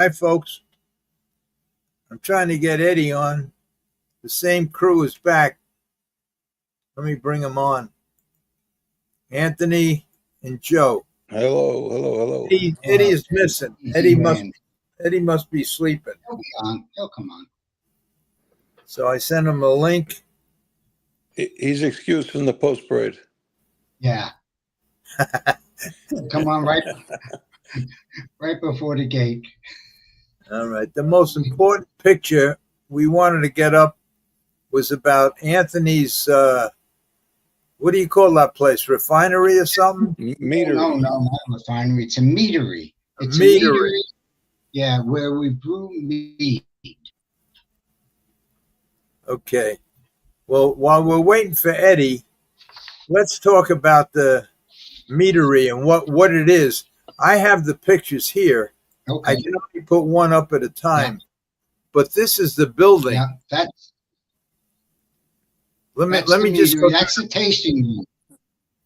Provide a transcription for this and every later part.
Hi, folks. I'm trying to get Eddie on. The same crew is back. Let me bring them on. Anthony and Joe. Hello, hello, hello. Eddie is missing. Eddie must be sleeping. He'll be on. He'll come on. So I sent him a link. He's excused from the post parade. Yeah. Come on right before the gate. All right. The most important picture we wanted to get up was about Anthony's, what do you call that place? Refinery or something? Meadery. No, not a refinery. It's a meadery. It's a meadery. Yeah, where we brew mead. Okay. Well, while we're waiting for Eddie, let's talk about the meadery and what it is. I have the pictures here. Okay. I can only put one up at a time. Yeah. But this is the building. Yeah, let me just go. That's the tasting room.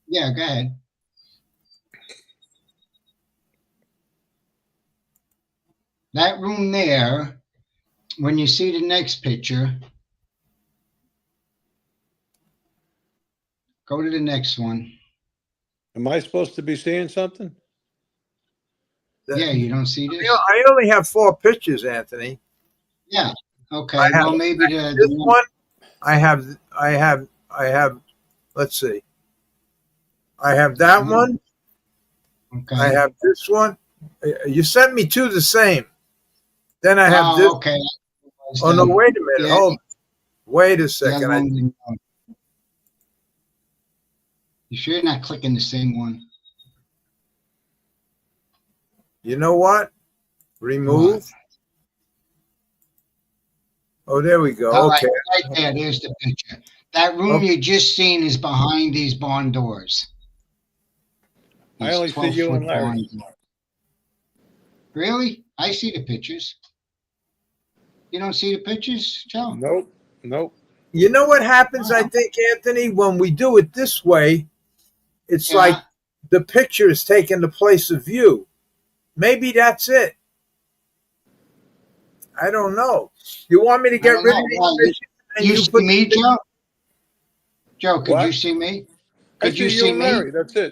Yeah, go ahead. That room there, when you see the next picture, go to the next one. Am I supposed to be seeing something? Yeah, you don't see this? I only have 4 pictures, Anthony. Yeah. Okay. Well, maybe this one. I have. Let's see. I have that one. Okay. I have this one. You sent me 2 the same. Then I have this. Okay. Oh no! Wait a minute. Yeah. Hold. Wait a second. You sure you're not clicking the same one? You know what? Remove. What? Oh, there we go. All okay. Right there. There's the picture. That room you just seen is behind these barn doors. I only see you and Larry. Really? I see the pictures. You don't see the pictures, Joe? Nope. You know what happens, I think, Anthony, when we do it this way, it's like the picture is taking the place of view. Maybe that's it. I don't know. You want me to get rid of these pictures? You see me, Joe? Joe, could you see me? Could you see me? Larry, that's it.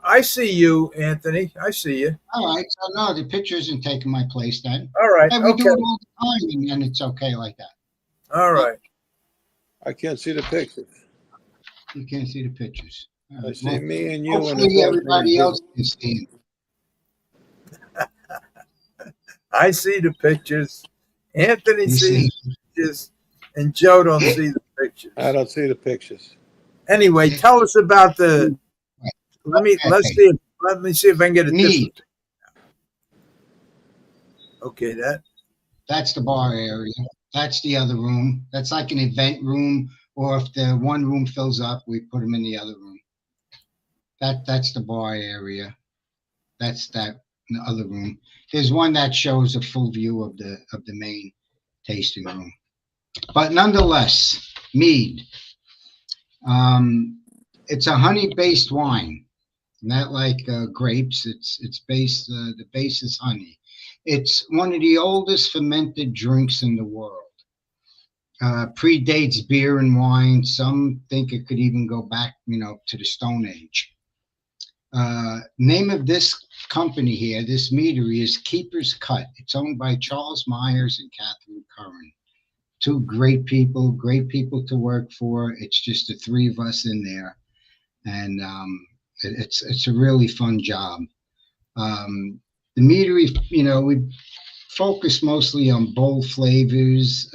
I see you, Anthony. I see you. All right. So, no, the picture isn't taking my place then. All right. And we do it all the time, and then it's okay like that. All right. I can't see the pictures. You can't see the pictures. I see me and you. Hopefully everybody else can see them. I see the pictures. Anthony sees the pictures, and Joe don't see the pictures. I don't see the pictures. Anyway, tell us about the. Let me see if I can get a different. Okay, that's the bar area. That's the other room. That's like an event room, or if the one room fills up, we put them in the other room. That's the bar area. That's that other room. There's one that shows a full view of the main tasting room. But nonetheless, mead. It's a honey-based wine, not like grapes. It's based. The base is honey. It's one of the oldest fermented drinks in the world. Predates beer and wine. Some think it could even go back, to the Stone Age. Name of this company here, this meadery, is Keeper's Cut. It's owned by Charles Myers and Catherine Curran. 2 great people to work for. It's just the 3 of us in there, and it's a really fun job. The meadery, we focus mostly on bold flavors.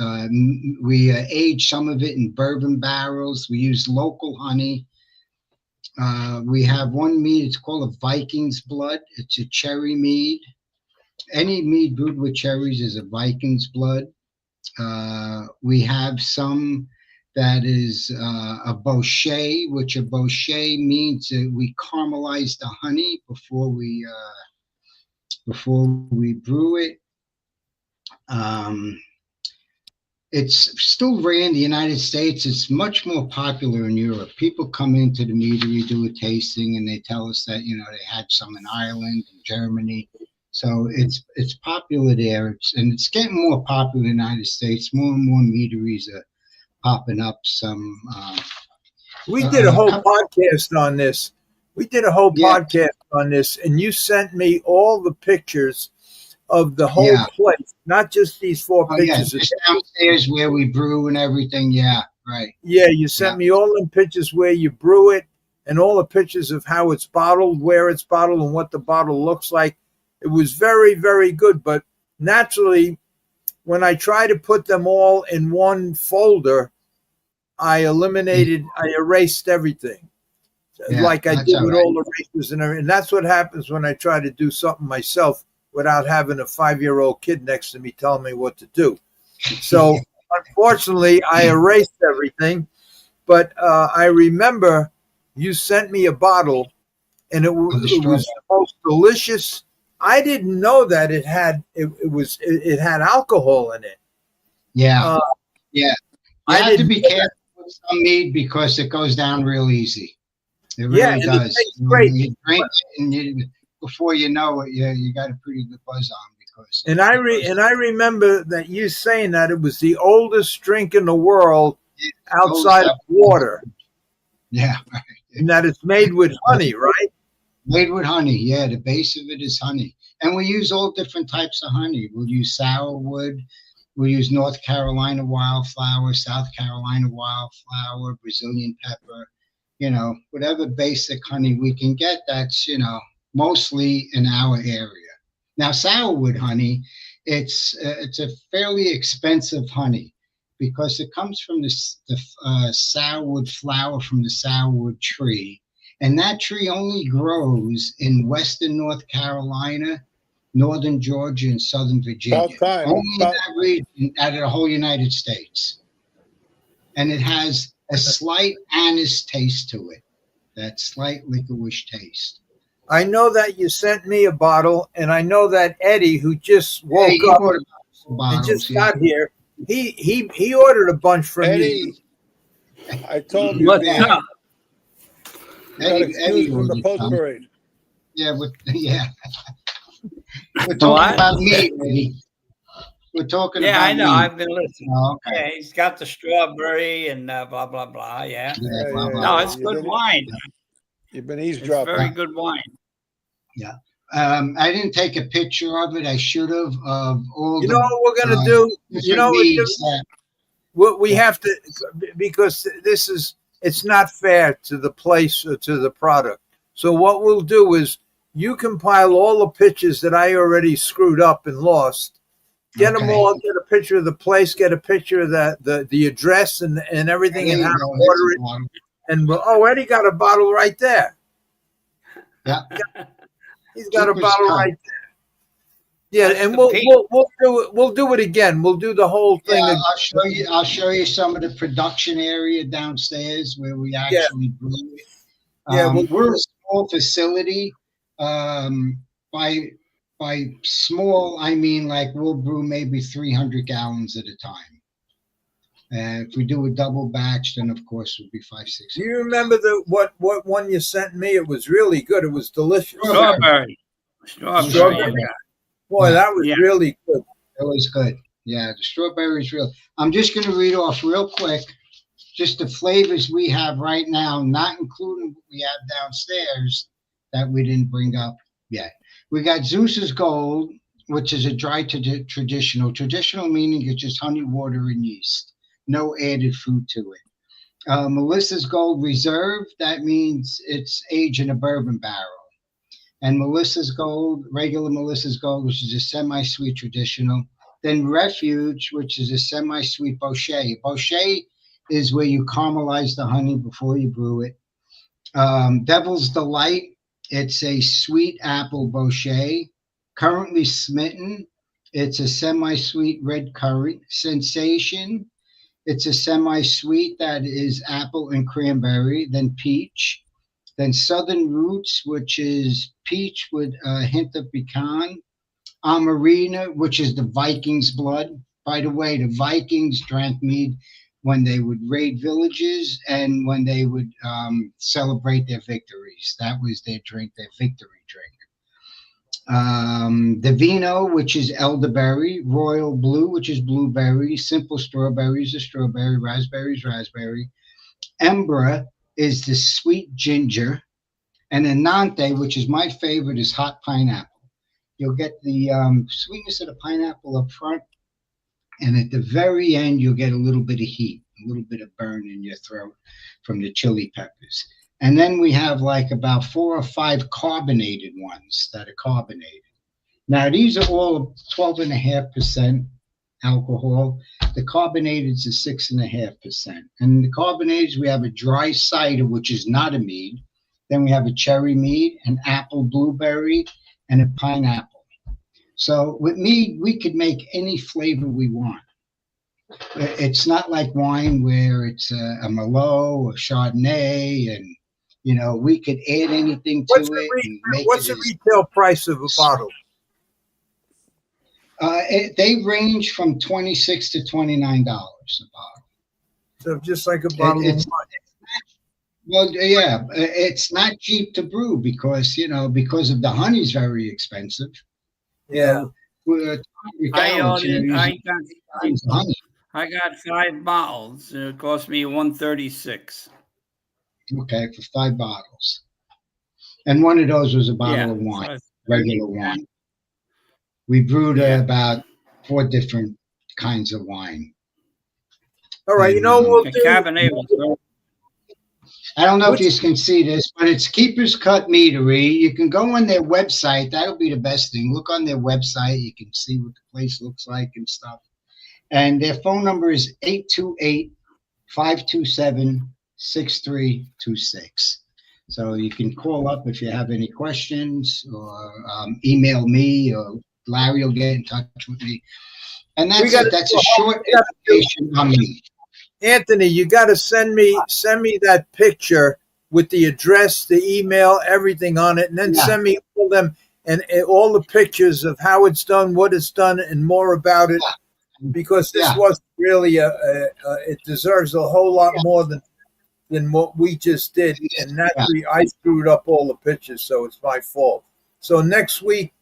We age some of it in bourbon barrels. We use local honey. We have one mead, it's called a Viking's Blood. It's a cherry mead. Any mead brewed with cherries is a Viking's Blood. We have some that is a bochet, which a bochet means that we caramelize the honey before we brew it. It's still rare in the United States. It's much more popular in Europe. People come into the meadery, do a tasting, and they tell us that, they had some in Ireland and Germany. So it's popular there, and it's getting more popular in the United States. More and more meaderies are popping up. Some We did a whole couple, podcast on this. We did a whole yeah, podcast on this, and you sent me all the pictures of the whole yeah. place, not just these four Oh yeah, pictures. just downstairs where we brew and everything. Yeah, right. Yeah, you sent Yeah, me all the pictures where you brew it and all the pictures of how it's bottled, where it's bottled, and what the bottle looks like. It was very, very good. But naturally, when I try to put them all in one folder, I erased everything, yeah, like I that's did all with right. all the races and everything. And that's what happens when I try to do something myself without having a 5-year-old kid next to me telling me what to do. So unfortunately, I erased everything. But I remember you sent me a bottle, and it Of the was strawberry. the most delicious. I didn't know that it had alcohol in it. Yeah, Uh, yeah. You I have to didn't be know that. careful with some mead because it goes down real easy. It Yeah, really and it does. tastes When great. you drink it, and before you know it, you got a pretty good buzz on because And it goes I remember that you saying that it was the oldest drink in the world goes outside of up. water, Yeah, and that it's made with honey, right? made with honey. Yeah, the base of it is honey, and we use all different types of honey. We'll use sourwood. We use North Carolina wildflower, South Carolina wildflower, Brazilian pepper, whatever basic honey we can get that's, mostly in our area. Now, sourwood honey, it's a fairly expensive honey because it comes from the sourwood flower from the sourwood tree. And that tree only grows in western North Carolina, northern Georgia, and southern Virginia. About time. Only in that region out of the whole United States. And it has a slight anise taste to it, that slight licorice taste. I know that you sent me a bottle, and I know that Eddie, who just Hey, woke you up bought and bottles, just yeah. got here, he ordered a bunch from you. Eddie, I told you, What's Dan, up? you got Eddie excused from the ordered post some. parade. Yeah, we're talking What? about meat, Eddie. We're talking Yeah, about I know. meat. I've been listening. Oh, okay. Yeah, he's got the strawberry and blah blah blah. Yeah. Yeah, Yeah, blah, yeah, blah, No, blah. it's good wine. You've been It's eavesdropping. very good wine. Yeah. I didn't take a picture of it. I should have, of all You know what we're gonna uh, do? You different know meats. what we Yeah. have to, because it's not fair to the place or to the product. So what we'll do is you compile all the pictures that I already screwed up and lost. Get them Okay. all. Get a picture of the place. Get a picture of the address and everything, There and you how go. to That's order a it. bottle. And Eddie got a bottle right there. Yeah. He's got a Keeper's bottle Cup. right there. Yeah, That's and the we'll peak. do it. We'll do it again. We'll do the whole Yeah, thing. I'll show you some of the production area downstairs where we actually brew it. Yeah, We're a small facility. By small, I mean like we'll brew maybe 300 gallons at a time. If we do a double batch, then of course it would be 500-600. Do you remember what one you sent me? It was really good. It was delicious. Strawberry. Strawberry. Yeah. Boy, that was Yeah. really good. It was good. Yeah, the strawberry is real. I'm just going to read off real quick just the flavors we have right now, not including what we have downstairs that we didn't bring up yet. We got Zeus's Gold, which is a dry traditional. Traditional meaning it's just honey, water, and yeast. No added food to it. Melissa's Gold Reserve, that means it's aged in a bourbon barrel. And Melissa's Gold, regular Melissa's Gold, which is a semi-sweet traditional. Then Refuge, which is a semi-sweet bochet. Bochet is where you caramelize the honey before you brew it. Devil's Delight, it's a sweet apple bochet. Currently Smitten, it's a semi-sweet red currant. Sensation, it's a semi-sweet that is apple and cranberry. Then Peach. Then Southern Roots, which is peach with a hint of pecan. Amarina, which is the Vikings' blood. By the way, the Vikings drank mead when they would raid villages and when they would celebrate their victories. That was their drink, their victory drink. Divino, which is elderberry, royal blue, which is blueberry, simple strawberries is strawberry, raspberries, raspberry. Embra is the sweet ginger, and Anante, which is my favorite, is hot pineapple. You'll get the sweetness of the pineapple up front, and at the very end, you'll get a little bit of heat, a little bit of burn in your throat from the chili peppers. And then we have like about 4 or 5 carbonated ones that are carbonated. Now, these are all 12.5% alcohol. The carbonated is 6.5%. And the carbonated, we have a dry cider, which is not a mead. Then we have a cherry mead, an apple blueberry, and a pineapple. So with mead, we could make any flavor we want. It's not like wine where it's a Merlot or Chardonnay, and we could add anything to it. What's the retail price of a bottle? They range from $26 to $29 a bottle. So just like a bottle of wine. Well, yeah, it's not cheap to brew because of the honey's very expensive. Yeah. I got 5 bottles. It cost me $136. Okay, for 5 bottles. And one of those was a bottle of wine, regular wine. We brewed about 4 different kinds of wine. All right, we'll do. Cabernet was I don't know if you can see this, but it's Keeper's Cut Meadery. You can go on their website. That'll be the best thing. Look on their website. You can see what the place looks like and stuff. And their phone number is 828-527-6326. So you can call up if you have any questions, or email me, or Larry will get in touch with me. And that's it. That's a short information on me. Anthony, you got to send me that picture with the address, the email, everything on it, and then send me all them and all the pictures of how it's done, what it's done, and more about it, because this was really it deserves a whole lot more than what we just did, and naturally I screwed up all the pictures, so it's my fault. So next week,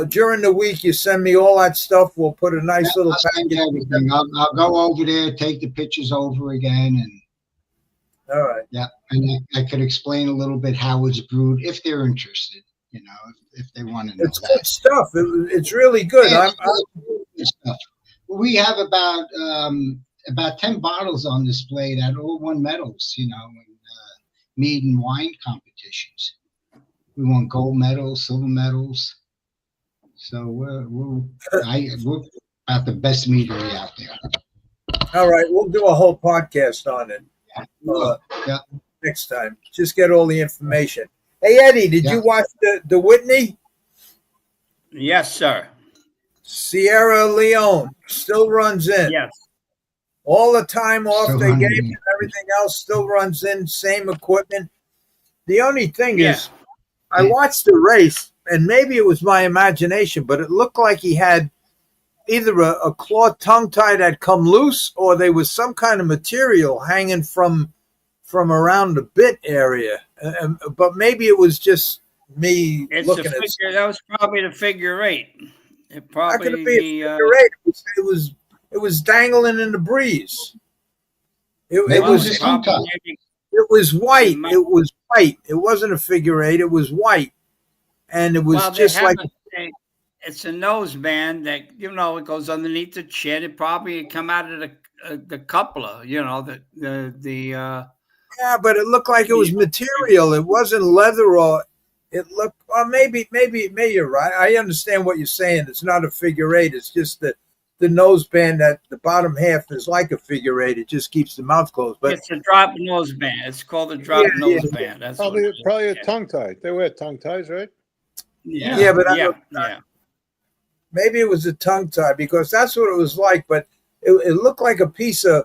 during the week, you send me all that stuff. We'll put a nice little package. I'll go over there, take the pictures over again, and all right. Yeah, and I could explain a little bit how it's brewed if they're interested. If they want to know. It's good stuff. It's really good. We have about 10 bottles on display that all won medals. In mead and wine competitions. We won gold medals, silver medals. So we're about the best meadery out there. All right, we'll do a whole podcast on it next time. Just get all the information. Hey, Eddie, did you watch the Whitney? Yes, sir. Sierra Leone still runs in. Yes. All the time off they gave and everything else still runs in, same equipment. The only thing is, I watched the race, and maybe it was my imagination, but it looked like he had either a cloth tongue tie that come loose, or there was some kind of material hanging from around the bit area. But maybe it was just me looking at it. That was probably the figure 8. It probably could be a figure 8. It was dangling in the breeze. It was tongue tie. It was white. It was white. It wasn't a figure 8. It was white. And it was just like it's a nose band that it goes underneath the chin. It probably come out of the coupler. But it looked like it was material. It wasn't leather, or it looked. Or maybe you're right. I understand what you're saying. It's not a figure 8. It's just the nose band that the bottom half is like a figure 8. It just keeps the mouth closed. But it's a drop nose band. It's called a drop nose band. That's probably a tongue tie. They wear tongue ties, right? Yeah, but maybe it was a tongue tie, because that's what it was like. But it looked like a piece of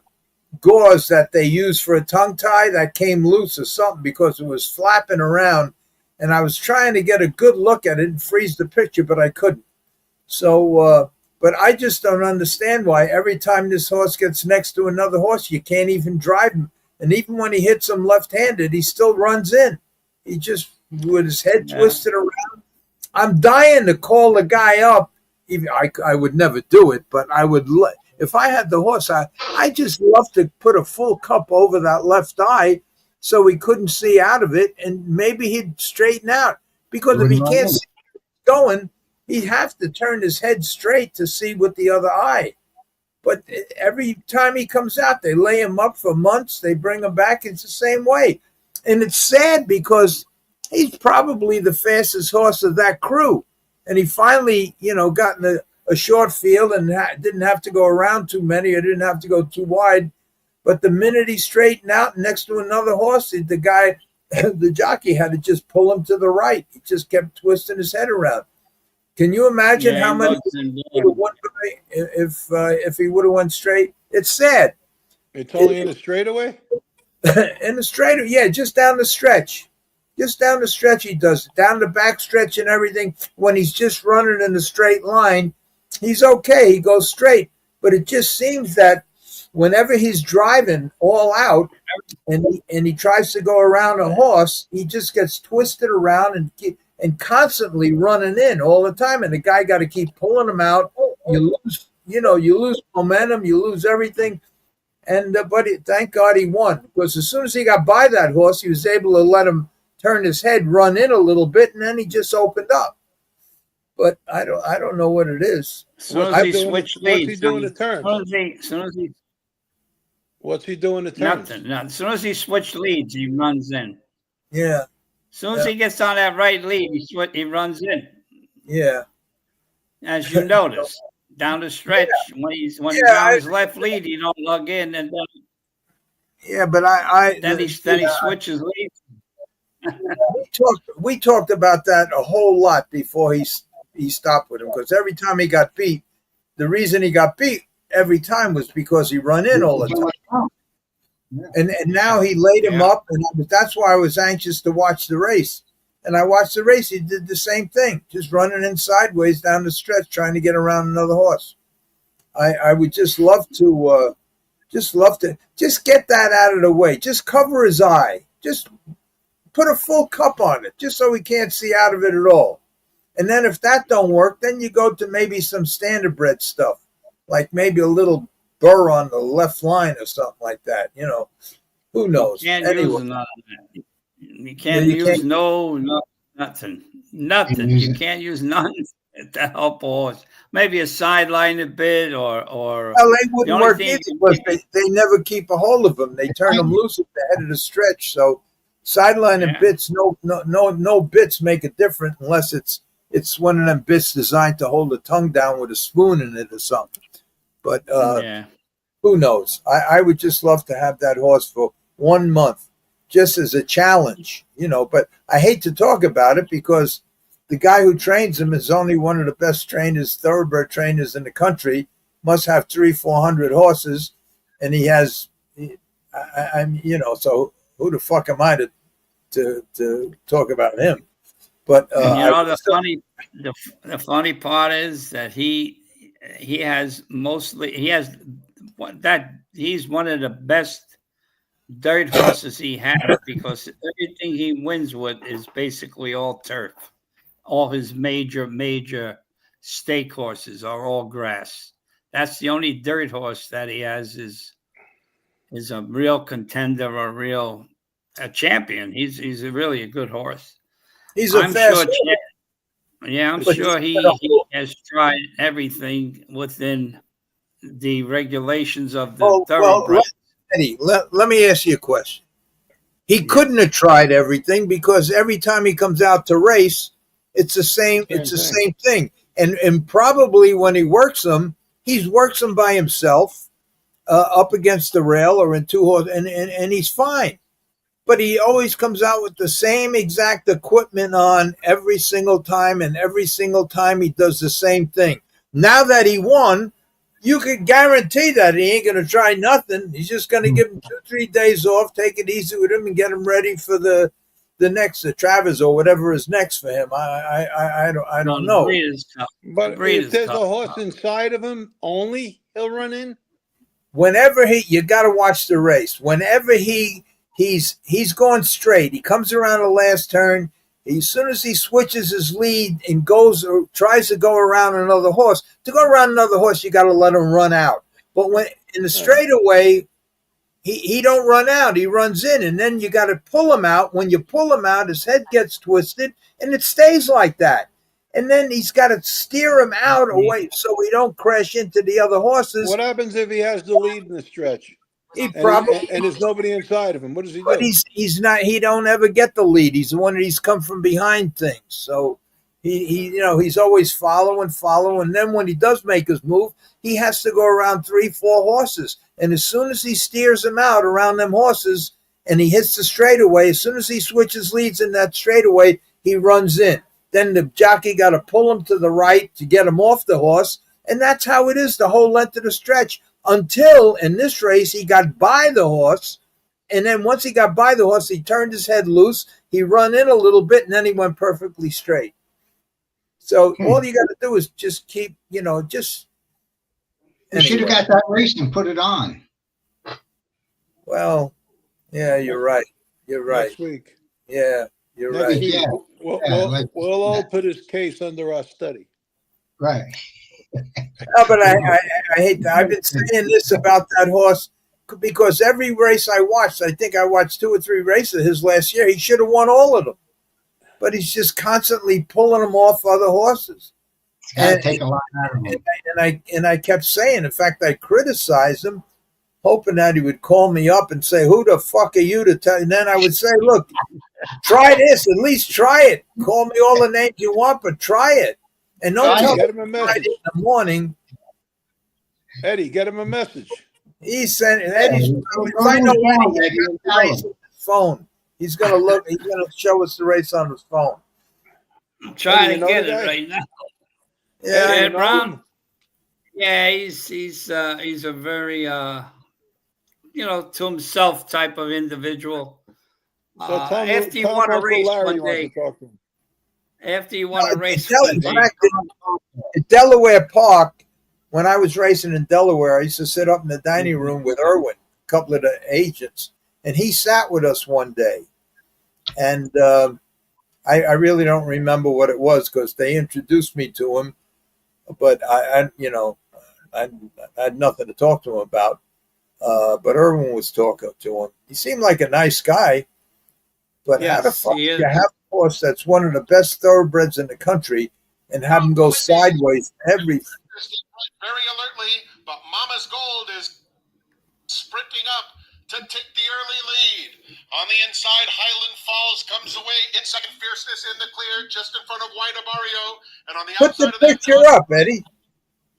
gauze that they used for a tongue tie that came loose or something, because it was flapping around, and I was trying to get a good look at it and freeze the picture, but I couldn't. So, but I just don't understand why every time this horse gets next to another horse, you can't even drive him. And even when he hits him left-handed, he still runs in. He just, with his head twisted around. I'm dying to call the guy up. Even I would never do it, but I would. If I had the horse, I just love to put a full cup over that left eye so he couldn't see out of it, and maybe he'd straighten out. Because if he can't see going, he'd have to turn his head straight to see with the other eye. But every time he comes out, they lay him up for months. They bring him back. It's the same way. And it's sad because he's probably the fastest horse of that crew. And he finally, got in a short field and didn't have to go around too many or didn't have to go too wide. But the minute he straightened out next to another horse, the guy, the jockey had to just pull him to the right. He just kept twisting his head around. Can you imagine how many would have won if he would have went straight? It's sad. It's only in a straightaway? In the straightaway, yeah, just down the stretch. Just down the stretch he does it. Down the back stretch and everything. When he's just running in a straight line, he's okay. He goes straight. But it just seems that whenever he's driving all out and he tries to go around a horse, he just gets twisted around and constantly running in all the time, and the guy got to keep pulling him out. You lose momentum, you lose everything. And but thank God he won, because as soon as he got by that horse, he was able to let him turn his head, run in a little bit, and then he just opened up. But I don't know what it is. Soon as he switched leads, what's he doing the turn? What's he doing the turn? Nothing. As soon as he switched leads, he runs in. Yeah. As soon as he gets on that right lead, he runs in. Yeah. As you notice, down the stretch, when he's on his left lead, he don't lug in, and then but then he switches leads. We talked about that a whole lot before he stopped with him, because every time he got beat, the reason he got beat every time was because he run in all the time. And now he laid him up, and that's why I was anxious to watch the race. And I watched the race. He did the same thing, just running in sideways down the stretch, trying to get around another horse. I would just love to just get that out of the way. Just cover his eye. Just put a full cup on it, just so he can't see out of it at all. And then if that don't work, then you go to maybe some standardbred stuff, like maybe a little burr on the left line or something like that. Who knows? You can't use none of that. You can't use nothing. Nothing. You can't use none to help a horse. Maybe a sideline a bit or well, they wouldn't work either, because they never keep a hold of them. They turn them loose at the head of the stretch. So sideline and bits, no bits make a difference unless it's one of them bits designed to hold the tongue down with a spoon in it or something. But who knows? I would just love to have that horse for 1 month, just as a challenge, But I hate to talk about it because the guy who trains him is only one of the best thoroughbred trainers in the country. Must have 300-400 horses, and he has. So who the fuck am I to talk about him? But the funny part is that he's one of the best dirt horses he has, because everything he wins with is basically all turf. All his major stake horses are all grass. That's the only dirt horse that he has is a real contender, a champion. He's really a good horse. He's a fast horse. I'm sure he has tried everything within the regulations of the thoroughbred. Eddie, let me ask you a question. He couldn't have tried everything, because every time he comes out to race, it's the same. It's the same thing. And probably when he works them, he works them by himself, up against the rail or in two horse, and he's fine. But he always comes out with the same exact equipment on every single time, and every single time he does the same thing. Now that he won, you can guarantee that he ain't going to try nothing. He's just going to give him 2-3 days off, take it easy with him, and get him ready for the next Travers or whatever is next for him. I don't know. But if there's a horse inside of him only, he'll run in. Whenever you got to watch the race. Whenever he's going straight, he comes around the last turn, As soon as he switches his lead and goes or tries to go around another horse, to go around another horse, you got to let him run out. But when in the straightaway, he don't run out. He runs in, and then you got to pull him out. When you pull him out, his head gets twisted, and it stays like that. And then he's got to steer him out away so he don't crash into the other horses. What happens if he has the lead in the stretch? He probably and there's nobody inside of him. What does he do? But he's not. He don't ever get the lead. He's the one that he's come from behind things. So he's always following. And then when he does make his move, he has to go around 3-4 horses. And as soon as he steers him out around them horses, and he hits the straightaway, as soon as he switches leads in that straightaway, he runs in. Then the jockey got to pull him to the right to get him off the horse, and that's how it is the whole length of the stretch. Until in this race, he got by the horse. And then once he got by the horse, he turned his head loose. He run in a little bit, and then he went perfectly straight. So all you got to do is just keep, just. You should have got that race and put it on. Well, yeah, you're right. You're right. Next week. Yeah, you're right. Yeah. We'll all put his case under our study. Right. No, but I hate that. I've been saying this about that horse because every race I watched, I think I watched 2 or 3 races of his last year. He should have won all of them, but he's just constantly pulling them off other horses. It's got to take a lot out of him. And I kept saying, in fact, I criticized him, hoping that he would call me up and say, "Who the fuck are you to tell?" And then I would say, "Look, try this. At least try it. Call me all the names you want, but try it." And don't tell get him a message in the morning. Eddie, get him a message. He sent Eddie's. If I know Eddie, he has the race on his phone. He's gonna look. He's gonna show us the race on his phone. I'm trying to get it right now. Yeah, Brown. Yeah, he's a very to himself type of individual. So after you want to race one day. After you want to race one day. In Delaware Park, when I was racing in Delaware, I used to sit up in the dining room with Irwin, a couple of the agents, and he sat with us one day. And I really don't remember what it was because they introduced me to him, but I had nothing to talk to him about. But Irwin was talking to him. He seemed like a nice guy, but yes, how the fuck you have a horse that's one of the best thoroughbreds in the country and have him go sideways every very alertly, but Mama's Gold is sprinting up to take the early lead. On the inside, Highland Falls comes away in second. Fierceness in the clear, just in front of White Abario. And on the Put outside the of that, picture up, Eddie.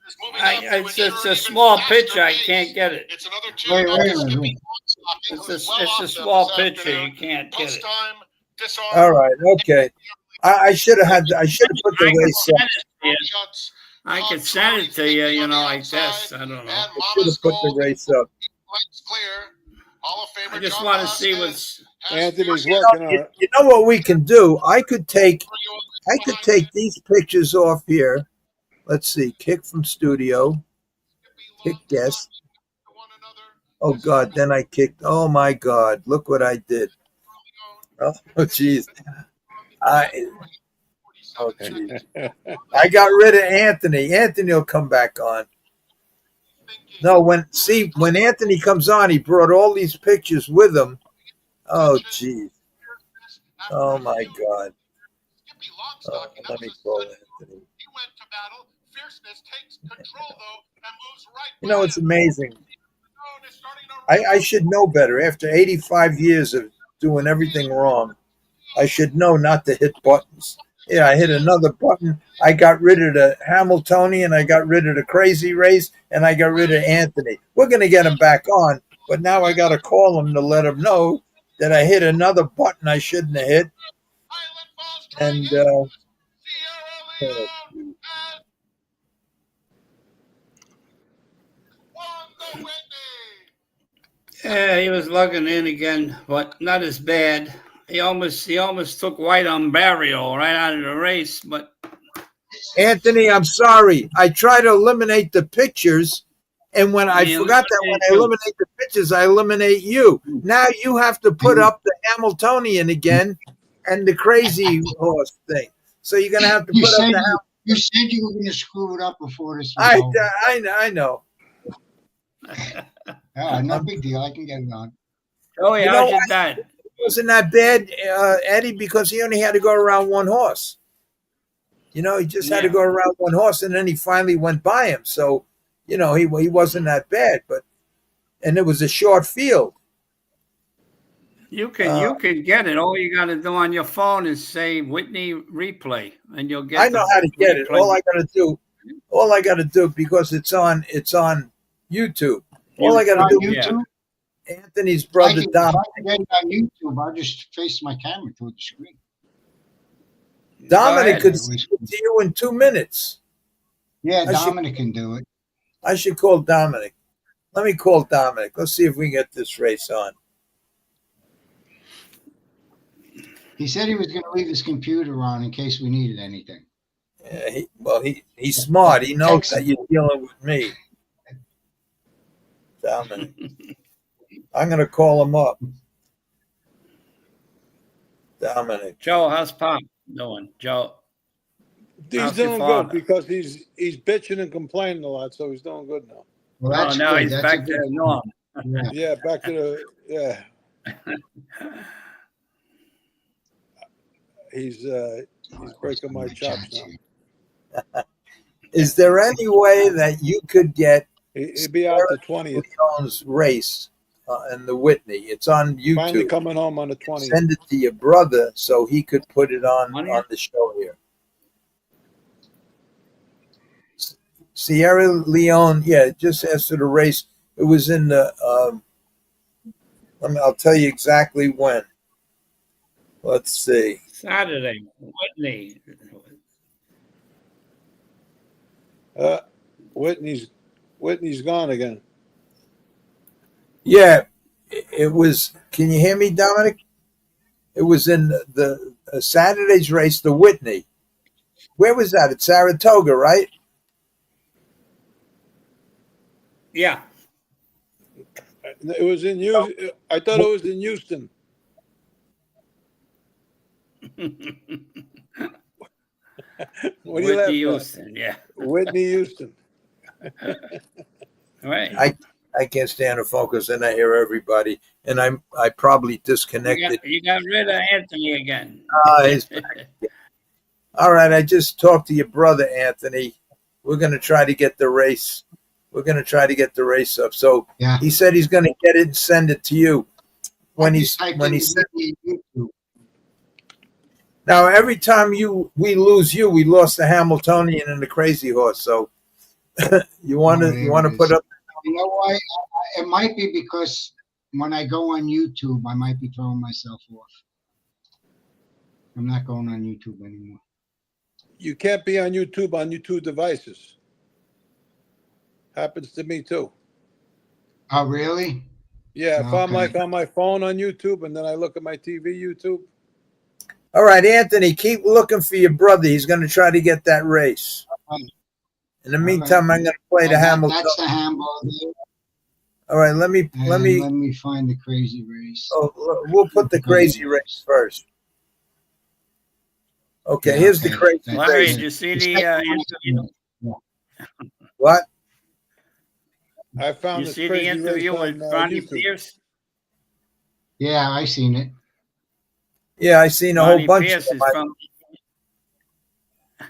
It's a small picture. I can't get it. It's another 2. It's a small picture. You can't get it. All right. Okay. I should have put the race up. I could send it to you, I guess. I don't know. I should have put the race up. I just want to see what's Anthony's working on it. You know what we can do? I could take these pictures off here. Let's see. Kick from studio. Kick guest. Oh God, then I kicked. Oh my God, look what I did. Oh jeez. Okay. I got rid of Anthony. Anthony will come back on. No, when Anthony comes on, he brought all these pictures with him. Oh, geez. Oh, my God. Let me call Anthony. It's amazing. I should know better. After 85 years of doing everything wrong, I should know not to hit buttons. Yeah, I hit another button. I got rid of the Hamiltonian. I got rid of the Crazy Race, and I got rid of Anthony. We're going to get him back on, but now I got to call him to let him know that I hit another button I shouldn't have hit. And yeah, he was lugging in again, but not as bad. He almost took White on Barrio right out of the race, but Anthony, I'm sorry. I try to eliminate the pictures, and when I forgot that when I eliminate the pictures, I eliminate you. Now you have to put up the Hamiltonian again, and the crazy horse thing. So you're gonna have to put up the. You said you were going to screw it up before this was over. I know. No big deal. I can get it on. Oh yeah, how's your dad? It wasn't that bad, Eddie, because he only had to go around one horse. He just had to go around one horse, and then he finally went by him. So, he wasn't that bad. And it was a short field. You can get it. All you got to do on your phone is say Whitney replay, and you'll get. I know how to get it. All I got to do, because it's on YouTube. All I got to do. YouTube? Anthony's brother Dom. If I can get it on YouTube, I'll just face my camera to the screen. Dominic could see it to you in 2 minutes. Yeah, Dominic can do it. I should call Dominic. Let me call Dominic. Let's see if we can get this race on. He said he was going to leave his computer on in case we needed anything. Yeah, he's smart. He knows that you're dealing with me. Dominic. I'm going to call him up. Dominic. Joe, how's Pop doing? Joe. He's doing good because he's bitching and complaining a lot, so he's doing good now. Well, that's now good. he's back to norm. Yeah, back to the He's breaking my chops now. Is there any way that you could get He'd be out the 20th race in the Whitney? It's on YouTube. Finally coming home on the 20th. Send it to your brother so he could put it on the show here. Sierra Leone, just after the race. It was in the. I'll tell you exactly when. Let's see. Saturday, Whitney. Whitney's gone again. Yeah, it was. Can you hear me, Dominic? It was in the Saturday's race, the Whitney. Where was that? At Saratoga, right? Yeah. It was in Houston. I thought it was in Houston. What do you Whitney Houston, yeah. Whitney Houston. Right. I can't stand the phone because then I hear everybody, and I probably disconnected. You got rid of Anthony again. He's back. All right, I just talked to your brother, Anthony. We're going to try to get the race. We're going to try to get the race up. So he said he's going to get it and send it to you when he sent it. Now, every time we lose you, we lost the Hamiltonian and the Crazy Horse. So you want to put up. You know why? It might be because when I go on YouTube, I might be throwing myself off. I'm not going on YouTube anymore. You can't be on YouTube on your two devices. Happens to me too. Oh, really? Yeah, if I'm like on my phone on YouTube and then I look at my TV YouTube. All right, Anthony, keep looking for your brother. He's going to try to get that race. In the meantime, I'm going to play the Hamilton. That's the handball there. All right, let me find the crazy race. Oh, we'll put the crazy race first. Okay, here's the crazy Larry, race. did you see the interview? What? I found you see the interview with Ronnie Pierce? Yeah, I seen it. Yeah, I seen a whole bunch of them.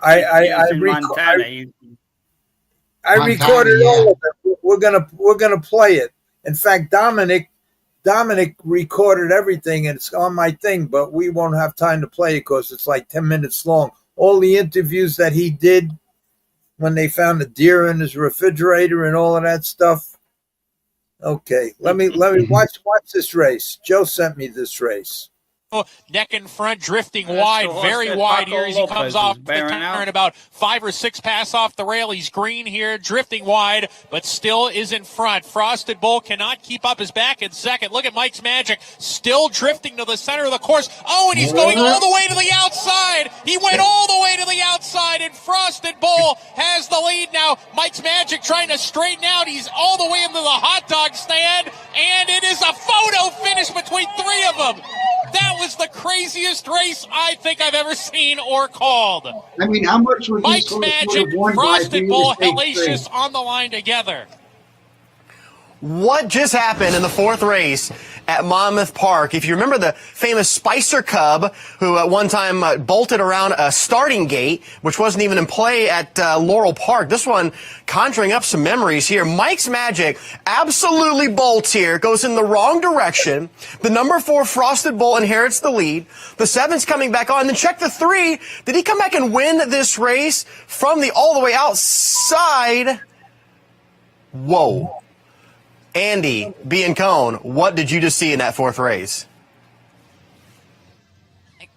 I recorded all of it. We're gonna play it. In fact, Dominic recorded everything, and it's on my thing, but we won't have time to play it because it's like 10 minutes long. All the interviews that he did when they found the deer in his refrigerator and all of that stuff. Okay, let me watch this race. Joe sent me this race. Neck in front, drifting wide, very wide here as he comes off the turn, about 5 or 6 pass off the rail. He's green here, drifting wide, but still is in front. Frosted Bull cannot keep up his back in second. Look at Mike's Magic, still drifting to the center of the course. Oh, and he's going all the way to the outside. He went all the way to the outside, and Frosted Bull has the lead now. Mike's Magic trying to straighten out. He's all the way into the hot dog stand, and it is a photo finish between 3 of them. That was the crazy craziest race I think I've ever seen or called. I mean, how much would Mike's this Magic, won by Frosted Bull, being a state Hellacious on the line together. What just happened in the fourth race at Monmouth Park? If you remember the famous Spicer Cub, who at one time bolted around a starting gate, which wasn't even in play at Laurel Park. This one conjuring up some memories here. Mike's Magic absolutely bolts here, goes in the wrong direction. The number 4 Frosted Bull inherits the lead. The 7's coming back on. Then check the 3. Did he come back and win this race from the all the way outside? Whoa. Andy, Biancone, what did you just see in that fourth race?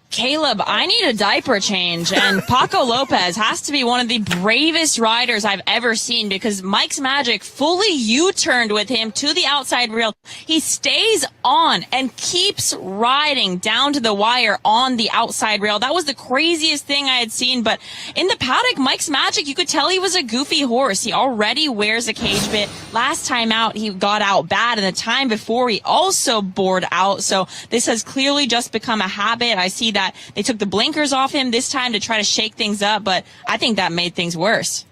Caleb, I need a diaper change, and Paco Lopez has to be one of the bravest riders I've ever seen, because Mike's Magic fully U-turned with him to the outside rail. He stays on and keeps riding down to the wire on the outside rail. That was the craziest thing I had seen, but in the paddock, Mike's Magic, you could tell he was a goofy horse. He already wears a cage bit. Last time out, he got out bad, and the time before, he also bored out, so this has clearly just become a habit. I see that they took the blinkers off him this time to try to shake things up, but I think that made things worse.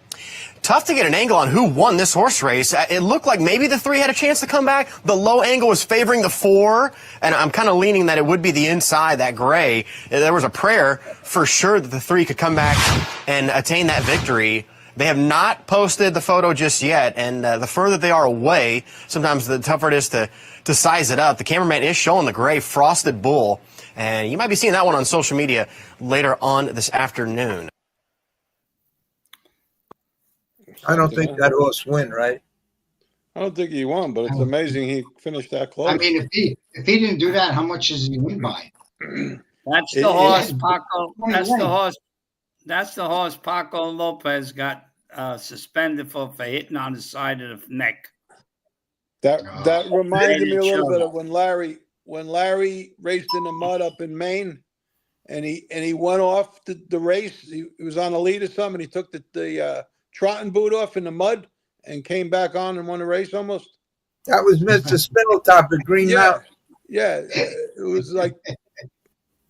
Tough to get an angle on who won this horse race. It looked like maybe the 3 had a chance to come back. The low angle was favoring the 4, and I'm kind of leaning that it would be the inside, that gray. There was a prayer for sure that the 3 could come back and attain that victory. They have not posted the photo just yet, and the further they are away, sometimes the tougher it is to size it up. The cameraman is showing the gray Frosted Bull, and you might be seeing that one on social media later on this afternoon. I don't think that horse win, right? I don't think he won, but it's amazing he finished that close. I mean, if he didn't do that, how much does he win by? That's the horse, Paco. That's the horse Paco Lopez got suspended for hitting on the side of the neck. That reminded me a little bit of when Larry raced in the mud up in Maine, and he went off the race. He was on the lead or something. He took the trotting boot off in the mud and came back on and won the race almost. That was Mr. Spindletop at Green Mountain. Yeah, it was like,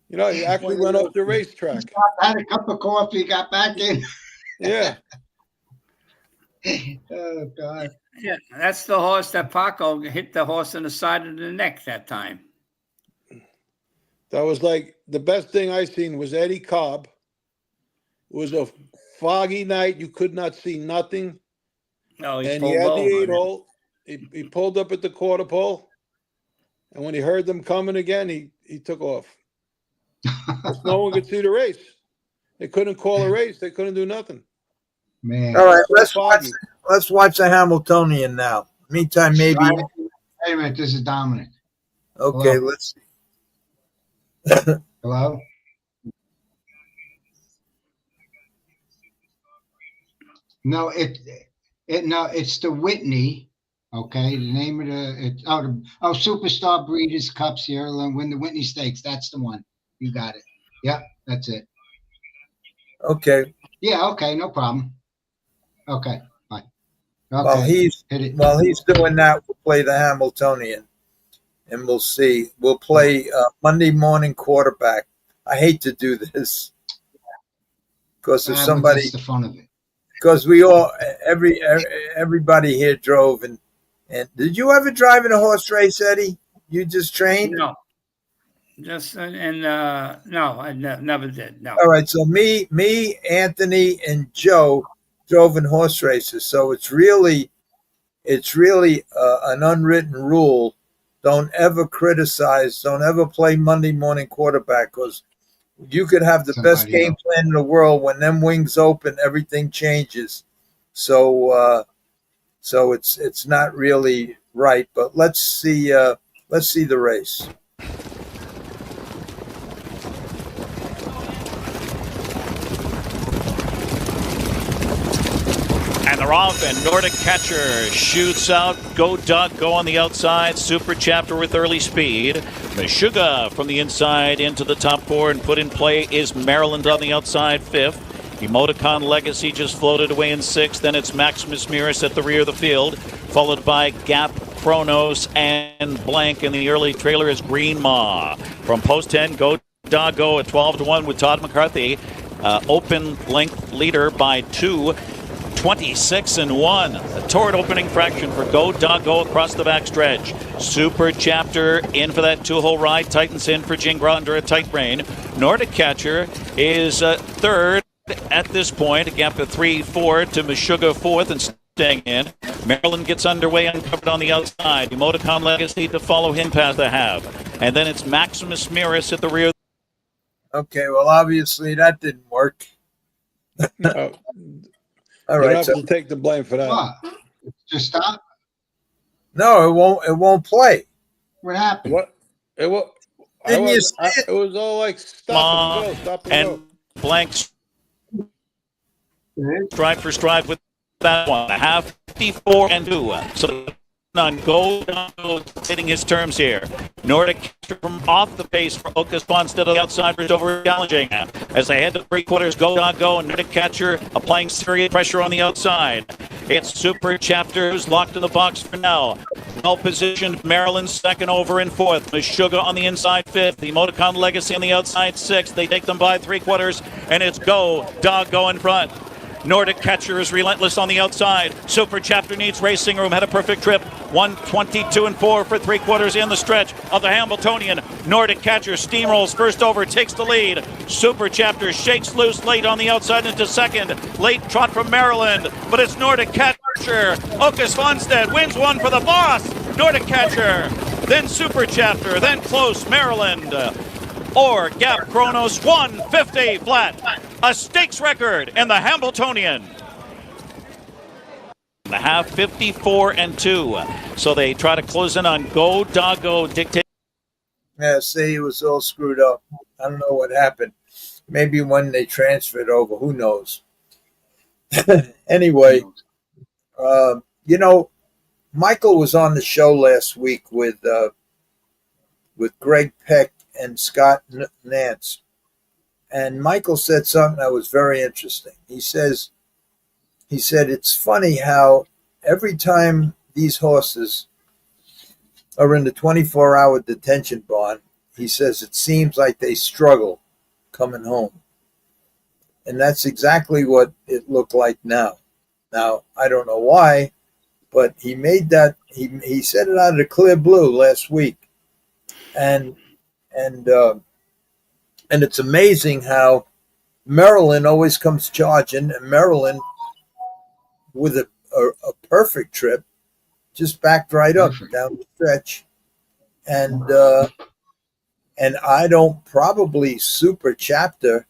he actually went off the racetrack. Had a cup of coffee, got back in. Yeah. Oh, God. Yeah, that's the horse that Paco hit the horse in the side of the neck that time. That was like the best thing I seen was Eddie Cobb. It was a foggy night. You could not see nothing. No, and he had the 8-hole. He pulled up at the quarter pole. And when he heard them coming again, he took off. No one could see the race. They couldn't call a race. They couldn't do nothing. Man. All right, let's watch the Hamiltonian now. Meantime, maybe. Wait a minute, this is Dominic. Okay, Hello? let's see. Hello? No, it's the Whitney. Okay, the name of Superstar Breeders' Cup here. Win the Whitney Stakes. That's the one. You got it. Yep, that's it. Okay. Yeah. Okay. No problem. Okay. Fine. Okay. While he's doing that, we'll play the Hamiltonian, and we'll see. We'll play Monday morning quarterback. I hate to do this because if somebody. That's the fun of it. Because we all, everybody here drove, and did you ever drive in a horse race, Eddie? You just trained? No, no, I never did. No. All right, so me, Anthony, and Joe drove in horse races. So it's really an unwritten rule. Don't ever criticize. Don't ever play Monday morning quarterback, because you could have the best game plan in the world. When them wings open, everything changes. So it's not really right. But let's see the race. And they're off, and Nordic Catcher shoots out. Go Duck, go on the outside. Super Chapter with early speed. Meshuggah from the inside into the top 4, and put in play is Maryland on the outside, 5th. Emoticon Legacy just floated away in 6th. Then it's Maximus Miris at the rear of the field, followed by Gap, Chronos, and Blank. In the early trailer is Green Maw. From post 10, Go Doggo at 12-1 with Todd McCarthy. Open length leader by 2. 26-1. A torrid opening fraction for Go Doggo across the backstretch. Super Chapter in for that 2-hole ride. Titans in for Jingra under a tight rein. Nordic Catcher is third at this point. A gap of 3-4 to Meshuggah fourth and staying in. Maryland gets underway uncovered on the outside. Emoticon Legacy to follow him past the half. And then it's Maximus Miris at the rear. Okay, well, obviously that didn't work. No. All You right, have so to take the blame for that. What? Just stop. no, it won't play. What happened? What? It was. Didn't you see it? It was all like stop and go, stop and go. And blanks stride for stride with that one. A half 54-2. So on Go hitting his terms here. Nordic from off the pace for Oka Sponstead on the outside is over challenging. As they head to 3/4, Go and Nordic Catcher applying serious pressure on the outside. It's Super Chapter who's locked in the box for now. Well positioned, Maryland second over in fourth. Meshuggah on the inside fifth. The Emoticon Legacy on the outside sixth. They take them by 3/4, and it's Go in front. Nordic Catcher is relentless on the outside. Super Chapter needs racing room. Had a perfect trip. 1:22-4 for 3/4 in the stretch of the Hambletonian. Nordic Catcher steamrolls first over, takes the lead. Super Chapter shakes loose late on the outside into second. Late trot from Maryland, but it's Nordic Catcher. Oka Svanstead wins one for the boss. Nordic Catcher, then Super Chapter, then close Maryland. Or Gap Chronos 150 flat. A stakes record in the Hambletonian. The half 54-2. So they try to close in on Go Doggo dictate. Yeah, see, it was all screwed up. I don't know what happened. Maybe when they transferred over, who knows? Anyway, Michael was on the show last week with Greg Peck and Scott Nance. And Michael said something that was very interesting. He said, it's funny how every time these horses are in the 24-hour detention barn, he says it seems like they struggle coming home. And that's exactly what it looked like now. Now, I don't know why, but he made that, he said it out of the clear blue last week. And it's amazing how Maryland always comes charging, and Maryland, with a perfect trip, just backed right up down the stretch. And I don't probably Super Chapter,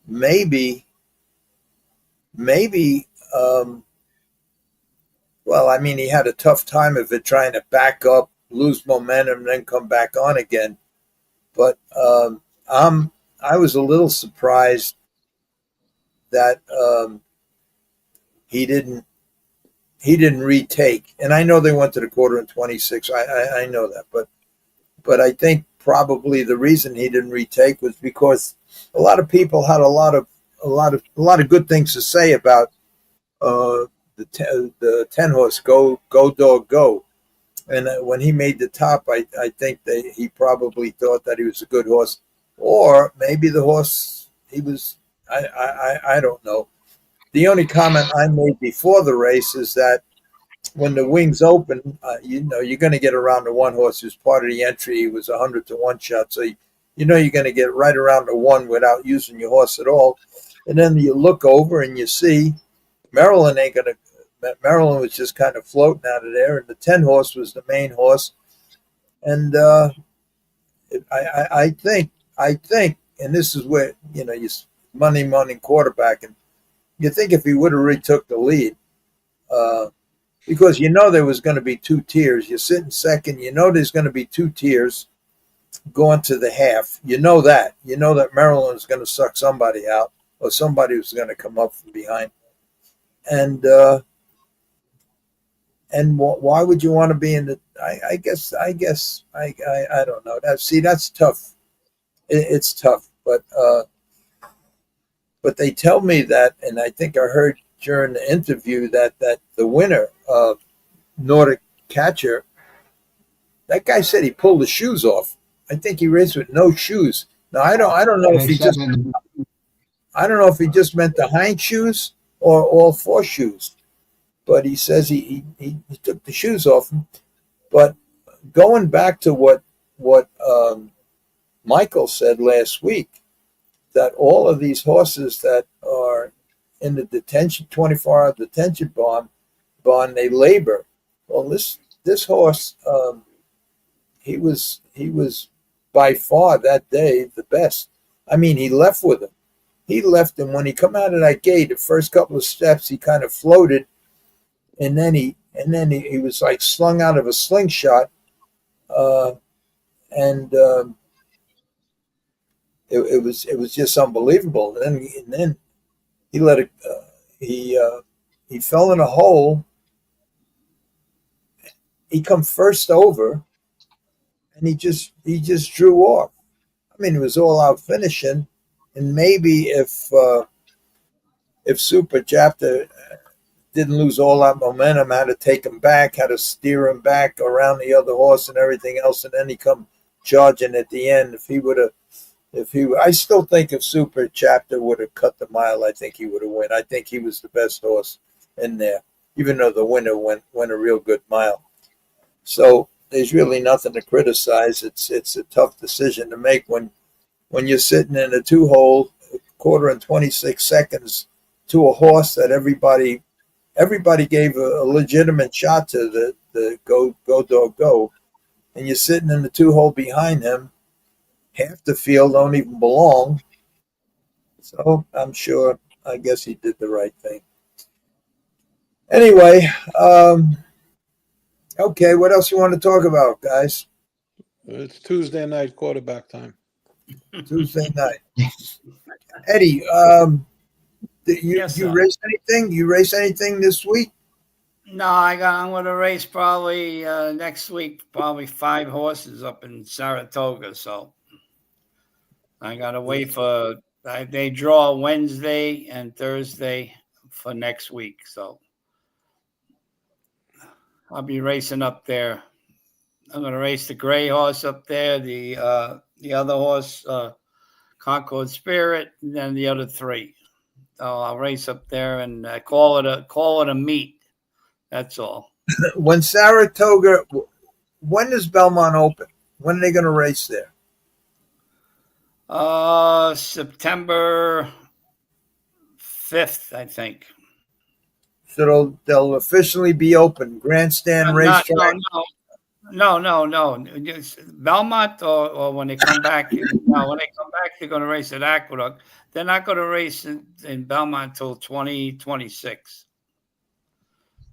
maybe, well, I mean, he had a tough time of it trying to back up, lose momentum, and then come back on again. But I was a little surprised that he didn't retake. And I know they went to the quarter in 26. I know that, but I think probably the reason he didn't retake was because a lot of people had a lot of good things to say about the 10 horse Go Dog Go. And when he made the top, I think he probably thought that he was a good horse, or maybe the horse he was. I don't know. The only comment I made before the race is that when the wings open, you're going to get around the one horse who's part of the entry. He was 100-1 shot, so you're going to get right around the one without using your horse at all. And then you look over and you see Maryland ain't going to. Maryland was just kind of floating out of there, and the 10 horse was the main horse. And I think, and this is where you money quarterback, and you think if he would have retook the lead, because there was going to be two tiers. You're sitting second, there's going to be two tiers going to the half. That Maryland's going to suck somebody out, or somebody was going to come up from behind, and why would you want to be in the? I guess I don't know. That's tough. It's tough, but they tell me that, and I think I heard during the interview that the winner of Nordic Catcher, that guy said he pulled the shoes off. I think he raced with no shoes. Now I don't know if They he said just in- I don't know if he just meant the hind shoes or all four shoes, but he says he took the shoes off him. But going back to what Michael said last week, that all of these horses that are in the detention 24-hour detention bond, they labor. Well, this horse, he was by far that day the best. I mean, he left with him. He left him when he come out of that gate. The first couple of steps, he kind of floated, and then he was like slung out of a slingshot, and it was just unbelievable. And then he let it. He fell in a hole. He come first over, and he just drew off. I mean, it was all out finishing, and maybe if Super Chapter didn't lose all that momentum, had to take him back, had to steer him back around the other horse and everything else, and then he come charging at the end. I still think if Super Chapter would have cut the mile, I think he would have won. I think he was the best horse in there, even though the winner went a real good mile. So there's really nothing to criticize. It's a tough decision to make when you're sitting in a 2-hole, quarter and 26 seconds to a horse that everybody gave a legitimate shot to the go dog go, and you're sitting in the 2-hole behind him. Half the field don't even belong. So I guess he did the right thing. Anyway, okay, what else you want to talk about, guys? It's Tuesday night quarterback time. Tuesday night. Eddie, you race anything? You race anything this week? No, I'm going to race probably next week, probably 5 horses up in Saratoga. So I got to wait for they draw Wednesday and Thursday for next week. So I'll be racing up there. I'm going to race the gray horse up there, the other horse, Concord Spirit, and then the other 3. So I'll race up there and call it a meet. That's all. When does Belmont open? When are they going to race there? September 5th, I think. So they'll officially be open. Grandstand racetrack. No. Just Belmont or when they come back. No, when they come back, they're going to race at Aqueduct. They're not going to race in Belmont until 2026.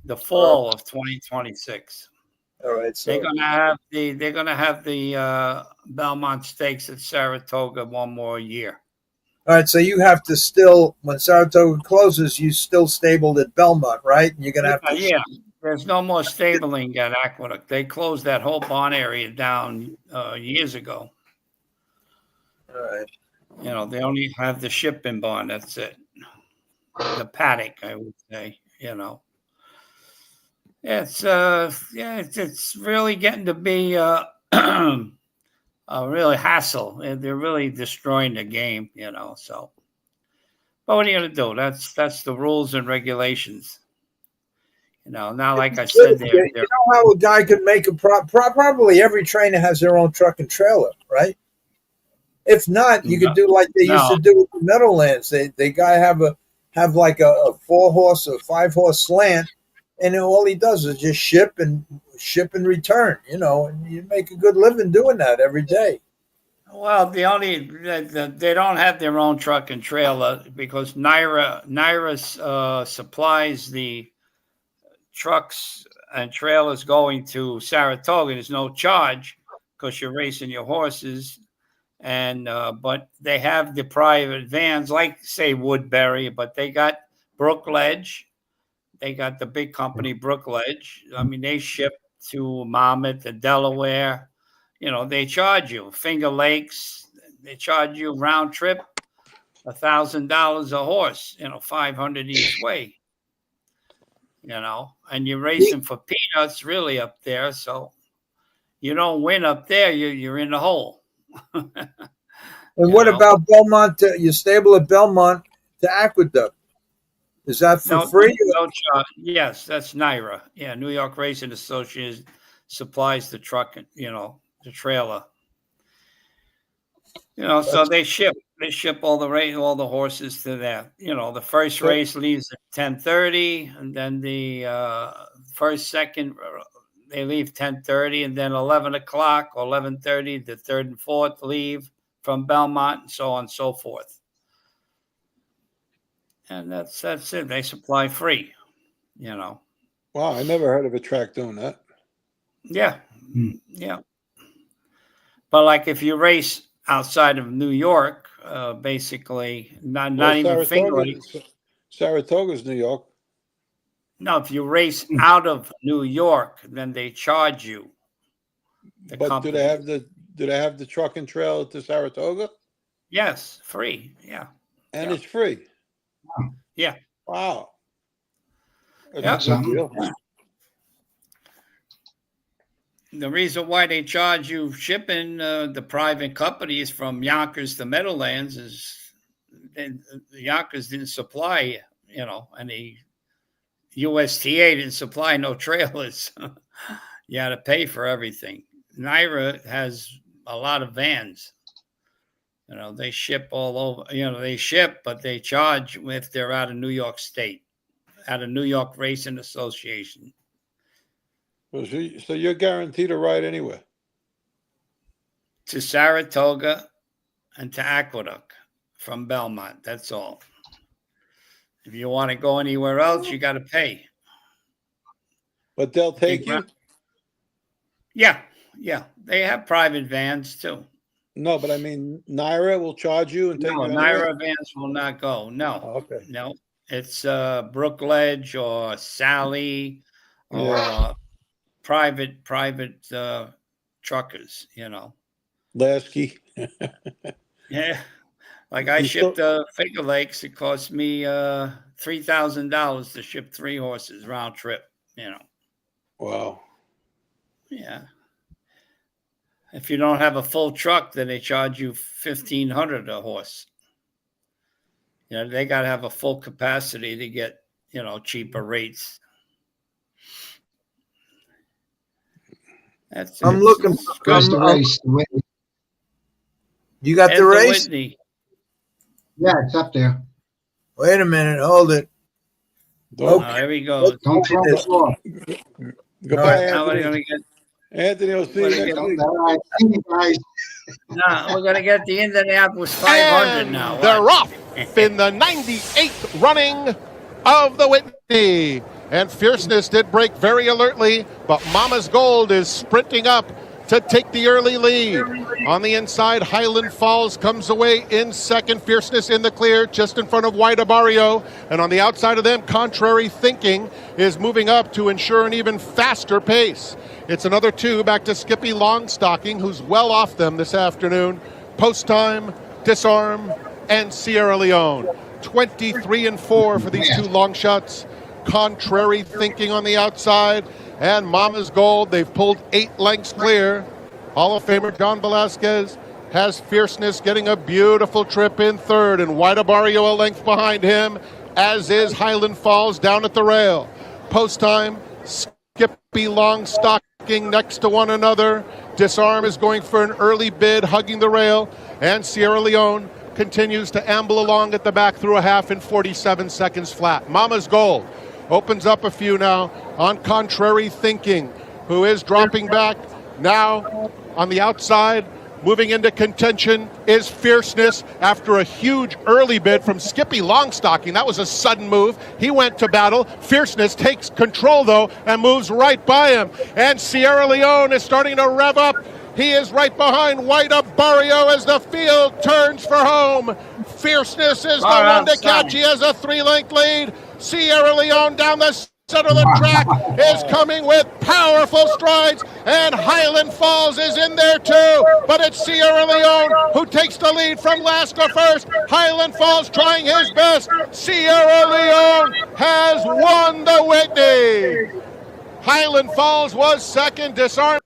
The fall of 2026. All right. So they're gonna have the Belmont Stakes at Saratoga one more year. All right. So you have to still, when Saratoga closes, you still stabled at Belmont, right? And you're gonna have to. Yeah. There's no more stabling at Aqueduct. They closed that whole barn area down years ago. All right. You know, they only have the shipping barn. That's it. The paddock, I would say. You know. It's it's really getting to be a really hassle. They're really destroying the game, you know. So, but what are you gonna do? That's the rules and regulations. You know, now like I said, you know how a guy could make a probably every trainer has their own truck and trailer, right? If not, you could do like they used to do with the Meadowlands. They guy have like a 4-horse or 5-horse slant. And all he does is just ship and return, you know, and you make a good living doing that every day. Well, they don't have their own truck and trailer because Naira supplies the trucks and trailers going to Saratoga. There's no charge because you're racing your horses, and but they have the private vans, like say Woodbury, but they got Brookledge. They got the big company, Brookledge. I mean, they ship to Monmouth, to Delaware. You know, they charge you. Finger Lakes, they charge you round trip, $1,000 a horse, you know, $500 each way. You know, and you're racing for peanuts really up there. So you don't win up there, you're in the hole. And what about Belmont? Your stable at Belmont to Aqueduct? Is that for free? No charge. Yes, that's NYRA. Yeah, New York Racing Association supplies the truck, the trailer. So they ship all the horses to there. The first race leaves at 10:30, and then the second they leave 10:30, and then 11 o'clock or 11:30, the third and fourth leave from Belmont, and so on and so forth. And that's it. They supply free, Wow, I never heard of a track doing that. Yeah, yeah. But like if you race outside of New York, basically not even Finger Lakes. Saratoga's New York. No, if you race out of New York, then they charge you. But do they have the truck and trailer to Saratoga? Yes, free. Yeah. And it's free. Yeah. Wow. That's a good deal. The reason why they charge you shipping the private companies from Yonkers to Meadowlands is the Yonkers didn't supply, any USTA didn't supply no trailers. You had to pay for everything. NYRA has a lot of vans. They ship all over. They ship, but they charge if they're out of New York State, out of New York Racing Association. So you're guaranteed a ride anywhere? To Saratoga and to Aqueduct from Belmont. That's all. If you want to go anywhere else, you got to pay. But they'll take you? Yeah. They have private vans too. No, but I mean, NYRA will charge you and take you. No, NYRA vans will not go. No. Oh, okay. No. It's Brookledge or Sally or private truckers, Lasky. Yeah. Like I shipped Finger Lakes. It cost me $3,000 to ship 3 horses round trip, Wow. Yeah. If you don't have a full truck, then they charge you $1,500 a horse. They got to have a full capacity to get, cheaper rates. I'm looking for the race. You got the race? Whitney. Yeah, it's up there. Wait a minute. Hold it. Okay. Here we go. Don't throw the floor. Goodbye, Now we're Anthony. going to get. Anthony, will see you next week. All right, see you guys. No, we're going to get the Indianapolis 500 now. They're off in the 98th running of the Whitney. And Fierceness did break very alertly, but Mama's Gold is sprinting up to take the early lead. On the inside, Highland Falls comes away in second. Fierceness in the clear, just in front of White Barrio. And on the outside of them, Contrary Thinking is moving up to ensure an even faster pace. It's another 2 back to Skippy Longstocking, who's well off them this afternoon. Post Time, Disarm, and Sierra Leone. 23 and 4 for these 2 long shots. Contrary Thinking on the outside, and Mama's Gold. They've pulled 8 lengths clear. Hall of Famer John Velasquez has Fierceness getting a beautiful trip in third, and White Barrio a length behind him, as is Highland Falls down at the rail. Post Time, Skippy Longstocking next to one another. Disarm is going for an early bid, hugging the rail, and Sierra Leone continues to amble along at the back through a half in 47 seconds flat. Mama's Gold opens up a few now on Contrary Thinking, who is dropping back. Now on the outside, moving into contention, is Fierceness after a huge early bid from Skippy Longstocking. That was a sudden move. He went to battle. Fierceness takes control, though, and moves right by him. And Sierra Leone is starting to rev up. He is right behind White Barrio as the field turns for home. Fierceness is the one to catch. He has a 3-length lead. Sierra Leone down the center of the track is coming with powerful strides, and Highland Falls is in there too, but it's Sierra Leone who takes the lead from last to first. Highland Falls trying his best. Sierra Leone has won the Whitney. Highland Falls was second. Disarm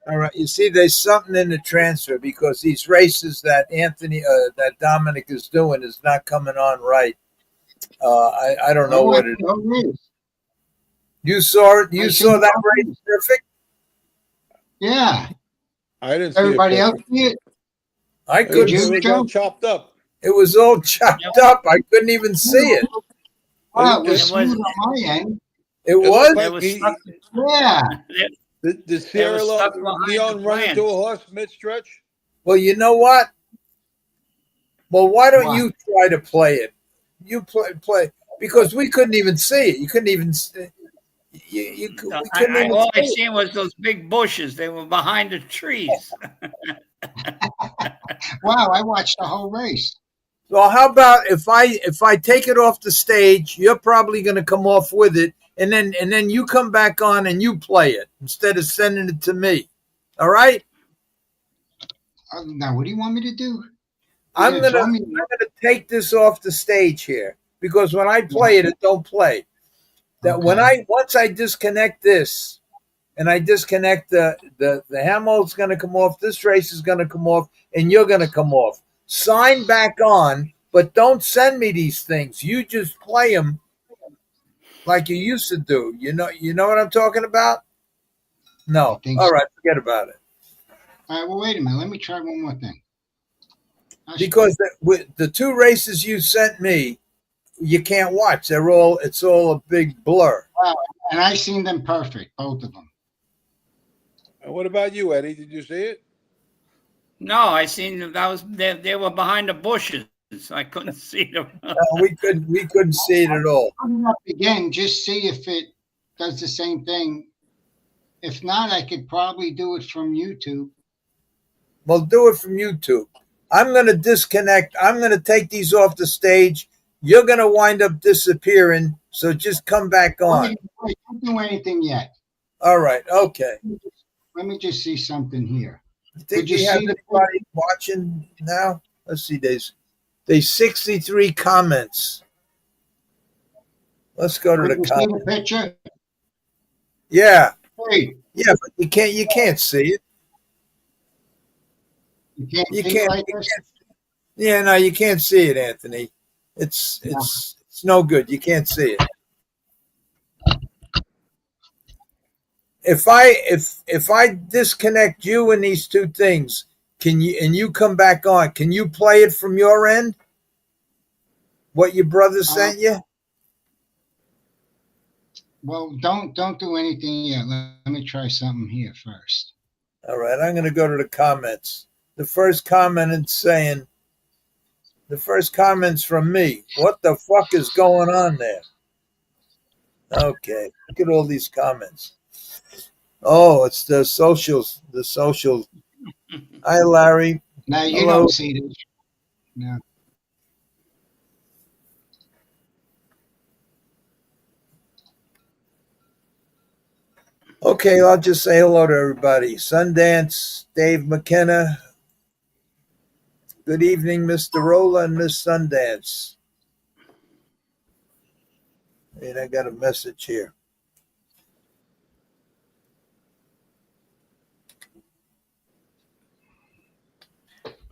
All right. You see, there's something in the transfer because these races that that Dominic is doing is not coming on right. I don't know what it is. You saw it? You saw that race perfect? Yeah. I didn't see Everybody it. else see it? I couldn't. It was all chopped up. It was all chopped up. I couldn't even see it. Well, it was smooth on my end. It was? Like Yeah. Did Sierra stuck behind Leone the run plants. into a horse mid-stretch? Well, you know what? Well, why don't What? you try to play it? You play because we couldn't even see it. You couldn't even see. We couldn't even All I see it. seen was those big bushes. They were behind the trees. Wow, I watched the whole race. Well, how about if I take it off the stage, you're probably going to come off with it, and then you come back on and you play it instead of sending it to me. All right? Now, what do you want me to do? I'm gonna take this off the stage here because when I play it don't play. That once I disconnect this and I disconnect the Hamill's going to come off, this race is going to come off, and you're going to come off. Sign back on, but don't send me these things. You just play them like you used to do. You know what I'm talking about? No. All right, forget about it. All right, well, wait a minute. Let me try one more thing. Because the two races you sent me, you can't watch. It's all a big blur. Wow, and I seen them perfect, both of them. And what about you, Eddie? Did you see it? No, I seen they were behind the bushes. I couldn't see them. We couldn't see it at all. Again, just see if it does the same thing. If not, I could probably do it from YouTube. Well, do it from YouTube. I'm going to disconnect. I'm going to take these off the stage. You're going to wind up disappearing. So just come back on. Wait, don't do anything yet. All right. Okay. Let me just see something here. You think you have anybody watching now? Let's see. There's 63 comments. Let's go to the comments. See the picture? Yeah. Hey. Yeah, but you can't see it. You can't like this? Yeah, no, you can't see it, Anthony. It's no good. You can't see it. If I disconnect you and these two things, can you come back on? Can you play it from your end? What your brother sent you? Well, don't do anything yet. Let me try something here first. All right, I'm going to go to the comments. The first comment's from me. What the fuck is going on there? Okay, look at all these comments. Oh, it's the socials. The social. Hi, Larry. Now you Hello. don't see this. No. Okay, I'll just say hello to everybody. Sundance, Dave McKenna. Good evening, Mr. Rolla and Miss Sundance. And I got a message here.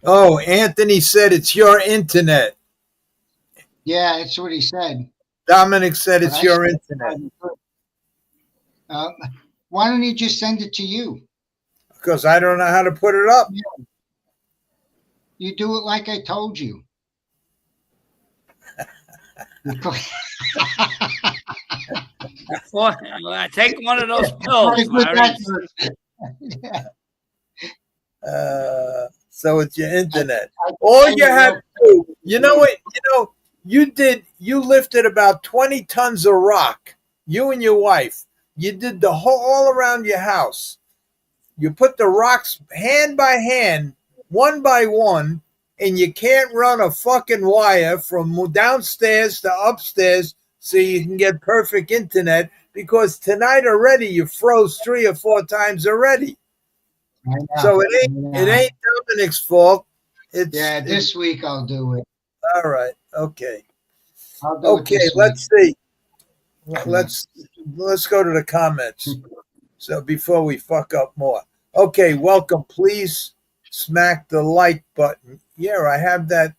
Oh, Anthony said it's your internet. Yeah, that's what he said. Dominic said it's your internet. Why don't he just send it to you? Because I don't know how to put it up. Yeah. You do it like I told you. Well, take one of those pills, Larry. So it's your internet. All you have to do, you know what? You lifted about 20 tons of rock. You and your wife. You did the whole all around your house. You put the rocks hand by hand, one by one, and you can't run a fucking wire from downstairs to upstairs so you can get perfect internet because tonight already you froze 3 or 4 times already. So it ain't Dominic's fault. This week I'll do it. All right. Okay. Okay, let's see. Let's go to the comments. So before we fuck up more. Okay, welcome. Please smack the like button. Yeah, I have that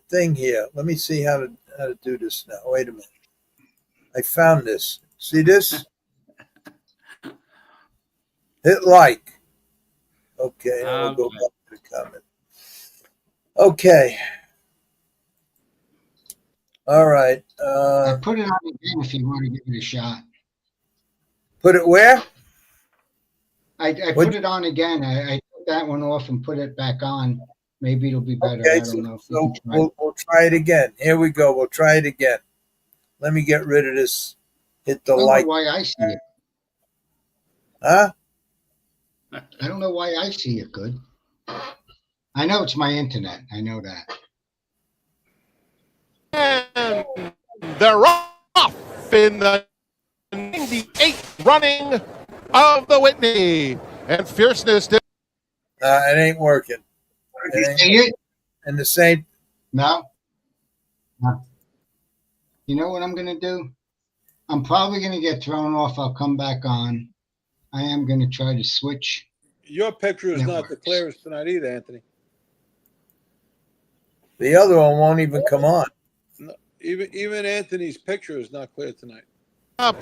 thing here. Let me see how to do this now. Wait a minute. I found this. See this? Hit like. Okay, now we'll go back to the comment. Okay. All right. I put it on again if you want to give it a shot. Put it where? I put it on again. I took that one off and put it back on. Maybe it'll be better. Okay, I don't know. So we'll try it again. Here we go. We'll try it again. Let me get rid of this. Hit the I don't like. know why I see it. Huh? I don't know why I see it good. I know it's my internet. I know that. And they're off in the 98th running of the Whitney. And Fierceness did. It ain't working. You see it? And the same. No. You know what I'm going to do? I'm probably going to get thrown off. I'll come back on. I am going to try to switch. Your picture is not networks. the clearest tonight either, Anthony. The other one won't even come on. No, even Anthony's picture is not clear tonight. Up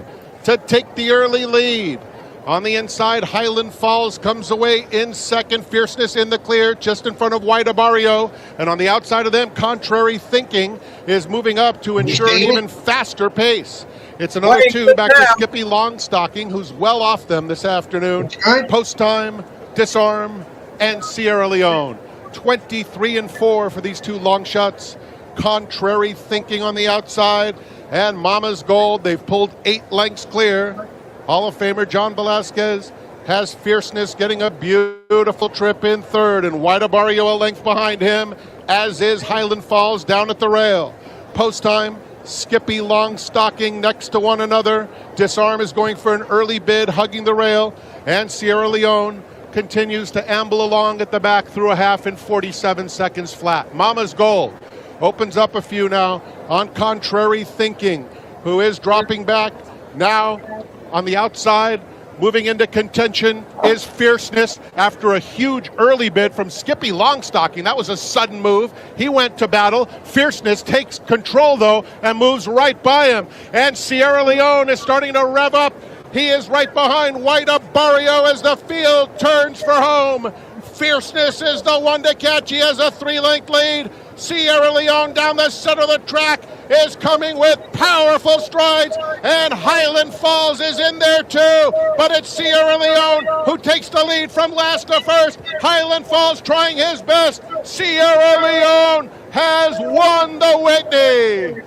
to take the early lead. On the inside, Highland Falls comes away in second. Fierceness in the clear, just in front of White Barrio. And on the outside of them, Contrary Thinking is moving up to ensure an even faster pace. It's another two back to Skippy Longstocking, who's well off them this afternoon. Post time, Disarm, and Sierra Leone. 23-4 for these two long shots. Contrary Thinking on the outside. And Mama's Gold, they've pulled 8 lengths clear. Hall of Famer John Velasquez has Fierceness getting a beautiful trip in third, and White Barrio a length behind him, as is Highland Falls down at the rail. Post time, Skippy Longstocking next to one another. Disarm is going for an early bid, hugging the rail, and Sierra Leone continues to amble along at the back through a half in 47 seconds flat. Mama's Gold opens up a few now on Contrary Thinking, who is dropping back now. On the outside, moving into contention, is Fierceness after a huge early bid from Skippy Longstocking. That was a sudden move. He went to battle. Fierceness takes control, though, and moves right by him. And Sierra Leone is starting to rev up. He is right behind White Barrio as the field turns for home. Fierceness is the one to catch. He has a 3-length lead. Sierra Leone down the center of the track is coming with powerful strides, and Highland Falls is in there too, but it's Sierra Leone who takes the lead from last to first. Highland Falls trying his best. Sierra Leone has won the Whitney.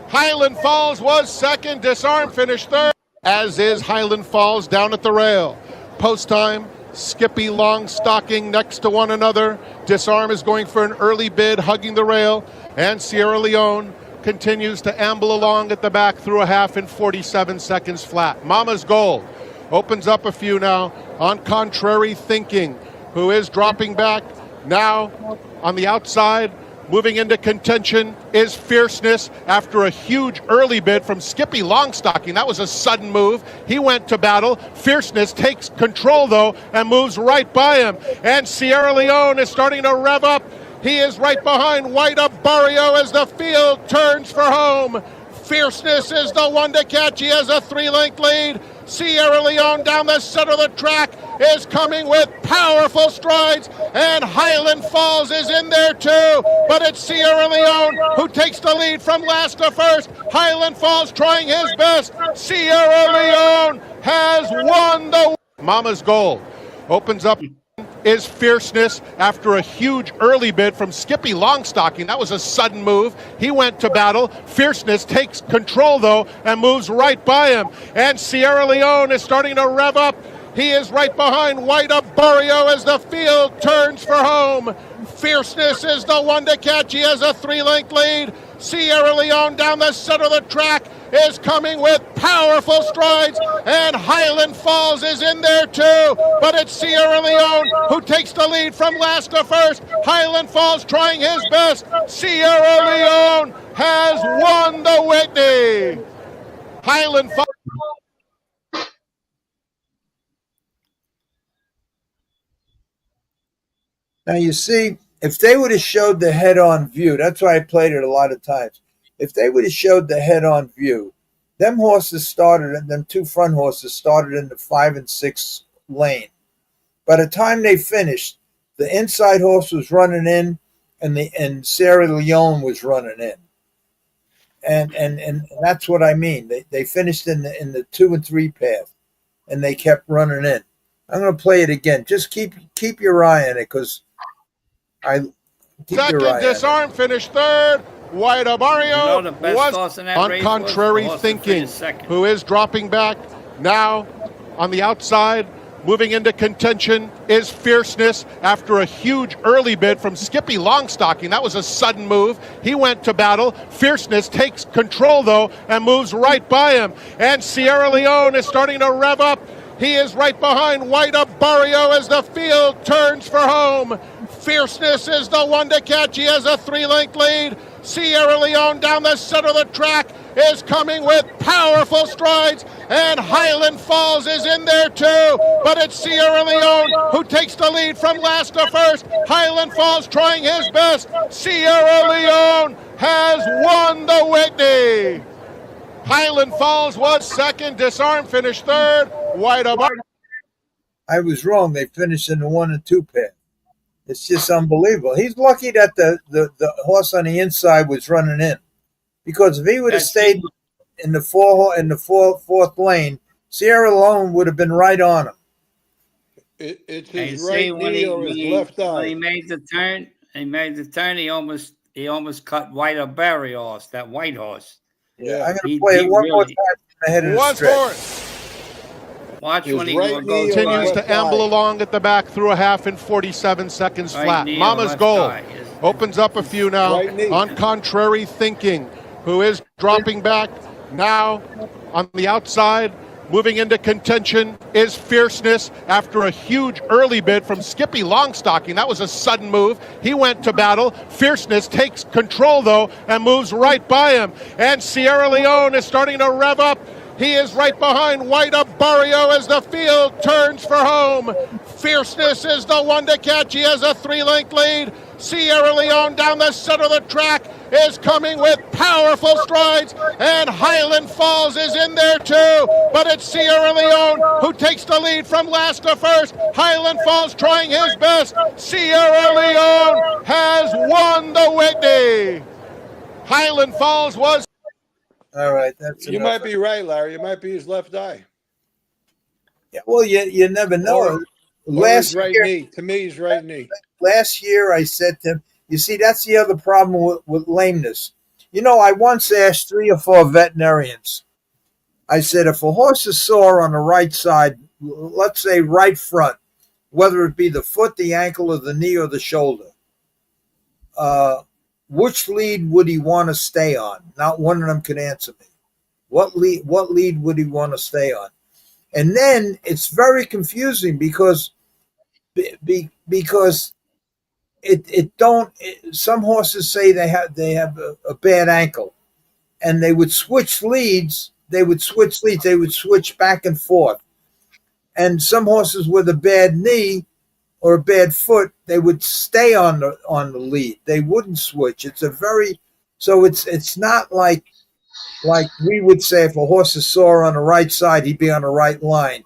Highland Falls was second. Disarm finished third, as is Highland Falls down at the rail. Post time, Skippy Longstocking next to one another. Disarm is going for an early bid, hugging the rail, and Sierra Leone continues to amble along at the back through a half in 47 seconds flat. Mama's Gold opens up a few now on Contrary Thinking, who is dropping back now. On the outside, moving into contention, is Fierceness after a huge early bid from Skippy Longstocking. That was a sudden move. He went to battle. Fierceness takes control, though, and moves right by him. And Sierra Leone is starting to rev up. He is right behind White Barrio as the field turns for home. Fierceness is the one to catch. He has a 3-length lead. Sierra Leone down the center of the track is coming with powerful strides, and Highland Falls is in there too, but it's Sierra Leone who takes the lead from last to first. Highland Falls trying his best. Sierra Leone has won the Mama's Gold opens up. Is Fierceness after a huge early bid from Skippy Longstocking. That was a sudden move. He went to battle. Fierceness takes control, though, and moves right by him. And Sierra Leone is starting to rev up. He is right behind White Barrio as the field turns for home. Fierceness is the one to catch. He has a 3-length lead. Sierra Leone down the center of the track is coming with powerful strides, and Highland Falls is in there too, but it's Sierra Leone who takes the lead from last to first. Highland Falls trying his best. Sierra Leone has won the Whitney. Highland Falls. Now, you see, if they would have showed the head-on view, that's why I played it a lot of times. If they would have showed the head-on view, them two front horses started in the 5 and 6 lane. By the time they finished, the inside horse was running in, and Sierra Leone was running in. And that's what I mean. They finished in the 2 and 3 path, and they kept running in. I'm going to play it again. Just keep your eye on it, because Second disarm, finished third. White Barrio was on contrary thinking, who is dropping back now on the outside. Moving into contention is Fierceness after a huge early bid from Skippy Longstocking. That was a sudden move. He went to battle. Fierceness takes control, though, and moves right by him. And Sierra Leone is starting to rev up. He is right behind White Barrio as the field turns for home. Fierceness is the one to catch. He has a 3-length lead. Sierra Leone down the center of the track is coming with powerful strides, and Highland Falls is in there too, but it's Sierra Leone who takes the lead from last to first. Highland Falls trying his best. Sierra Leone has won the Whitney. Highland Falls was second, Disarm finished third. White Barrio. I was wrong. They finished in the 1 and 2 pair. It's just unbelievable. He's lucky that the horse on the inside was running in, because if he would have stayed in the fourth lane, Sierra Leone would have been right on him. It's his right knee or his left eye. When he made the turn, he almost cut White Barrio off, that white horse. Yeah, I'm going to play it one more time ahead of the stretch. Watch His when he right knee goes. Continues to amble along at the back through a half in 47 seconds flat. knee or Mama's left goal eye. opens up a few now Right knee. on contrary thinking, who is dropping back now on the outside. Moving into contention is Fierceness after a huge early bid from Skippy Longstocking. That was a sudden move. He went to battle. Fierceness takes control, though, and moves right by him. And Sierra Leone is starting to rev up. He is right behind White Barrio as the field turns for home. Fierceness is the one to catch. He has a 3-length lead. Sierra Leone down the center of the track is coming with powerful strides, and Highland Falls is in there too, but it's Sierra Leone who takes the lead from last to first. Highland Falls trying his best. Sierra Leone has won the Whitney. Highland Falls was... All right, that's You might be right, Larry. It might be his left eye. Yeah, well, you never know. Or his right knee. To me, his right knee. Last year, I said to him, you see, that's the other problem with lameness. You know, I once asked 3 or 4 veterinarians, I said, if a horse is sore on the right side, let's say right front, whether it be the foot, the ankle, or the knee, or the shoulder, which lead would he want to stay on? Not one of them could answer me. What lead would he want to stay on? And then it's very confusing because some horses say they have a bad ankle, and they would switch leads. They would switch back and forth. And some horses with a bad knee or a bad foot, they would stay on the lead. They wouldn't switch. It's not like we would say if a horse is sore on the right side, he'd be on the right line.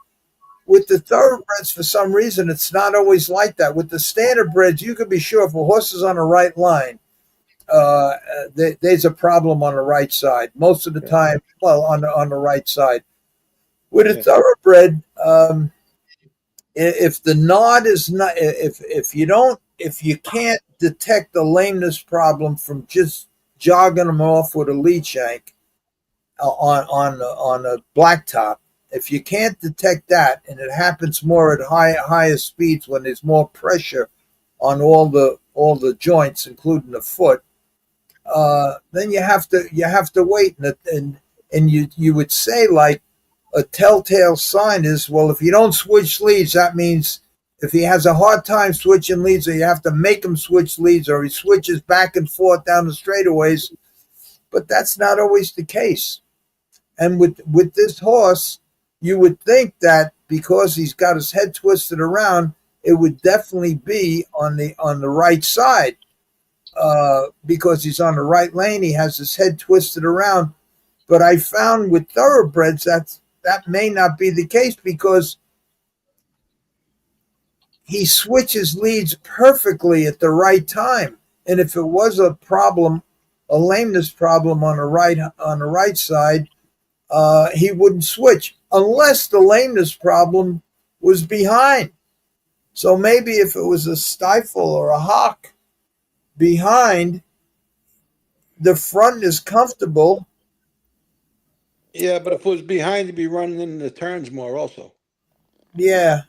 With the thoroughbreds, for some reason, it's not always like that. With the standardbreds, you can be sure if a horse is on the right line, there's a problem on the right side. Most of the time, on the right side. With a thoroughbred, if the nod is not, if you can't detect the lameness problem from just jogging them off with a lead shank on a blacktop, if you can't detect that, and it happens more at higher speeds when there's more pressure on all the joints, including the foot, then you have to wait, and you would say, like, a telltale sign is, well, if you don't switch leads, that means if he has a hard time switching leads, or you have to make him switch leads, or he switches back and forth down the straightaways. But that's not always the case. And with this horse, you would think that because he's got his head twisted around, it would definitely be on the right side, because he's on the right lane. He has his head twisted around. But I found with thoroughbreds that may not be the case, because he switches leads perfectly at the right time. And if it was a problem, a lameness problem on the right side, he wouldn't switch unless the lameness problem was behind. So maybe if it was a stifle or a hock behind, the front is comfortable. Yeah, but if it was behind, he'd be running in the turns more also. Yeah.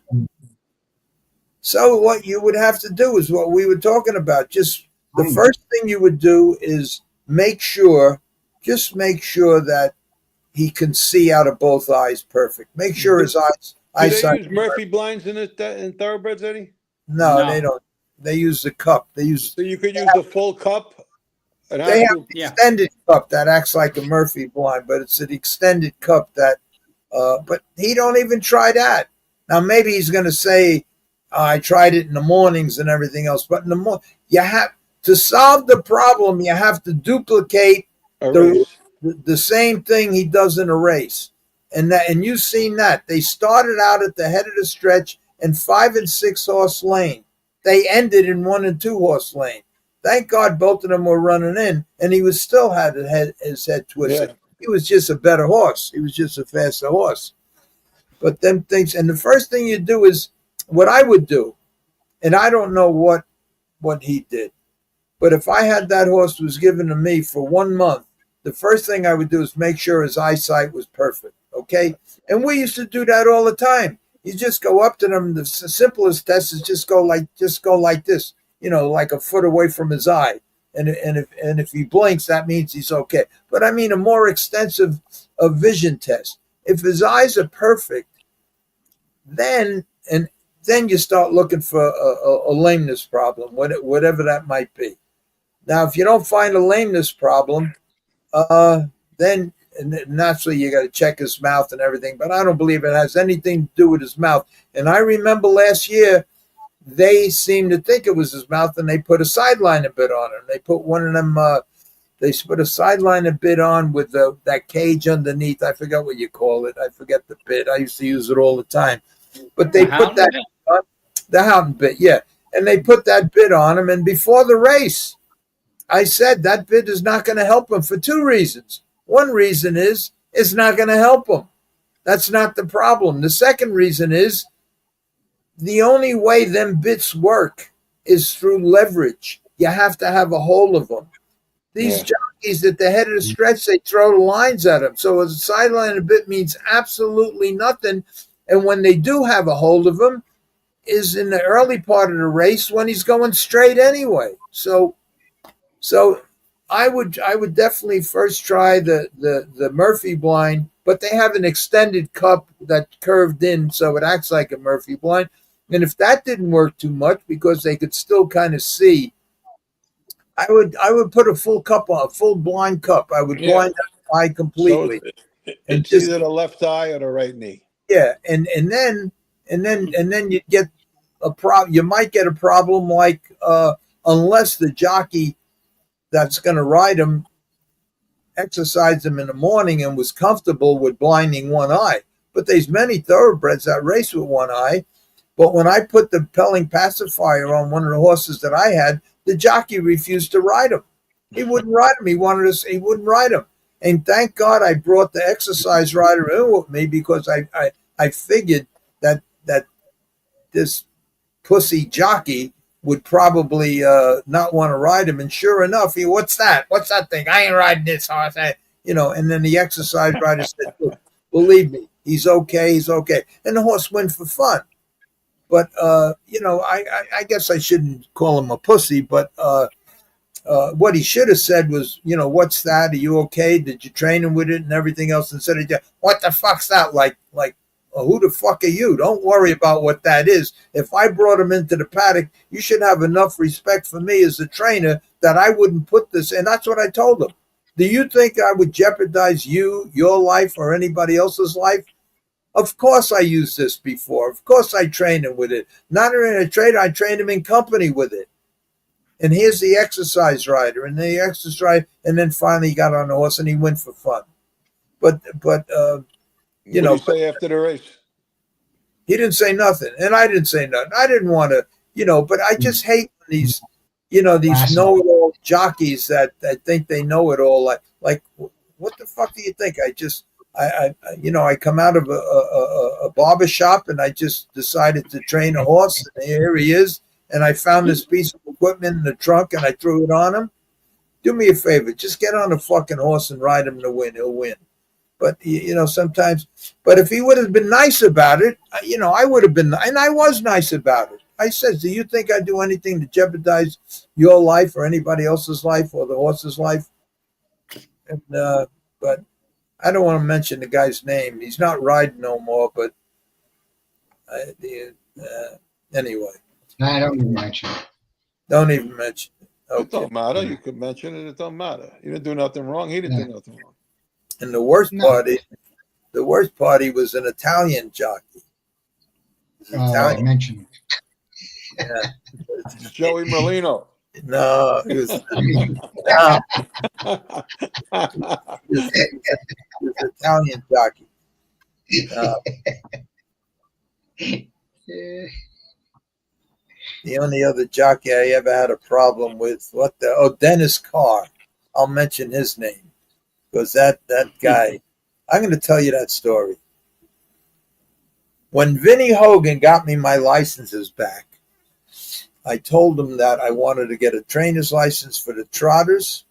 So what you would have to do is what we were talking about. Just the first thing you would do is make sure that he can see out of both eyes perfect. Make sure his eyesight. Do they use Murphy blinds in thoroughbreds, Eddie? No, they don't. They use the cup. So you could use the full cup. They have an extended cup that acts like a Murphy blind, but it's an extended cup that. But he don't even try that. Now maybe he's going to say, I tried it in the mornings and everything else. But in the morning, you have to solve the problem. You have to duplicate the same thing he does in a race, and you've seen that. They started out at the head of the stretch in 5 and 6 horse lane. They ended in 1 and 2 horse lane. Thank God both of them were running in, and he was still had his head twisted. Yeah. He was just a better horse. He was just a faster horse. But them things, and the first thing you do is what I would do, and I don't know what he did, but if I had that horse was given to me for 1 month, the first thing I would do is make sure his eyesight was perfect, okay? And we used to do that all the time. You just go up to them. The simplest test is just go like this, like a foot away from his eye. And if he blinks, that means he's okay. But I mean a more extensive vision test. If his eyes are perfect, then you start looking for a lameness problem, whatever that might be. Now, if you don't find a lameness problem, then naturally you got to check his mouth and everything. But I don't believe it has anything to do with his mouth. And I remember last year, they seemed to think it was his mouth, and they put a sideline a bit on him. They put one of them. They put a sideline a bit on with that cage underneath. I forgot what you call it. I forget the bit. I used to use it all the time. But they put that on, the hound bit, yeah. And they put that bit on him. And before the race, I said that bit is not going to help him for 2 reasons. One reason is it's not going to help him. That's not the problem. The second reason is the only way them bits work is through leverage. You have to have a hold of them. These jockeys at the head of the stretch, they throw the lines at them. So a sideline a bit means absolutely nothing. And when they do have a hold of him is in the early part of the race when he's going straight anyway. So I would definitely first try the Murphy blind, but they have an extended cup that curved in so it acts like a Murphy blind. And if that didn't work too much because they could still kind of see, I would put a full cup on, a full blind cup. I would blind that eye completely. So it's either the left eye or the right knee. Yeah, and then you get a problem. You might get a problem like unless the jockey that's going to ride him exercised him in the morning and was comfortable with blinding one eye. But there's many thoroughbreds that race with one eye. But when I put the pelling pacifier on one of the horses that I had, the jockey refused to ride him. He wouldn't ride him. He wouldn't ride him. And thank God I brought the exercise rider in with me because I figured that this pussy jockey would probably not want to ride him. And sure enough, what's that? What's that thing? I ain't riding this horse. And then the exercise rider said, look, believe me, he's okay. He's okay. And the horse went for fun. But, I guess I shouldn't call him a pussy, but what he should have said was, what's that? Are you okay? Did you train him with it and everything else? Instead of, what the fuck's that? Like, who the fuck are you? Don't worry about what that is. If I brought him into the paddock, you should have enough respect for me as a trainer that I wouldn't put this. And that's what I told him. Do you think I would jeopardize your life or anybody else's life Of course I used this before. Of course I trained him with it. Not in a trade, I trained him in company with it. And here's the exercise rider, and the exercise rider, and then finally he got on the horse and he went for fun. But you What know, did he say after the race? he didn't say nothing, and I didn't say nothing. I didn't want to, but I just hate these, these know-it-all jockeys that think they know it all. Like, what the fuck do you think? I come out of a barber shop and I just decided to train a horse, and here he is. And I found this piece of equipment in the trunk and I threw it on him. Do me a favor, just get on a fucking horse and ride him to win. He'll win. But, sometimes, but if he would have been nice about it, I would have been, and I was nice about it. I said, do you think I'd do anything to jeopardize your life or anybody else's life or the horse's life? And, but I don't want to mention the guy's name. He's not riding no more, but anyway. No, I don't even mention it. Don't even mention it. Okay. It don't matter. You could mention it. It don't matter. You didn't do nothing wrong. He didn't do nothing wrong. And the worst party was an Italian jockey. I mentioned it. Yeah. Joey Merlino. No, he was, he was an Italian jockey. The only other jockey I ever had a problem with, Dennis Carr. I'll mention his name because that guy, I'm going to tell you that story. When Vinnie Hogan got me my licenses back, I told him that I wanted to get a trainer's license for the trotters,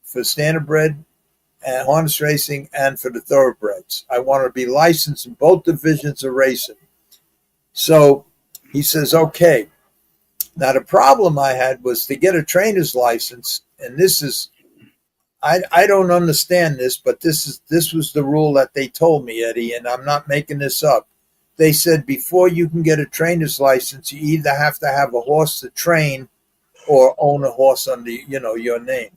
for standardbred and harness racing, and for the thoroughbreds. I wanted to be licensed in both divisions of racing. So he says, okay. Now, the problem I had was to get a trainer's license, and this is, I don't understand this, but this was the rule that they told me, Eddie, and I'm not making this up. They said before you can get a trainer's license, you either have to have a horse to train or own a horse under, your name.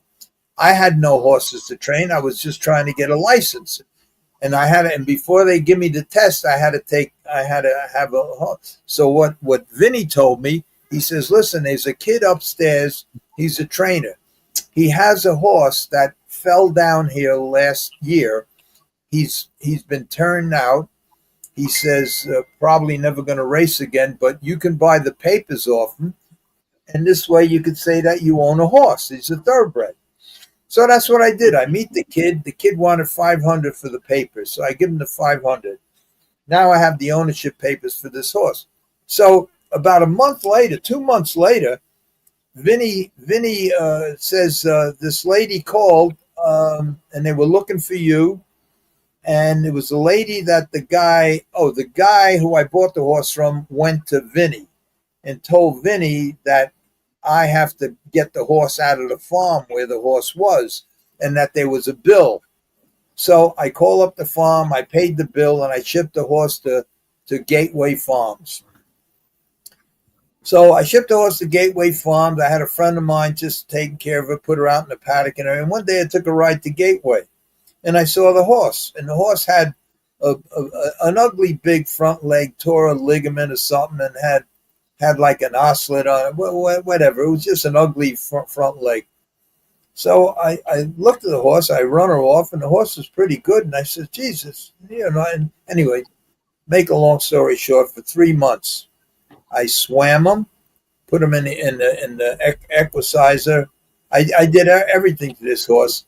I had no horses to train. I was just trying to get a license. And and before they give me the test, I had to have a horse. So what Vinny told me, he says, listen, there's a kid upstairs. He's a trainer. He has a horse that fell down here last year. He's been turned out. He says, probably never going to race again, but you can buy the papers off him. And this way you could say that you own a horse. He's a thoroughbred. So that's what I did. I meet the kid. The kid wanted $500 for the papers. So I give him the $500. Now I have the ownership papers for this horse. So about a month later, 2 months later, Vinny says, this lady called and they were looking for you. And it was a lady that the guy who I bought the horse from went to Vinny and told Vinny that I have to get the horse out of the farm where the horse was and that there was a bill. So I call up the farm, I paid the bill, and I shipped the horse to Gateway Farms. So I shipped the horse to Gateway Farms. I had a friend of mine just taking care of her, put her out in the paddock. And one day I took a ride to Gateway. And I saw the horse, and the horse had an ugly big front leg, tore a ligament or something, and had like an oscillate on it, whatever. It was just an ugly front leg. So I looked at the horse, I run her off, and the horse was pretty good. And I said, Jesus, and anyway, make a long story short, for 3 months, I swam him, put him in the equicizer. I did everything to this horse.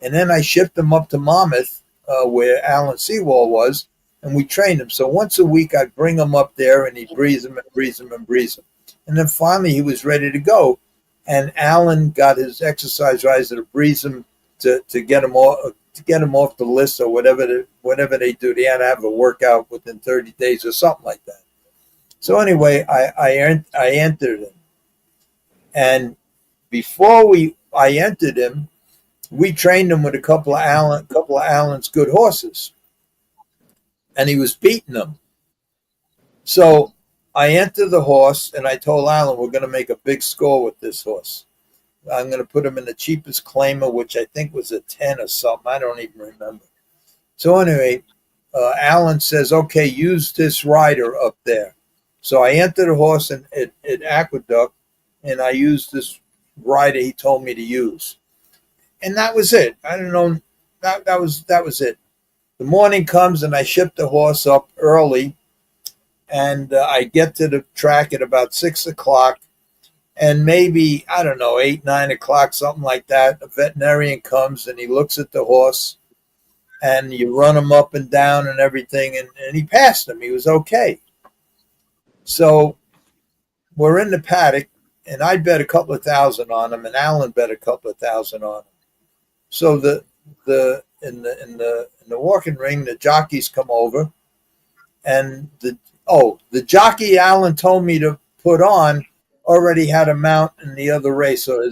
And then I shipped him up to Monmouth, where Alan Sewall was, and we trained him. So once a week, I'd bring him up there, and he'd breeze him and breeze him and breeze him. And then finally, he was ready to go. And Alan got his exercise rider to breeze him to get him off the list or whatever they do. They had to have a workout within 30 days or something like that. So anyway, I entered him, and before I entered him, we trained him with a couple of Alan's good horses, and he was beating them. So I entered the horse, and I told Alan, we're going to make a big score with this horse. I'm going to put him in the cheapest claimer, which I think was a 10 or something. I don't even remember. So anyway, Alan says, okay, use this rider up there. So I entered the horse at Aqueduct, and I used this rider he told me to use. And that was it. I don't know. That was it. The morning comes, and I ship the horse up early, and I get to the track at about 6 o'clock, and maybe, I don't know, 8, 9 o'clock, something like that. A veterinarian comes, and he looks at the horse, and you run him up and down and everything, and he passed him. He was okay. So we're in the paddock, and I bet a couple of thousand on him, and Alan bet a couple of thousand on him. So in the walking ring, the jockeys come over, and the jockey Alan told me to put on already had a mount in the other race, so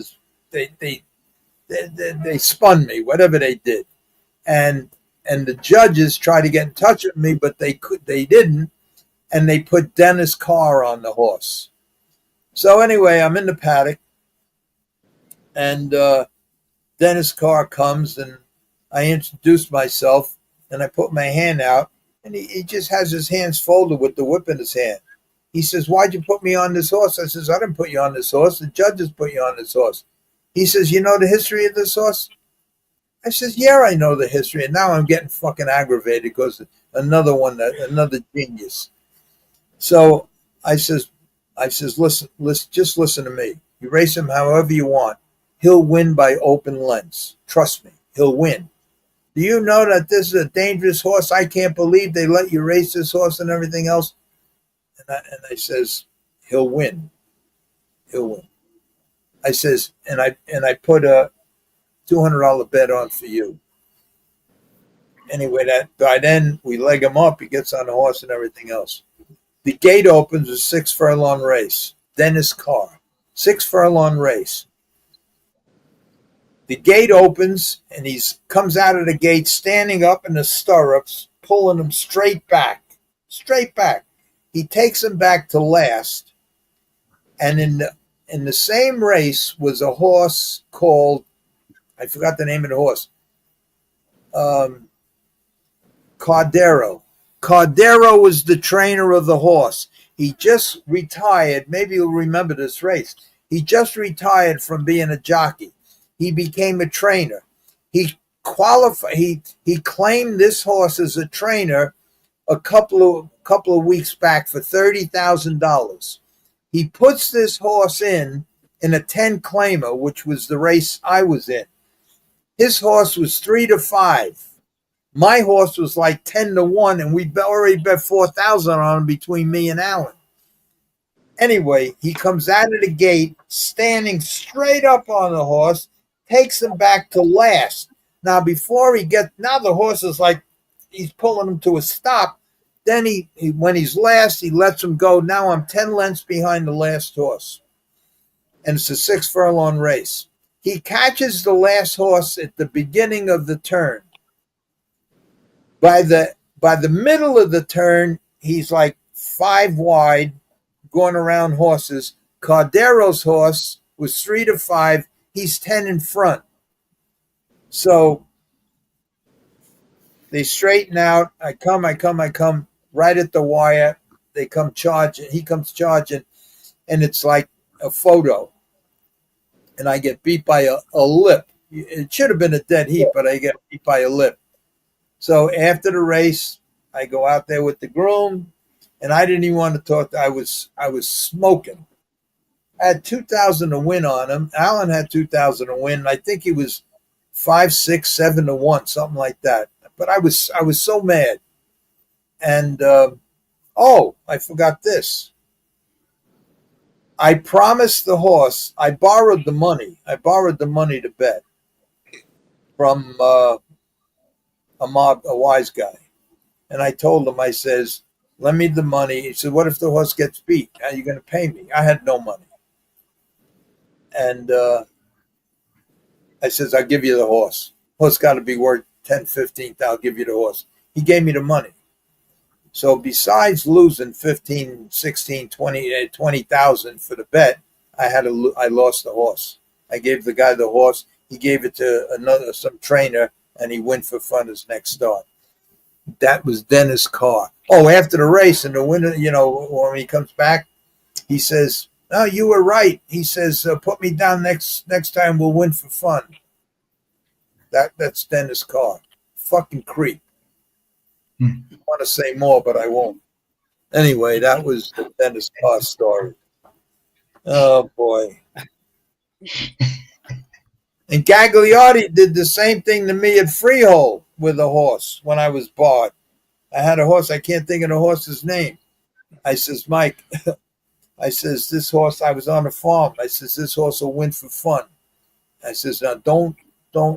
they spun me, whatever they did, and the judges tried to get in touch with me, but they didn't, and they put Dennis Carr on the horse. So anyway, I'm in the paddock, and Dennis Carr comes, and I introduce myself, and I put my hand out, and he just has his hands folded with the whip in his hand. He says, why'd you put me on this horse? I says, I didn't put you on this horse. The judges put you on this horse. He says, you know the history of this horse? I says, yeah, I know the history. And now I'm getting fucking aggravated because another genius. So I says, listen, just listen to me. You race him however you want. He'll win by open lens. Trust me, he'll win. Do you know that this is a dangerous horse? I can't believe they let you race this horse and everything else. And I says, he'll win. He'll win. I says, and I put a $200 bet on for you. Anyway, that by then we leg him up. He gets on the horse and everything else. The gate opens a 6 furlong race. Dennis Carr, 6 furlong race. The gate opens, and he comes out of the gate standing up in the stirrups, pulling him straight back. Straight back. He takes him back to last. And in the same race was a horse called, I forgot the name of the horse, Cordero. Cordero was the trainer of the horse. He just retired. Maybe you'll remember this race. He just retired from being a jockey. He became a trainer. He qualified. He claimed this horse as a trainer a couple of weeks back for $30,000. He puts this horse in a 10 claimer, which was the race I was in. His horse was 3-5. My horse was like 10-1, and we already bet 4,000 on him between me and Alan. Anyway, he comes out of the gate, standing straight up on the horse, takes him back to last. Now, now the horse is like, he's pulling him to a stop. Then he when he's last, he lets him go. Now I'm 10 lengths behind the last horse. And it's a 6 furlong race. He catches the last horse at the beginning of the turn. By the middle of the turn, he's like 5 wide, going around horses. Cordero's horse was 3-5. He's 10 in front. So they straighten out. I come right at the wire. They come charging. He comes charging, and it's like a photo. And I get beat by a lip. It should have been a dead heat, but I get beat by a lip. So after the race, I go out there with the groom, and I didn't even want to talk. I was smoking. I had 2,000 to win on him. Alan had 2,000 to win. I think he was 5, 6, 7-1, something like that. But I was so mad. And I forgot this. I promised the horse. I borrowed the money. To bet from a wise guy. And I told him, I says, lend me the money. He said, what if the horse gets beat? How are you going to pay me? I had no money. And I says, I'll give you the horse. Horse got to be worth 10, 15. I'll give you the horse. He gave me the money. So besides losing 15, 16, 20,000 for the bet, I lost the horse. I gave the guy the horse. He gave it to some trainer, and he went for fun his next start. That was Dennis Carr. Oh, after the race in the winter, when he comes back, he says, "Oh, you were right." He says, "Put me down next time. We'll win for fun." That's Dennis Carr. Fucking creep. I want to say more, but I won't. Anyway, that was the Dennis Carr story. Oh boy. And Gagliardi did the same thing to me at Freehold with a horse when I was barred. I had a horse. I can't think of the horse's name. I says, Mike, I says, this horse, I was on the farm. I says, this horse will win for fun. I says, now don't,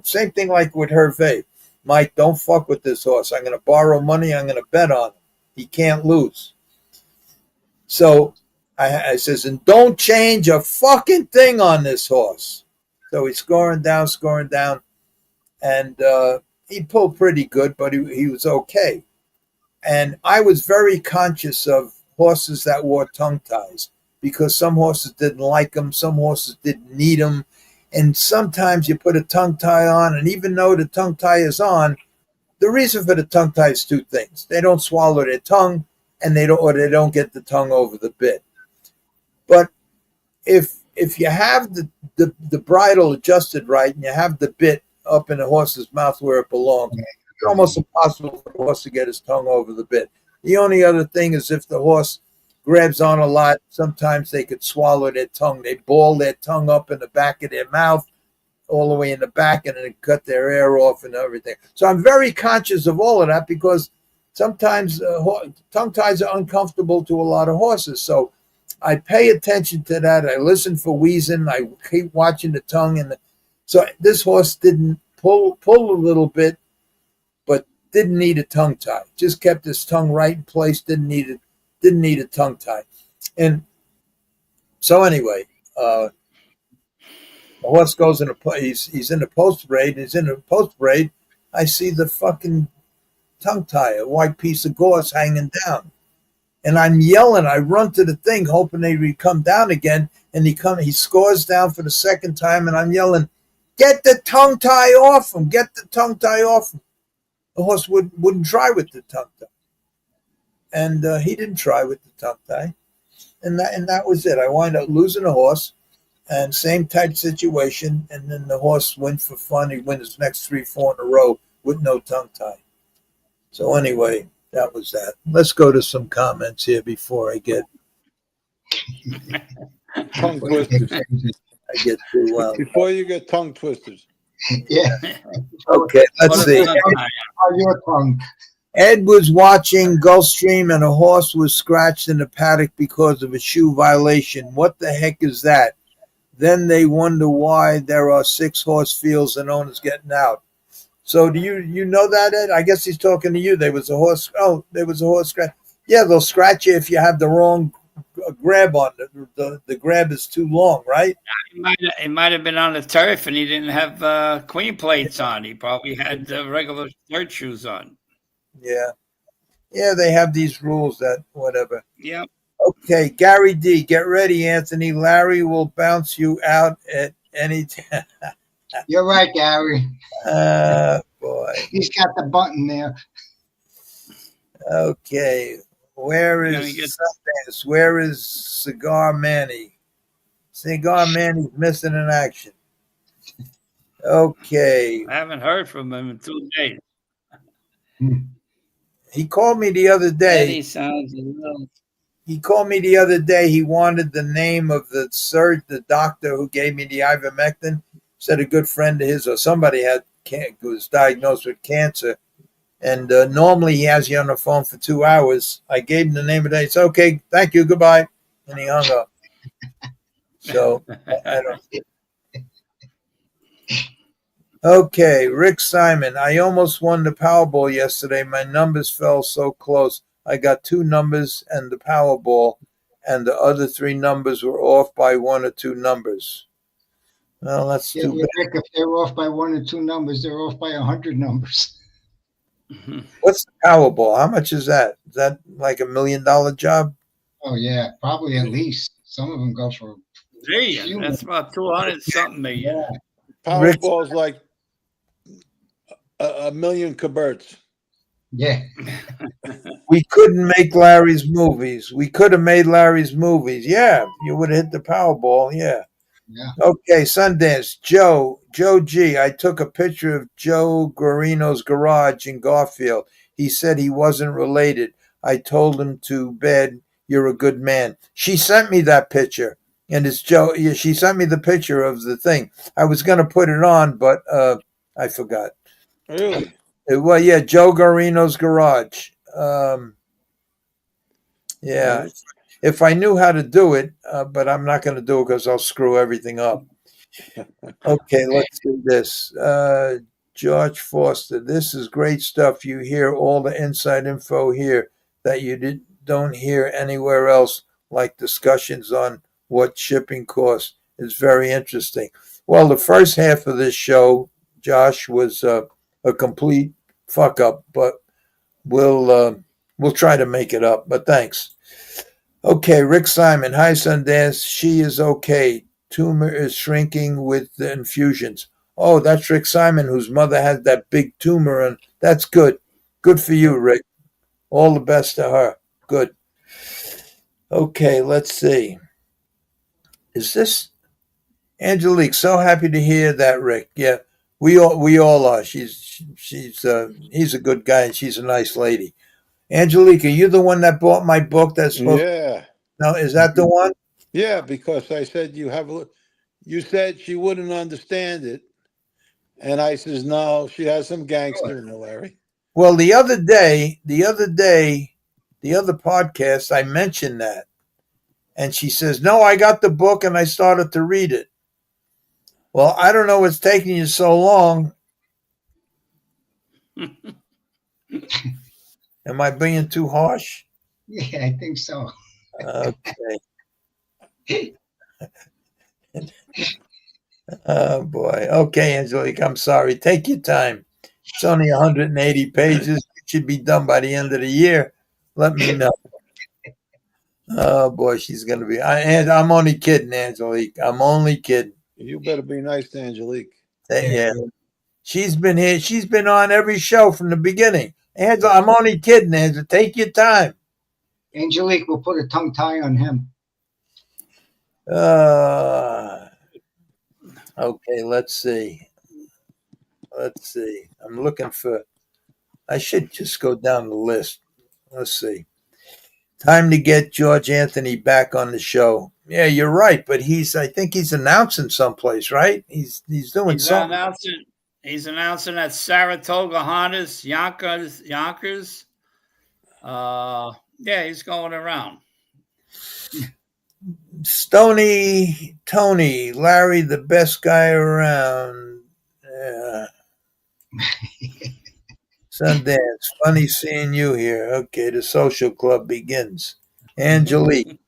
same thing like with Hervé. Mike, don't fuck with this horse. I'm going to borrow money. I'm going to bet on him. He can't lose. So I says, and don't change a fucking thing on this horse. So he's scoring down, and he pulled pretty good, but he was okay. And I was very conscious of horses that wore tongue ties because some horses didn't like them, some horses didn't need them, and sometimes you put a tongue tie on, and even though the tongue tie is on, the reason for the tongue tie is two things: they don't swallow their tongue, and they don't get the tongue over the bit. But if you have the bridle adjusted right and you have the bit up in the horse's mouth where it belongs, it's almost impossible for the horse to get his tongue over the bit. The only other thing is if the horse grabs on a lot, sometimes they could swallow their tongue. They ball their tongue up in the back of their mouth, all the way in the back, and then cut their air off and everything. So I'm very conscious of all of that because sometimes tongue ties are uncomfortable to a lot of horses. So I pay attention to that. I listen for wheezing. I keep watching the tongue, so this horse didn't pull a little bit, but didn't need a tongue tie. Just kept his tongue right in place. Didn't need a tongue tie. And so anyway, the horse goes in he's in the post braid. He's in the post braid. I see the fucking tongue tie, a white piece of gauze hanging down. And I'm yelling. I run to the thing, hoping they would come down again. And he scores down for the second time, and I'm yelling, "Get the tongue tie off him! Get the tongue tie off him!" The horse wouldn't try with the tongue tie, and he didn't try with the tongue tie, and that was it. I wind up losing the horse, and same type situation, and then the horse went for fun. He won his next 3-4 in a row with no tongue tie. So anyway. That was that. Let's go to some comments here before I get tongue twisters. I get too well. Before you get tongue twisters. Yeah. Okay, let's see. Your tongue. Ed was watching Gulfstream and a horse was scratched in the paddock because of a shoe violation. What the heck is that? Then they wonder why there are 6 horse fields and owners getting out. So do you know that, Ed? I guess he's talking to you. There was a horse. Oh, there was a horse scratch. Yeah, they'll scratch you if you have the wrong grab on. The grab is too long, right? It might have been on the turf, and he didn't have queen plates on. He probably had regular dirt shoes on. Yeah, they have these rules that whatever. Yeah. Okay, Gary D, get ready, Anthony. Larry will bounce you out at any time. You're right, Gary. Boy. He's got the button there. Okay. Where is Cigar Manny? Cigar Manny's missing in action. Okay. I haven't heard from him in 2 days. He called me the other day. Eddie sounds a little... He called me the other day. He wanted the name of the doctor who gave me the ivermectin. Said a good friend of his or somebody was diagnosed with cancer. And normally he has you on the phone for 2 hours. I gave him the name of the day. He said, okay, thank you, goodbye. And he hung up. So, I don't. Okay, Rick Simon. I almost won the Powerball yesterday. My numbers fell so close. I got 2 numbers and the Powerball, and the other 3 numbers were off by 1 or 2 numbers. Well, that's too bad. Rick, if they're off by 1 or 2 numbers, they're off by 100 numbers. What's the Powerball? How much is that? Is that like $1 million job? Oh, yeah, probably at least. Some of them go for million. That's about 200 something million. Yeah. Powerball's like a million Kuberts. Yeah. We couldn't make Larry's movies. We could have made Larry's movies. Yeah, you would have hit the Powerball. Yeah. Yeah. Okay, Sundance. Joe G. I took a picture of Joe Guarino's garage in Garfield. He said he wasn't related. I told him to bed, you're a good man. She sent me that picture. And it's Joe. Yeah, she sent me the picture of the thing. I was going to put it on, but I forgot. Really? Well, yeah, Joe Guarino's garage. Yeah. Right. If I knew how to do it, but I'm not going to do it because I'll screw everything up. Okay, let's do this. George Foster, this is great stuff. You hear all the inside info here that you don't hear anywhere else, like discussions on what shipping costs. Is very interesting. Well, the first half of this show, Josh, was a complete fuck up, but we'll try to make it up. But thanks. Okay, Rick Simon. Hi, Sundance. She is okay. Tumor is shrinking with the infusions. Oh, that's Rick Simon, whose mother has that big tumor, and that's good. Good for you, Rick. All the best to her. Good. Okay, let's see. Is this Angelique? So happy to hear that, Rick. Yeah, we all are. He's a good guy, and she's a nice lady. Angelique, are you the one that bought my book? That's supposed. Yeah. No, is that the one? Yeah, because I said you said she wouldn't understand it. And I says, no, she has some gangster in her, Larry. Well, the other podcast, I mentioned that. And she says, no, I got the book and I started to read it. Well, I don't know what's taking you so long. Am I being too harsh? Yeah, I think so. Okay. Oh, boy. Okay, Angelique, I'm sorry. Take your time. It's only 180 pages. It should be done by the end of the year. Let me know. Oh, boy, she's going to be. And I'm only kidding, Angelique. I'm only kidding. You better be nice to Angelique. Yeah. She's been here. She's been on every show from the beginning. Angela, I'm only kidding, Angela. Take your time. Angelique will put a tongue tie on him. Okay, let's see. I'm looking for. I should just go down the list. Let's see. Time to get George Anthony back on the show. Yeah, you're right, but I think he's announcing someplace, right? He's doing something. He's announcing at Saratoga Hondas, Yonkers. Yeah, he's going around. Stony Tony, Larry, the best guy around. Yeah. Sundance, funny seeing you here. Okay, the social club begins. Angelique,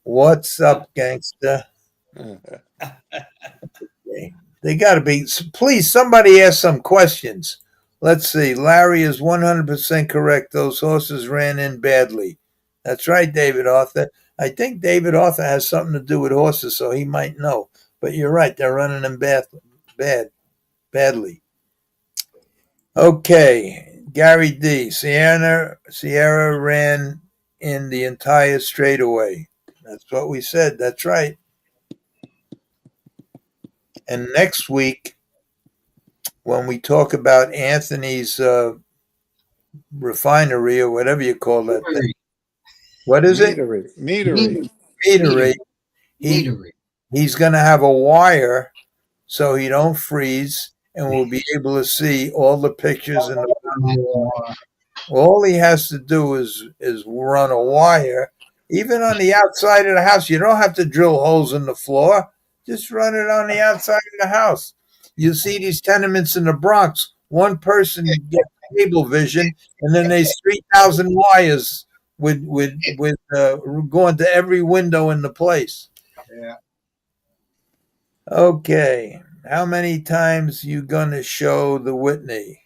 what's up, gangster? Okay. They got to be. Please, somebody ask some questions. Let's see. Larry is 100% correct. Those horses ran in badly. That's right, David Arthur. I think David Arthur has something to do with horses, so he might know. But you're right. They're running them badly. Okay. Gary D. Sierra ran in the entire straightaway. That's what we said. That's right. And next week, when we talk about Anthony's refinery or whatever you call that thing. What is it? Meadery. He's going to have a wire so he don't freeze, and we'll be able to see all the pictures. All he has to do is run a wire, even on the outside of the house. You don't have to drill holes in the floor. Just run it on the outside of the house. You see these tenements in the Bronx. One person gets cable vision, and then there's 3,000 wires with going to every window in the place. Yeah. Okay. How many times you gonna show the Whitney?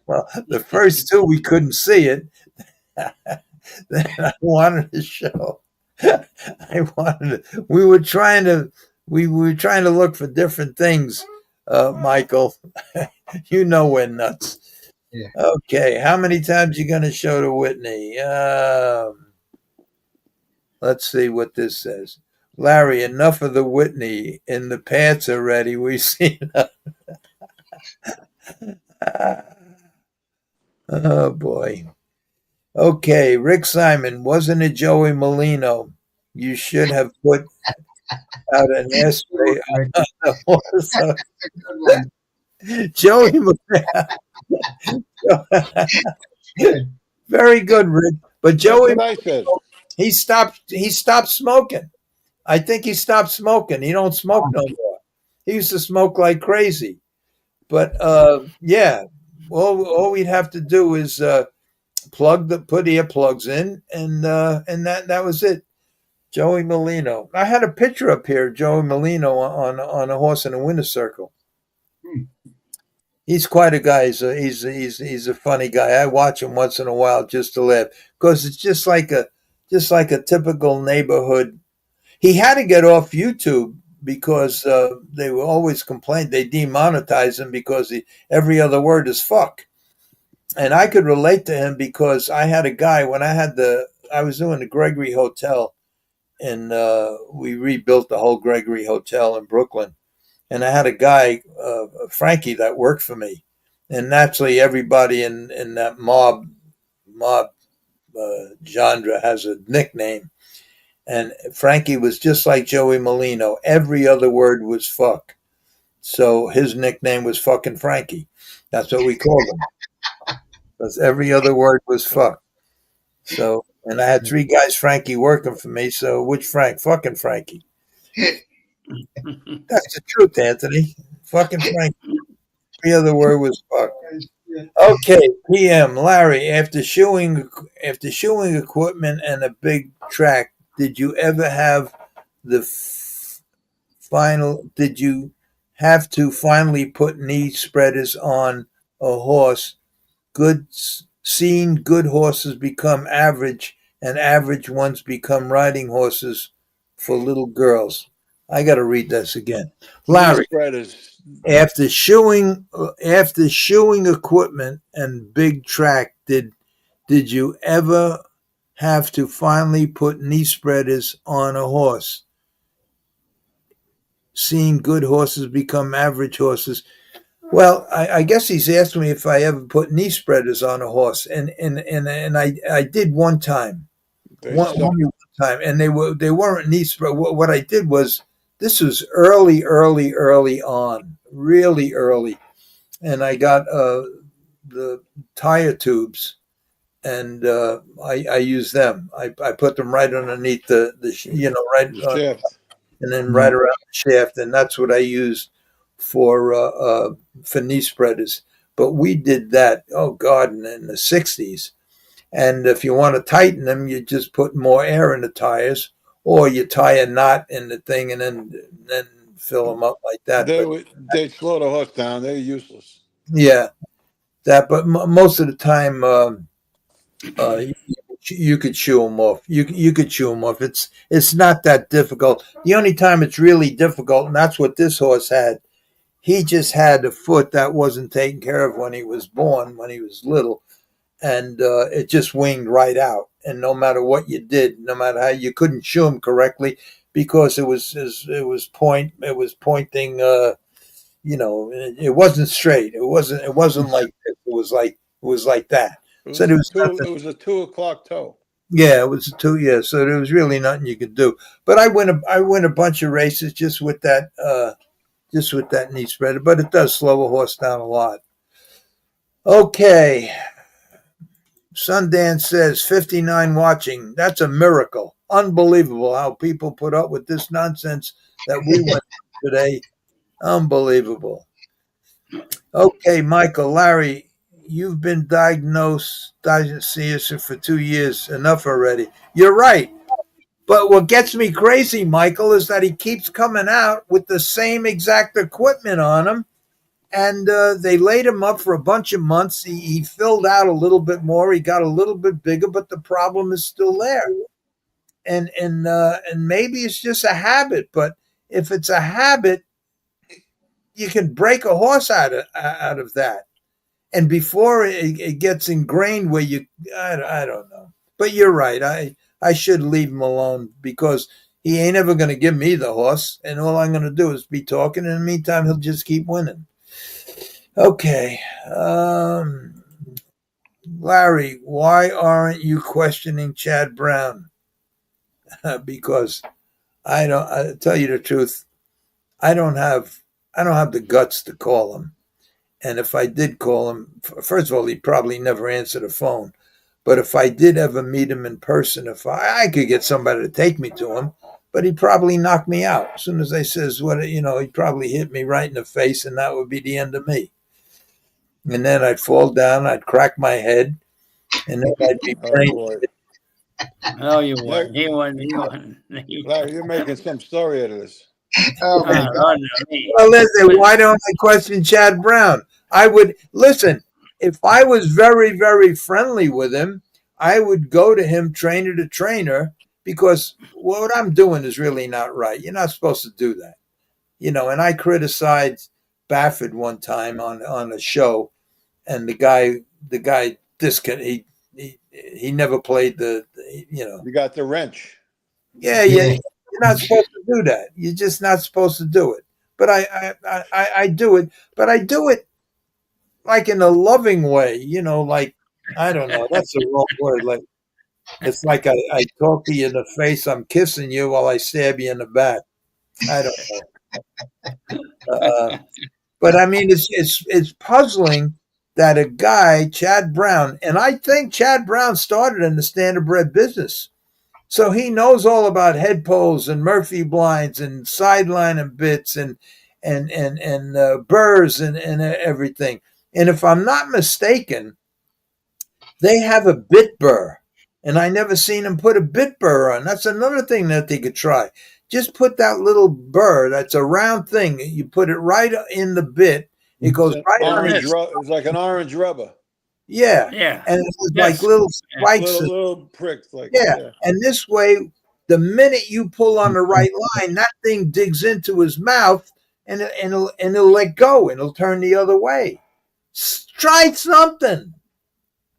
Well, the first two we couldn't see it. Then I wanted to show. We were trying to look for different things, Michael. You know we're nuts. Yeah. Okay, how many times you going to show to Whitney? Let's see what this says. Larry, enough of the Whitney in the pants already. We've seen Oh, boy. Okay, Rick Simon, wasn't it Joey Molino? You should have put out an essay on the horse. Good one. Joey Molino. Very good, Rick. But That's Joey, what I said. he stopped smoking. I think he stopped smoking. He don't smoke no more. He used to smoke like crazy. But yeah, all we'd have to do is put earplugs in, and that was it. Joey Molino. I had a picture up here, of Joey Molino on a horse in a winner's circle. He's quite a guy. He's a funny guy. I watch him once in a while just to laugh, because it's just like a typical neighborhood. He had to get off YouTube because they were always complaining. They demonetized him because every other word is fuck. And I could relate to him because I had a guy when I was doing the Gregory Hotel, and we rebuilt the whole Gregory Hotel in Brooklyn. And I had a guy, Frankie, that worked for me. And naturally, everybody in that mob genre has a nickname. And Frankie was just like Joey Molino. Every other word was fuck. So his nickname was fucking Frankie. That's what we called him. Because every other word was fuck. So, and I had 3 guys, Frankie, working for me. So which Frank? Fucking Frankie. That's the truth, Anthony. Fucking Frankie. Every other word was fuck. Okay, PM Larry. After shoeing equipment and a big track, did you ever have the final? Did you have to finally put knee spreaders on a horse? Seen good horses become average, and average ones become riding horses for little girls. I got to read this again, Larry. After shoeing equipment and big track, did you ever have to finally put knee spreaders on a horse? Seeing good horses become average horses. Well, I guess he's asking me if I ever put knee spreaders on a horse, and I did one time, only one time, and they weren't knee spread. What I did was, this was early on, really early, and I got the tire tubes, and I used them. I put them right underneath the right, and then right around the shaft, and that's what I used for knee spreaders. But we did that, oh God, in the 60s. And if you want to tighten them, you just put more air in the tires, or you tie a knot in the thing and then fill them up like that. They'd slow the horse down. They're useless. Yeah, that. But most of the time, you could chew them off. You could chew them off. It's not that difficult. The only time it's really difficult, and that's what this horse had. He just had a foot that wasn't taken care of when he was born, when he was little, and it just winged right out. And no matter what you did, no matter how, you couldn't shoe him correctly because it was pointing. It wasn't straight. It wasn't like this. It was like that. It was a 2 o'clock toe. Yeah, it was a 2. Yeah, so there was really nothing you could do. But I win a bunch of races just with that knee spreader. But it does slow a horse down a lot. Okay. Sundance says 59 watching. That's a miracle. Unbelievable how people put up with this nonsense that we went through today. Unbelievable. Okay, Michael, Larry, you've been diagnosed for 2 years. Enough already. You're right. But what gets me crazy, Michael, is that he keeps coming out with the same exact equipment on him. And they laid him up for a bunch of months. He filled out a little bit more. He got a little bit bigger, but the problem is still there. And maybe it's just a habit. But if it's a habit, you can break a horse out of that. and before it gets ingrained where I don't know. But you're right. I should leave him alone because he ain't ever going to give me the horse, and all I'm going to do is be talking. In the meantime, he'll just keep winning. Okay. Larry, why aren't you questioning Chad Brown? Because I tell you the truth, I don't have the guts to call him. And if I did call him, first of all, he'd probably never answer the phone. But if I did ever meet him in person, if I could get somebody to take me to him, but he'd probably knock me out. As soon as I says he'd probably hit me right in the face, and that would be the end of me. And then I'd fall down, I'd crack my head, and then I'd be praying. boy. No, you wouldn't. He wouldn't. Larry, you're making some story out of this. Oh my God. Well, listen, why don't I question Chad Brown? I would listen. If I was very, very friendly with him, I would go to him trainer to trainer, because what I'm doing is really not right. You're not supposed to do that. And I criticized Baffert one time on a show, and the guy he never played You got the wrench. Yeah. You're not supposed to do that. You're just not supposed to do it. But I do it. But I do it like in a loving way. Like, I don't know. That's the wrong word. Like, it's like I talk to you in the face. I'm kissing you while I stab you in the back. I don't know. But I mean, it's puzzling that a guy, Chad Brown, and I think Chad Brown started in the standardbred business. So he knows all about head poles and Murphy blinds and sideline and bits and burrs and everything. And if I'm not mistaken, they have a bit burr, and I never seen them put a bit burr on. That's another thing that they could try. Just put that little burr. That's a round thing. You put it right in the bit. It goes right on it. It's like an orange rubber. Yeah. And it's like little spikes. Little pricks. And this way, the minute you pull on the right line, that thing digs into his mouth, and it'll let go, and it'll turn the other way. Try something.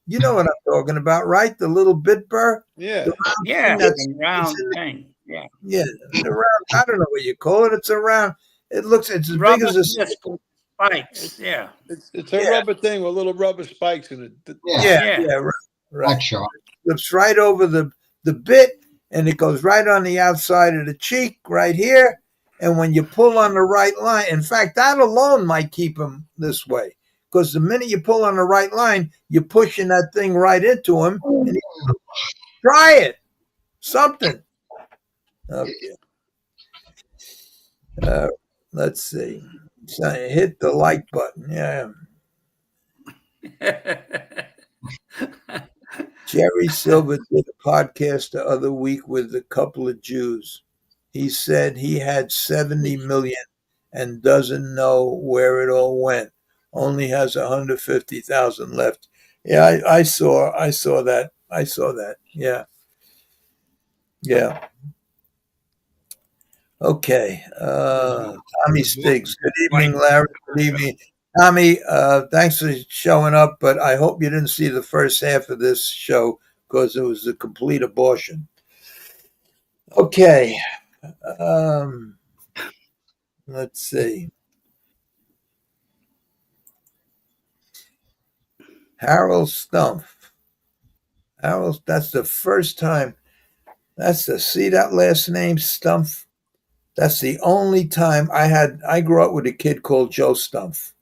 You know what I'm talking about, right? The little bit burr. Yeah. The round thing. Yeah. Yeah. The round. I don't know what you call it. It's a round. It's as big as a spikes. Yeah. It's a rubber thing with little rubber spikes in it. Yeah. Right. It flips right over the bit, and it goes right on the outside of the cheek, right here. And when you pull on the right line, in fact, that alone might keep him this way. Because the minute you pull on the right line, you're pushing that thing right into him. And try it. Something. Okay. Let's see. So hit the like button. Yeah. Jerry Silver did a podcast the other week with a couple of Jews. He said he had 70 million and doesn't know where it all went. Only has 150,000 left. Yeah, I saw that. Yeah. Okay. Tommy Stiggs. Good evening, Larry. Good evening. Tommy, thanks for showing up, but I hope you didn't see the first half of this show because it was a complete abortion. Okay. Let's see. Harold Stumpf. Harold, that's the first time. See that last name, Stumpf? That's the only time I grew up with a kid called Joe Stumpf.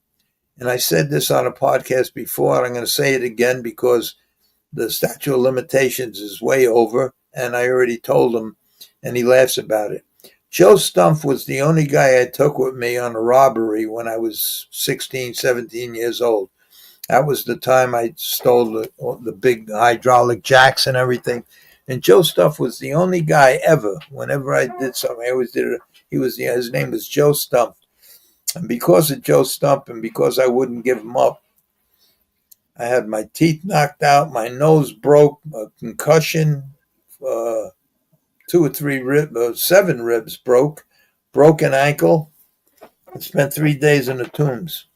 And I said this on a podcast before, and I'm going to say it again because the statute of limitations is way over, and I already told him, and he laughs about it. Joe Stumpf was the only guy I took with me on a robbery when I was 16, 17 years old. That was the time I stole the big hydraulic jacks and everything. And Joe Stumpf was the only guy ever, whenever I did something, I always did it. His name was Joe Stumpf. And because of Joe Stumpf and because I wouldn't give him up, I had my teeth knocked out, my nose broke, a concussion, 2 or 3 ribs, 7 ribs broke, broken ankle. I spent 3 days in the tombs.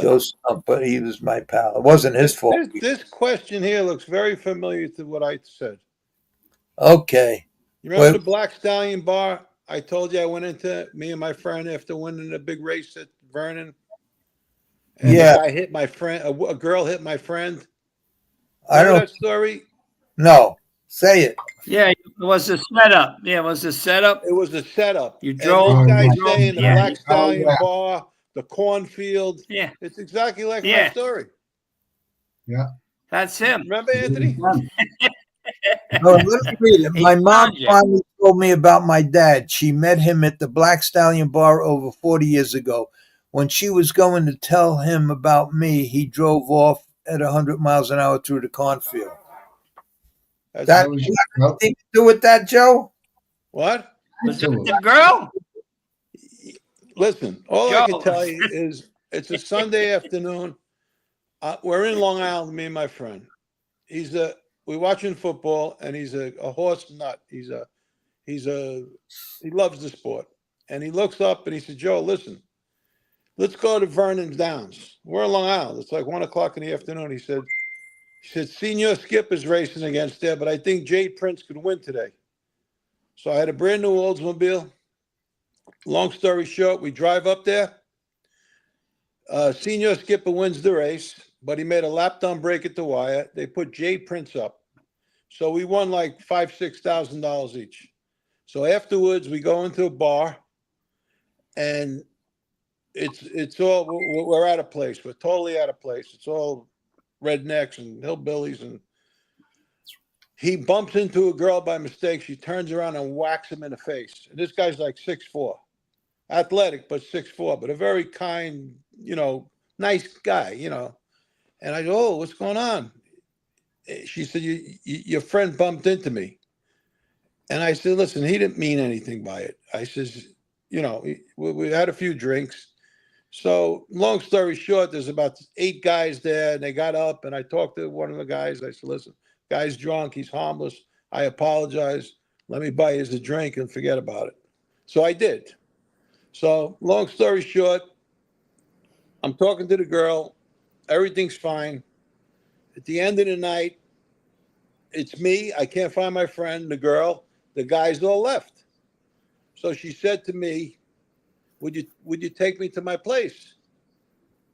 Joe Stump, but he was my pal. It wasn't his fault. This question here looks very familiar to what I said. Okay. You remember the Black Stallion bar? I told you I went into me and my friend after winning a big race at Vernon. And yeah. the guy hit my friend. A girl hit my friend. I don't know that story. No, say it. Yeah, it was a setup. Yeah, it was a setup. It was a setup. You drove. And this guy drove saying the yeah. Black Stallion bar, the cornfield. Yeah, it's exactly like my story. Yeah, that's him. Remember, Anthony? No, let me read it. My mom finally told me about my dad. She met him at the Black Stallion bar over 40 years ago. When she was going to tell him about me, he drove off at 100 miles an hour through the cornfield. That was anything to do with that, Joe? What? Was that the girl? Listen, all I can tell you is it's a Sunday afternoon. We're in Long Island, me and my friend. We're watching football, and he's a horse nut. He loves the sport. And he looks up and he said, Joe, listen, let's go to Vernon Downs. We're in Long Island. It's like 1 o'clock in the afternoon. He said, Senior Skip is racing against there, but I think Jade Prince could win today. So I had a brand new Oldsmobile. Long story short, we drive up there. Senior Skipper wins the race, but he made a lap down break at the wire. They put Jade Prince up. So we won like $5,000-$6,000 each. So afterwards, we go into a bar, and it's all, we're out of place. We're totally out of place. It's all rednecks and hillbillies, and he bumps into a girl by mistake. She turns around and whacks him in the face. And this guy's like 6'4", athletic, but 6'4", but a very kind, nice guy, And I go, oh, what's going on? She said, your friend bumped into me. And I said, listen, he didn't mean anything by it. I says, we had a few drinks. So long story short, there's about 8 guys there, and they got up, and I talked to one of the guys. I said, listen, guy's drunk. He's harmless. I apologize. Let me buy you a drink and forget about it. So I did. So long story short, I'm talking to the girl. Everything's fine. At the end of the night, it's me. I can't find my friend, the girl. The guys all left. So she said to me, would you take me to my place?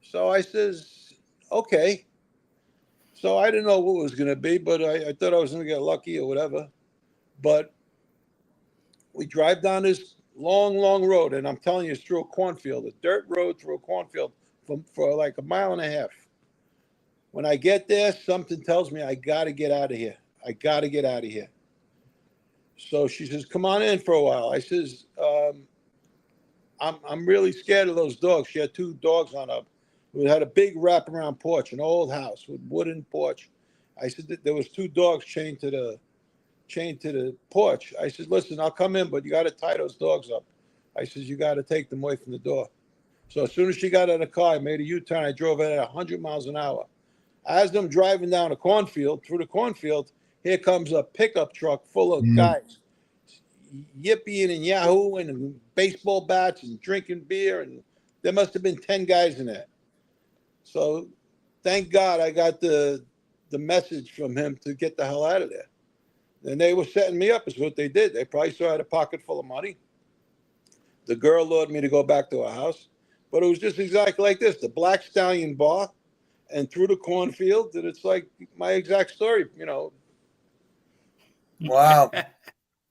So I says, okay. So I didn't know what it was going to be, but I thought I was going to get lucky or whatever. But we drive down this long, long road, and I'm telling you, it's through a cornfield, a dirt road through a cornfield for like 1.5 miles. When I get there, something tells me I got to get out of here. I got to get out of here. So she says, come on in for a while. I says, I'm really scared of those dogs. She had 2 dogs on her. We had a big wraparound porch, an old house with wooden porch. I said that there was 2 dogs chained to the porch. I said, listen, I'll come in, but you got to tie those dogs up. I says, you got to take them away from the door. So as soon as she got out of the car, I made a U-turn. I drove it at 100 miles an hour. As I'm driving down a cornfield, through the cornfield, here comes a pickup truck full of guys yipping and yahooing and baseball bats and drinking beer, and there must have been 10 guys in there. So thank God I got the message from him to get the hell out of there. And they were setting me up is what they did. They probably saw I had a pocket full of money. The girl lured me to go back to her house, but it was just exactly like this, the Black Stallion bar and through the cornfield, and it's like my exact story, Wow.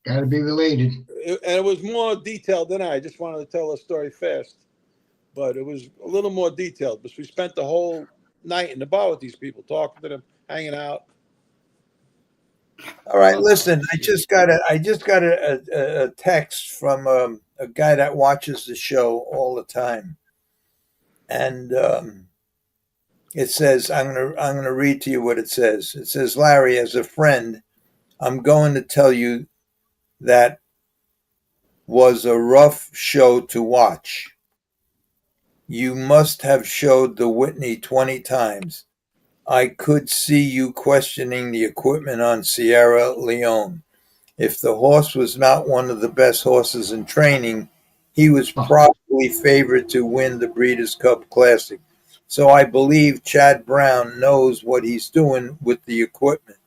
Got to be related. And it was more detailed than I just wanted to tell the story fast. But it was a little more detailed because we spent the whole night in the bar with these people, talking to them, hanging out. All right, listen, I just got a text from a guy that watches the show all the time. And it says, I'm gonna read to you what it says. It says, Larry, as a friend, I'm going to tell you that was a rough show to watch. You must have showed the Whitney 20 times. I could see you questioning the equipment on Sierra Leone. If the horse was not one of the best horses in training, he was probably favored to win the Breeders' Cup Classic. So I believe Chad Brown knows what he's doing with the equipment.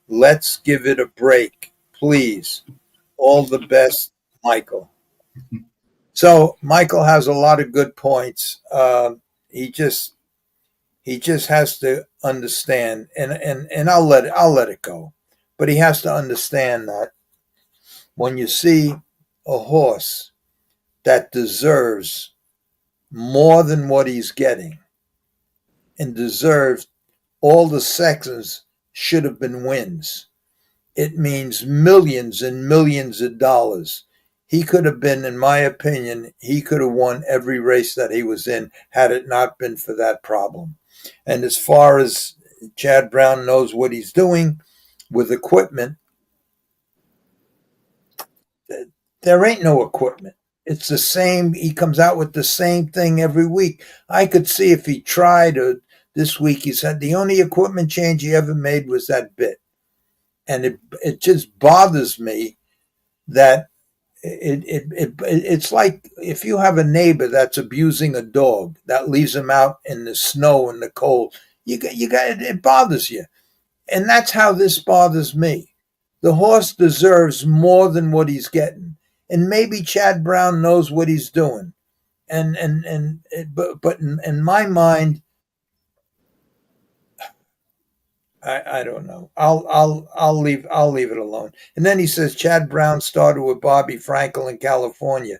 Let's give it a break, please. All the best, Michael. So Michael has a lot of good points. He just has to understand, and I'll let it go. But he has to understand that when you see a horse that deserves more than what he's getting and deserves all the sections should have been wins, it means millions and millions of dollars. He could have been, in my opinion, he could have won every race that he was in had it not been for that problem. And as far as Chad Brown knows what he's doing with equipment, there ain't no equipment. It's the same. He comes out with the same thing every week. I could see if he tried, or this week he said the only equipment change he ever made was that bit. And it just bothers me that it's like if you have a neighbor that's abusing a dog that leaves him out in the snow and the cold, it bothers you. And that's how this bothers me. The horse deserves more than what he's getting. And maybe Chad Brown knows what he's doing. But in my mind, I don't know. I'll leave it alone. And then he says Chad Brown started with Bobby Frankel in California,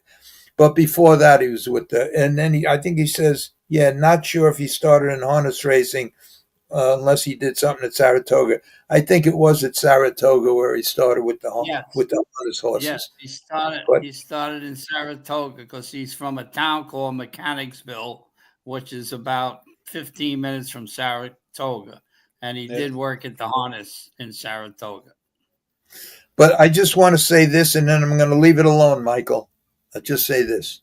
but before that he was with and then I think he says, not sure if he started in harness racing unless he did something at Saratoga. I think it was at Saratoga where he started with the harness horses. Yes, he started in Saratoga because he's from a town called Mechanicsville, which is about 15 minutes from Saratoga. And he did work at the harness in Saratoga. But I just want to say this, and then I'm going to leave it alone, Michael. I'll just say this.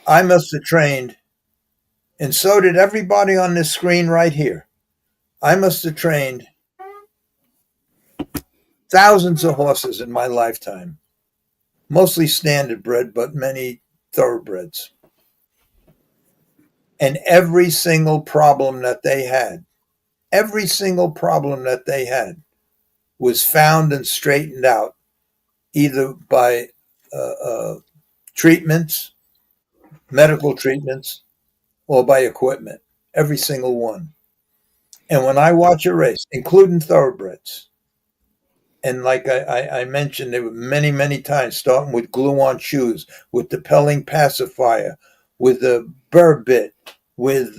I must have trained, and so did everybody on this screen right here. I must have trained thousands of horses in my lifetime, mostly standardbred, but many thoroughbreds. And every single problem that they had was found and straightened out either by treatments, medical treatments, or by equipment. Every single one. And when I watch a race, including thoroughbreds, and like I mentioned, there were many, many times, starting with glue-on shoes, with the Pelling pacifier, with the burr bit, with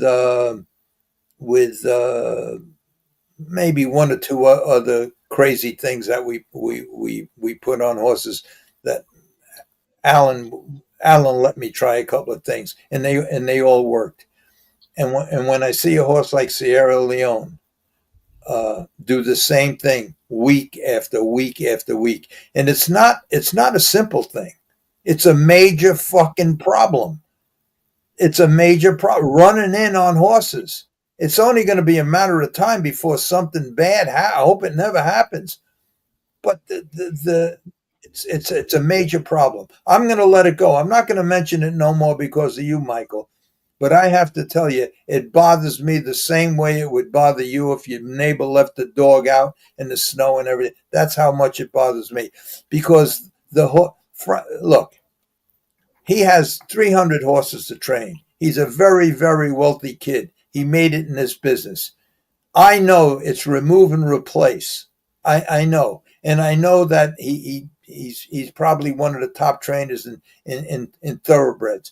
maybe one or two other crazy things that we put on horses. That Alan let me try a couple of things, and they all worked. And when I see a horse like Sierra Leone do the same thing week after week after week, and it's not a simple thing. It's a major fucking problem. It's a major problem. Running in on horses. It's only going to be a matter of time before something bad. I hope it never happens. But it's a major problem. I'm going to let it go. I'm not going to mention it no more because of you, Michael. But I have to tell you, it bothers me the same way it would bother you if your neighbor left the dog out in the snow and everything. That's how much it bothers me. Because look, he has 300 horses to train. He's a very, very wealthy kid. He made it in this business. I know it's remove and replace. I know. And I know that he's probably one of the top trainers in thoroughbreds.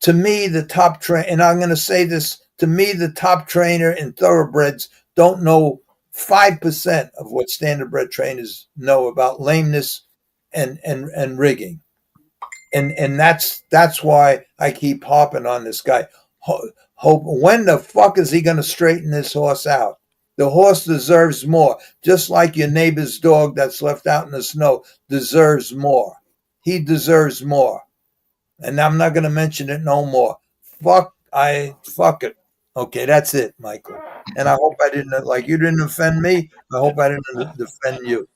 To me, the top trainer, and I'm going to say this, to me, the top trainer in thoroughbreds don't know 5% of what standardbred trainers know about lameness and rigging. And that's why I keep harping on this guy. When the fuck is he going to straighten this horse out? The horse deserves more, just like your neighbor's dog that's left out in the snow deserves more. He deserves more. And I'm not going to mention it no more. Fuck it. Okay, that's it, Michael. And I hope I didn't, like you didn't offend me. I hope I didn't offend you.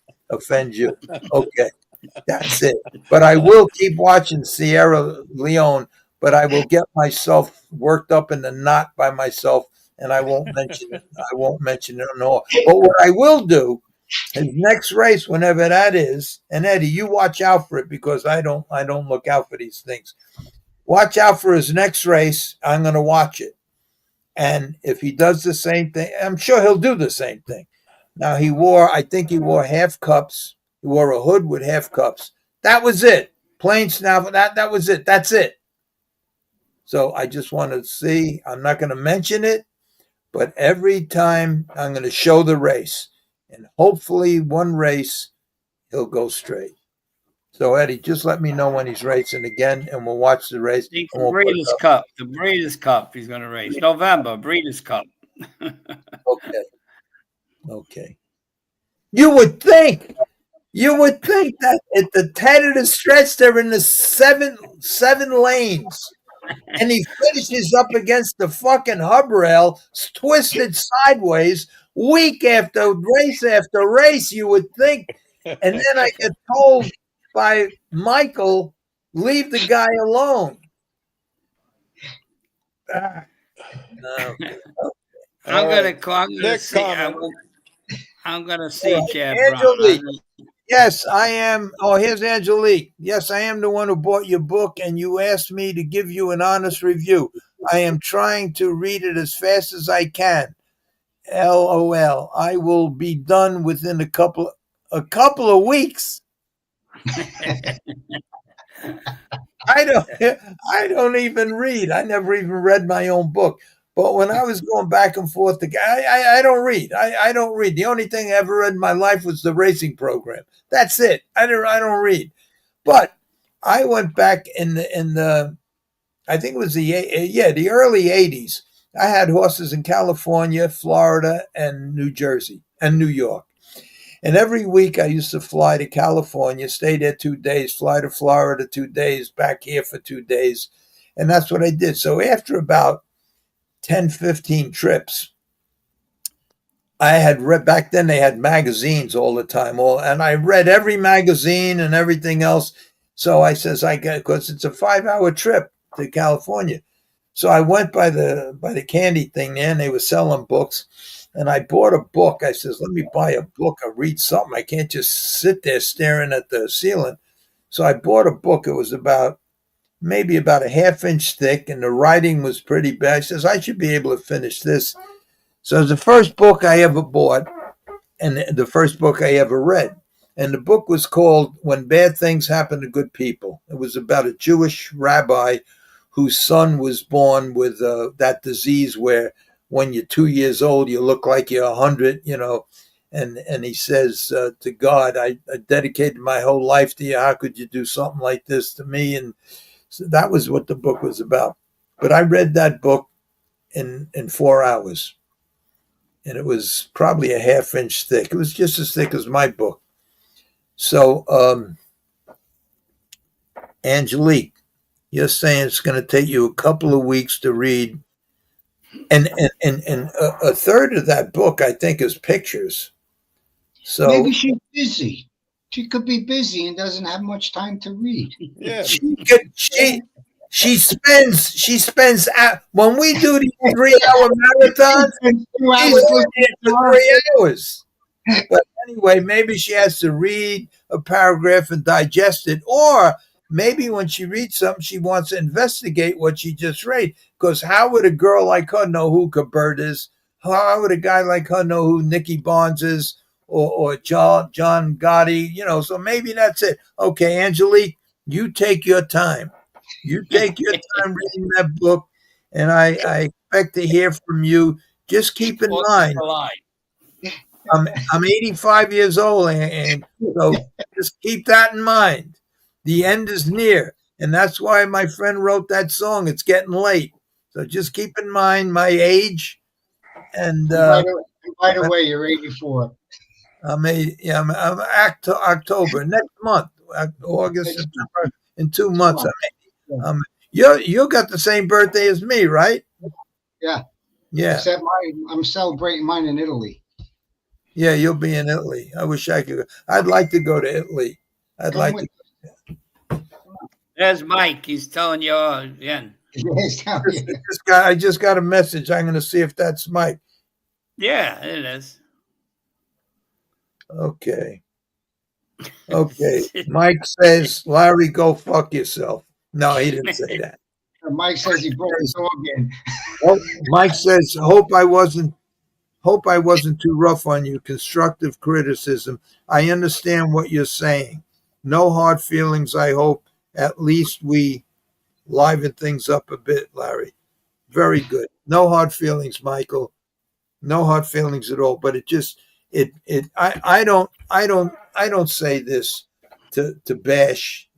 Okay, that's it. But I will keep watching Sierra Leone but I will get myself worked up in the knot by myself, and I won't mention it. I won't mention it at all. But what I will do, his next race, whenever that is, and Eddie, you watch out for it because I don't look out for these things. Watch out for his next race. I'm going to watch it. And if he does the same thing, I'm sure he'll do the same thing. Now I think he wore half cups. He wore a hood with half cups. That was it. Plain snout. That was it. That's it. So I just want to see. I'm not going to mention it, but every time I'm going to show the race. And hopefully one race, he'll go straight. So, Eddie, just let me know when he's racing again, and we'll watch the race. The Breeders' Cup. The Breeders' Cup he's going to race. November, Breeders' Cup. Okay. You would think that at the 10 of the stretch, they're in the seven lanes. And he finishes up against the fucking hub rail, twisted sideways, week after race, you would think. And then I get told by Michael, leave the guy alone. I'm gonna see Chad Angelique. Yes, I am. Oh, here's Angelique. Yes, I am the one who bought your book, and you asked me to give you an honest review. I am trying to read it as fast as I can. LOL. I will be done within a couple of weeks. I don't even read. I never even read my own book. But when I was going back and forth, I don't read. I don't read. The only thing I ever read in my life was the racing program. That's it. I don't read. But I went back in the I think it was the early 80s. I had horses in California, Florida, and New Jersey, and New York. And every week I used to fly to California, stay there 2 days, fly to Florida 2 days, back here for 2 days. And that's what I did. So after about 10, 15 trips, I had read, back then they had magazines all the time, and I read every magazine and everything else. So I says, because it's a 5-hour trip to California. So I went by the candy thing there, and they were selling books. And I bought a book. I says, let me buy a book. I'll read something. I can't just sit there staring at the ceiling. So I bought a book. It was maybe about a half-inch thick, and the writing was pretty bad. I says, I should be able to finish this. So it was the first book I ever bought, and the first book I ever read. And the book was called When Bad Things Happen to Good People. It was about a Jewish rabbi whose son was born with that disease where when you're 2 years old, you look like you're 100, and he says to God, I dedicated my whole life to you. How could you do something like this to me? And so that was what the book was about. But I read that book in 4 hours. And it was probably a half-inch thick. It was just as thick as my book. So, Angelique, you're saying it's going to take you a couple of weeks to read. And a third of that book, I think, is pictures. So maybe she's busy. She could be busy and doesn't have much time to read. Yeah. She spends when we do the 3-hour marathon, she's for 3 hours. But anyway, maybe she has to read a paragraph and digest it, or maybe when she reads something, she wants to investigate what she just read. Because how would a girl like her know who Cabert is? How would a guy like her know who Nicky Barnes is, or John Gotti? So maybe that's it. Okay, Angelique, you take your time. You take your time reading that book, and I expect to hear from you. Just keep in mind, I'm 85 years old, and so just keep that in mind. The end is near, and that's why my friend wrote that song. It's getting late, so just keep in mind my age. And by the way, you're 84. I'm October next month, August, September, in 2 months. You got the same birthday as me, right? Yeah. Except I'm celebrating mine in Italy. Yeah, you'll be in Italy. I wish I could. I'd like to go to Italy. There's Mike. He's telling you again. Yes, how are you? I just got a message. I'm going to see if that's Mike. Yeah, it is. Okay. Mike says, Larry, go fuck yourself. No, he didn't say that. Mike says he broke his dog in. Mike says, hope I wasn't too rough on you. Constructive criticism. I understand what you're saying. No hard feelings, I hope. At least we liven things up a bit, Larry. Very good. No hard feelings, Michael. No hard feelings at all. But I don't say this to bash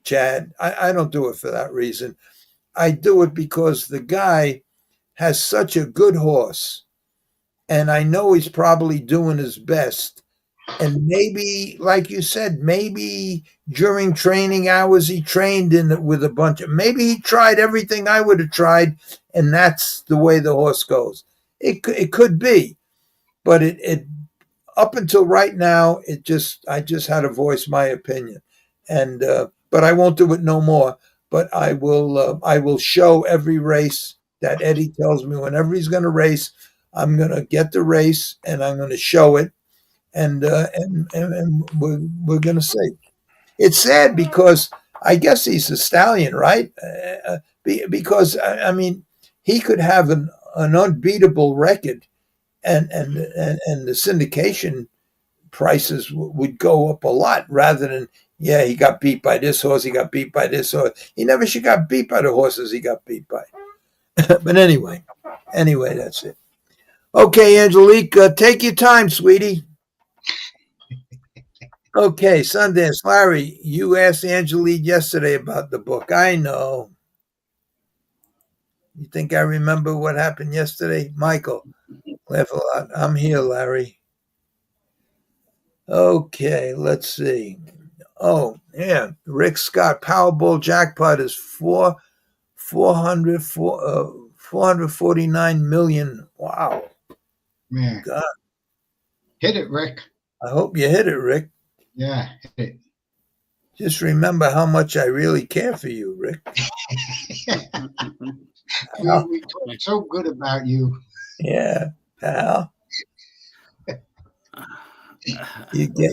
Chad. I don't do it for that reason. I do it because the guy has such a good horse, and I know he's probably doing his best. And maybe, like you said, maybe during training hours he trained with a bunch of. Maybe he tried everything I would have tried, and that's the way the horse goes. It could be, but it up until right now, I just had to voice my opinion, and but I won't do it no more. But I will show every race that Eddie tells me whenever he's going to race. I'm going to get the race and I'm going to show it. And we're going to see. It's sad because I guess he's a stallion, right? Because I mean, he could have an unbeatable record, and the syndication prices would go up a lot rather than he got beat by this horse, he got beat by this horse. He never should got beat by the horses he got beat by. But anyway, that's it. Okay, Angelique, take your time, sweetie. Okay, Sundance. Larry, you asked Angelique yesterday about the book. I know. You think I remember what happened yesterday? Michael, laugh a lot. I'm here, Larry. Okay, let's see. Oh, yeah. Rick Scott, Powerball jackpot is 449 million. Wow. Man. God. Hit it, Rick. I hope you hit it, Rick. Yeah, hit it. Just remember how much I really care for you, Rick. We talk so good about you. Yeah, pal. You get,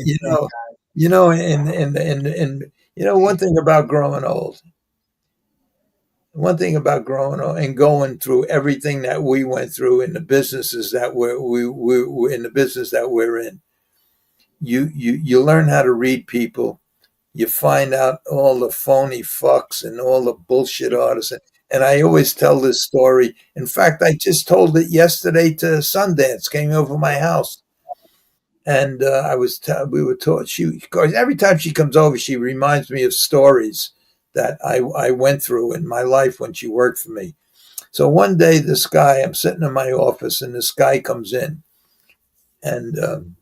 and one thing about growing old. One thing about growing old and going through everything that we went through in the businesses that we're in the business that we're in. You learn how to read people. You find out all the phony fucks and all the bullshit artists. And I always tell this story. In fact, I just told it yesterday to Sundance. Came over my house, and we were taught. Every time she comes over, she reminds me of stories that I went through in my life when she worked for me. So one day, I'm sitting in my office, and this guy comes in, and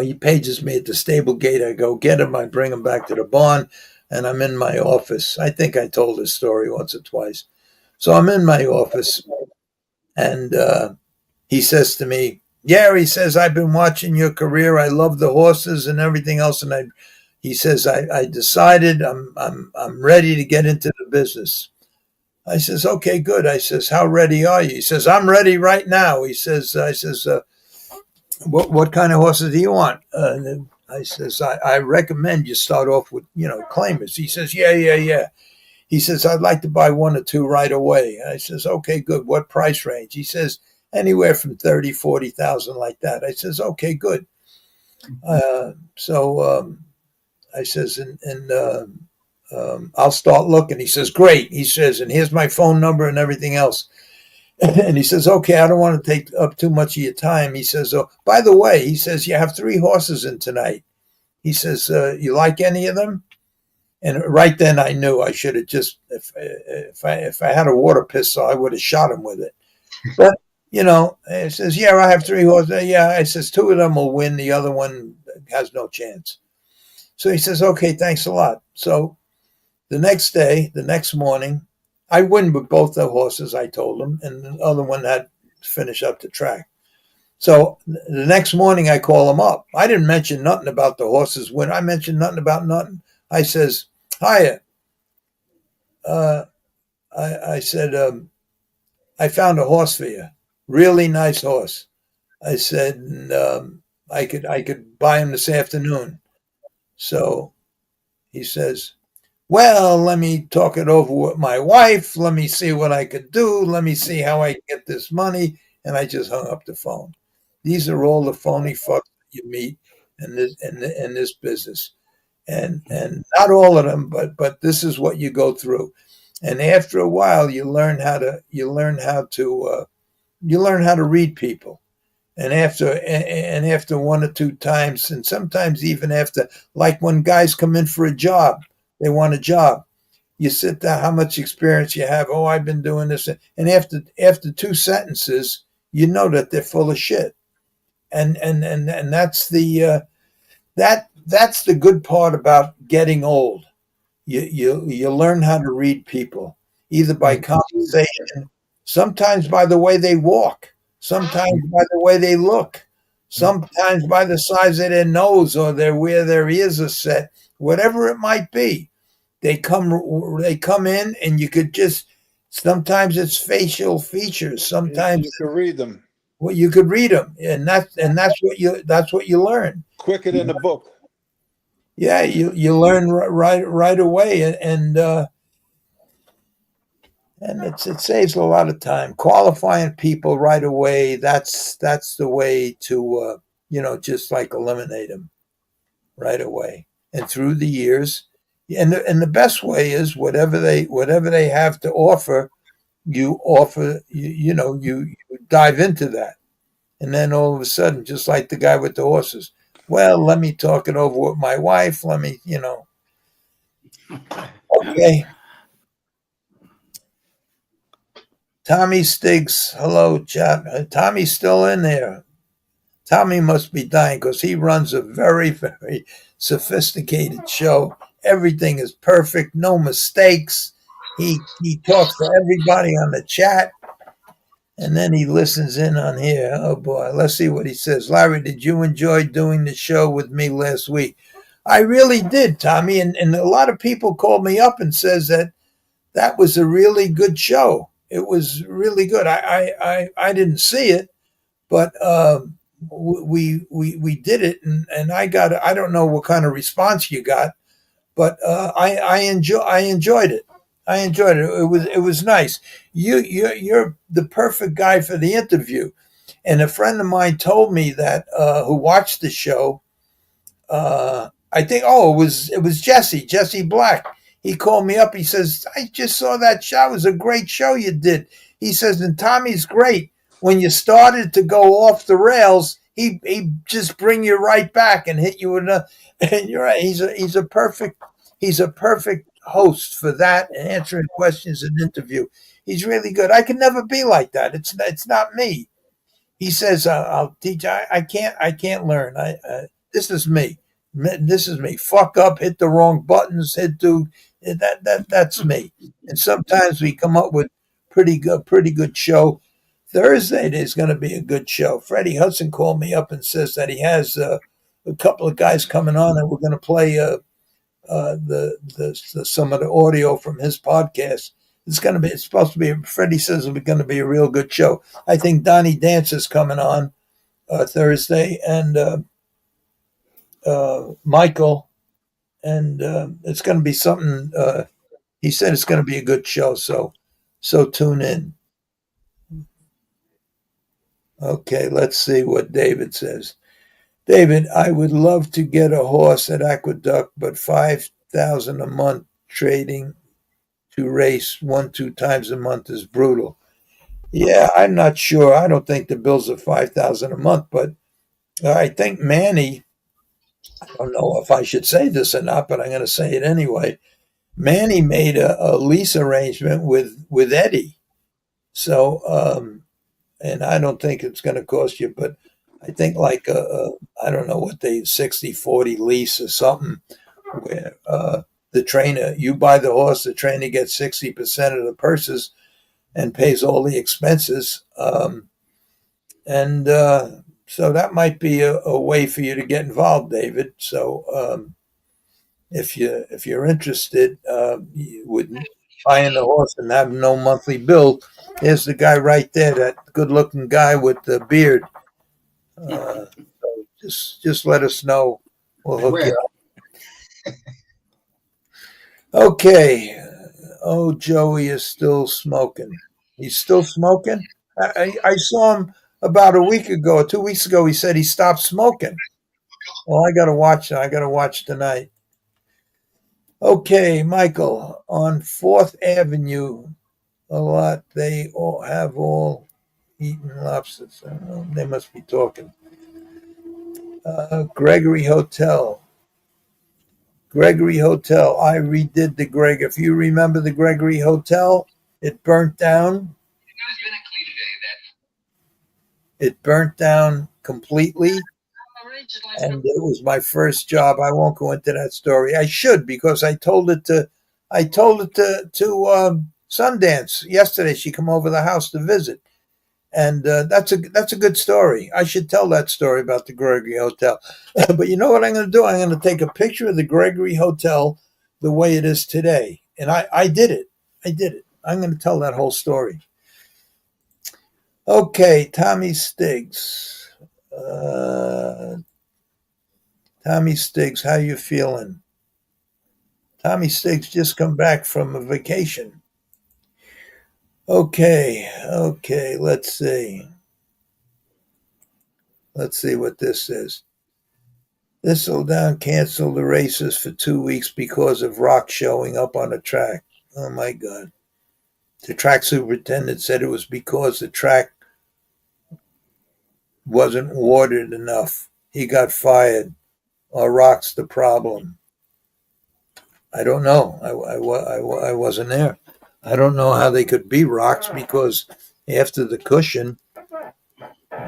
he pages me at the stable gate. I go get him. I bring him back to the barn, and I'm in my office. I think I told this story once or twice. So I'm in my office, and he says to me, he says, I've been watching your career. I love the horses and everything else. And he says, I decided I'm ready to get into the business. I says, okay, good. I says, how ready are you? He says, I'm ready right now. He says, what kind of horses do you want? I says, I recommend you start off with, claimers. He says, yeah. He says, I'd like to buy one or two right away. I says, okay, good. What price range? He says, anywhere from 30, 40,000 like that. I says, okay, good. So I says, I'll start looking. He says, great. He says, and here's my phone number and everything else. And he says, okay, I don't want to take up too much of your time. He says, oh, by the way, he says, you have 3 horses in tonight. He says, you like any of them? And right then I knew I should have just, if I had a water pistol, I would have shot him with it. But, he says, yeah, I have 3 horses. Yeah, I says, 2 of them will win. The other one has no chance. So he says, okay, thanks a lot. So the next morning, I win with both the horses, I told him, and the other one had to finish up the track. So the next morning, I call him up. I didn't mention nothing about the horses win. I mentioned nothing about nothing. I says, hiya. I said, I found a horse for you, really nice horse. I said, I could buy him this afternoon. So he says, well, let me talk it over with my wife. Let me see what I could do. Let me see how I can get this money. And I just hung up the phone. These are all the phony fucks you meet in this business. And not all of them, but this is what you go through. And after a while, you learn how to read people. And after one or two times, and sometimes even after, like when guys come in for a job, they want a job. You sit down, how much experience you have? Oh, I've been doing this. And after two sentences, you know that they're full of shit. And that's that's the good part about getting old. You learn how to read people, either by conversation, sometimes by the way they walk, sometimes by the way they look, sometimes by the size of their nose or where their ears are set, whatever it might be. They come in, and you could just, sometimes it's facial features, sometimes you can read them. Well, you could read them, and that's what you learn. Quicker than a book. Yeah, you learn right away, and it saves a lot of time. Qualifying people right away, that's the way to just like eliminate them right away. And through the years, and the best way is whatever they have to offer, you dive into that. And then all of a sudden, just like the guy with the horses, well, let me talk it over with my wife. Let me, okay. Tommy Stiggs, hello, chat. Tommy's still in there. Tommy must be dying because he runs a very, very sophisticated show. Everything is perfect, no mistakes. He talks to everybody on the chat, and then he listens in on here. Oh boy, let's see what he says. Larry, did you enjoy doing the show with me last week? I really did, Tommy, and a lot of people called me up and says that was a really good show. It was really good. I didn't see it, but we did it, and I don't know what kind of response you got, but I enjoyed it. I enjoyed it. It was nice. You're the perfect guy for the interview. And a friend of mine told me that who watched the show. I think it was Jesse Black. He called me up. He says, I just saw that show. It was a great show you did. He says, and Tommy's great. When you started to go off the rails, he just bring you right back and hit you with and you're right. He's a perfect host for that and answering questions in interview. He's really good. I can never be like that. It's not me. He says, I'll teach. I can't learn. This is me. This is me. Fuck up, hit the wrong buttons, that's me. And sometimes we come up with pretty good show. Thursday there's going to be a good show. Freddie Hudson called me up and says that he has a couple of guys coming on, and we're going to play some of the audio from his podcast. It's supposed to be. Freddie says it's going to be a real good show. I think Donnie Dance is coming on Thursday, and Michael, and it's going to be something. He said it's going to be a good show, so tune in. Okay, let's see what David says. David, I would love to get a horse at Aqueduct, but $5,000 a month trading to race 1-2 times a month is brutal. Yeah, I'm not sure. I don't think the bills are $5,000 a month, but I think Manny. I don't know if I should say this or not, but I'm going to say it anyway. Manny made a lease arrangement with Eddie, so and I don't think it's going to cost you, but I think like I don't know what 60-40 lease or something, where the trainer, you buy the horse, the trainer gets 60% of the purses and pays all the expenses, and so that might be a way for you to get involved, David. So if you're interested, you buying the horse and having no monthly bill. There's the guy right there, that good-looking guy with the beard. So just let us know. We'll hook you up. Okay. Oh, Joey is still smoking. He's still smoking? I saw him about a week ago or 2 weeks ago. He said he stopped smoking. Well, I got to watch. I got to watch tonight. Okay, Michael, on 4th Avenue, a lot. They all eaten lobsters. I don't know. They must be talking. Gregory Hotel. Gregory Hotel. I redid the Greg. If you remember the Gregory Hotel, it burnt down. It burnt down completely. And it was my first job. I won't go into that story. I should, because I told it to Sundance yesterday. She come over the house to visit. And that's a good story. I should tell that story about the Gregory Hotel. But you know what I'm going to do? I'm going to take a picture of the Gregory Hotel the way it is today. And I did it. I did it. I'm going to tell that whole story. Okay, Tommy Stiggs. Tommy Stiggs, how you feeling? Tommy Stiggs just come back from a vacation. Okay, let's see. Let's see what this is. Thistledown canceled the races for 2 weeks because of rocks showing up on the track. Oh my God. The track superintendent said it was because the track wasn't watered enough. He got fired. Are rocks the problem? I don't know. I wasn't there. I don't know how they could be rocks, because after the cushion,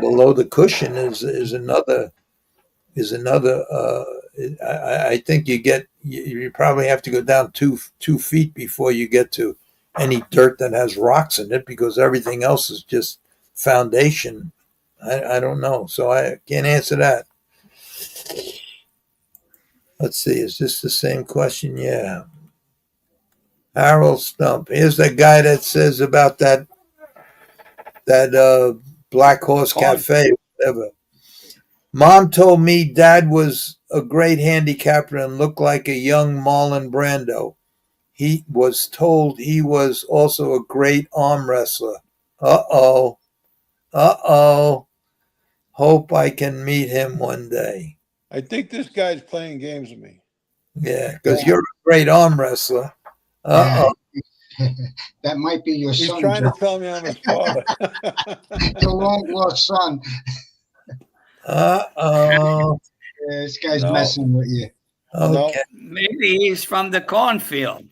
below the cushion is another. I think you probably have to go down 2 feet before you get to any dirt that has rocks in it, because everything else is just foundation. I don't know, so I can't answer that. Let's see, is this the same question? Yeah. Harold Stump. Here's that guy that says about that Black Horse Cafe, whatever. Mom told me Dad was a great handicapper and looked like a young Marlon Brando. He was told he was also a great arm wrestler. Uh-oh. Hope I can meet him one day. I think this guy's playing games with me. Yeah, because you're a great arm wrestler. Uh-oh. That might be your He's son. trying to tell me I'm his father. The long lost son. Uh-oh. Yeah, this guy's messing with you. Okay. Maybe he's from the cornfield.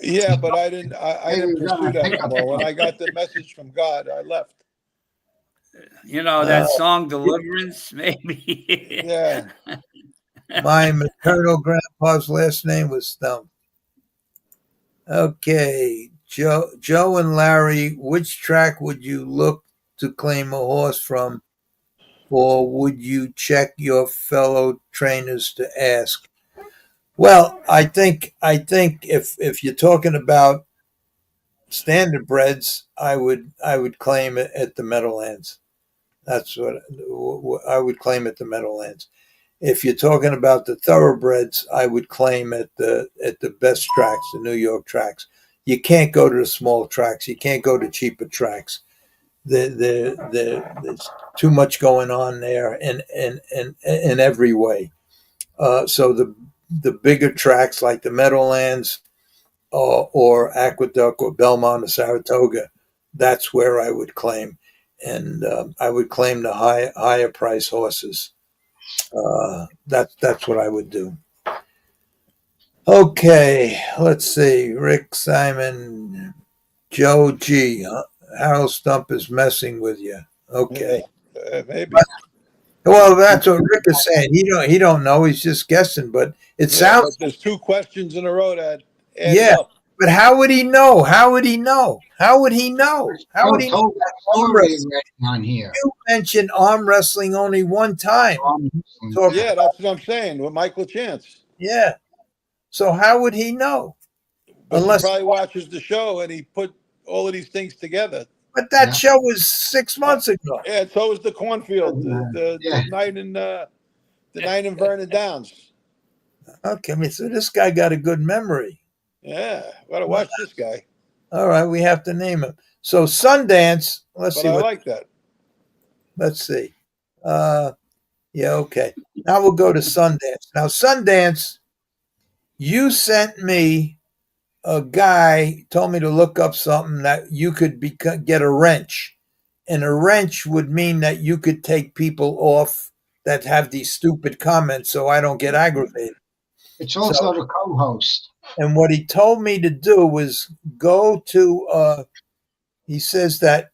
Yeah, but I didn't pursue that anymore. When I got the message from God, I left. You know that song Deliverance, maybe. Yeah. My maternal grandpa's last name was Stump. Okay, Joe and Larry, which track would you look to claim a horse from, or would you check your fellow trainers to ask? Well, I think if you're talking about standardbreds, I would claim it at the Meadowlands. That's what I would claim at the Meadowlands. If you're talking about the thoroughbreds, I would claim at the best tracks, the New York tracks. You can't go to the small tracks. You can't go to cheaper tracks. There's too much going on there in every way. So the bigger tracks like the Meadowlands or Aqueduct or Belmont or Saratoga, that's where I would claim. And I would claim the higher price horses. That's what I would do. Okay, let's see. Rick Simon, Joe G. Harold Stump is messing with you. Okay, maybe. Well, that's what Rick is saying. He don't know. He's just guessing. But it sounds. But there's 2 questions in a row that yeah. up. But how would he know? How would he know? How would he know? How would he know? That story on here. You mentioned arm wrestling only one time. Yeah, that's what I'm saying with Michael Chance. Yeah. So how would he know? But Unless, he probably watches the show and he put all of these things together. but that Yeah. show was 6 months ago. Yeah, so was the cornfield, the Yeah. night in Vernon Downs. Okay, so this guy got a good memory. Yeah, gotta watch this guy. All right, we have to name him. So Sundance. Let's But see I what. like that. Let's see. Yeah, okay. Now we'll go to Sundance. Now Sundance, you sent me a guy told me to look up something that you could get a wrench, and a wrench would mean that you could take people off that have these stupid comments, so I don't get aggravated. It's also the co-host. And what he told me to do was go to. He says that.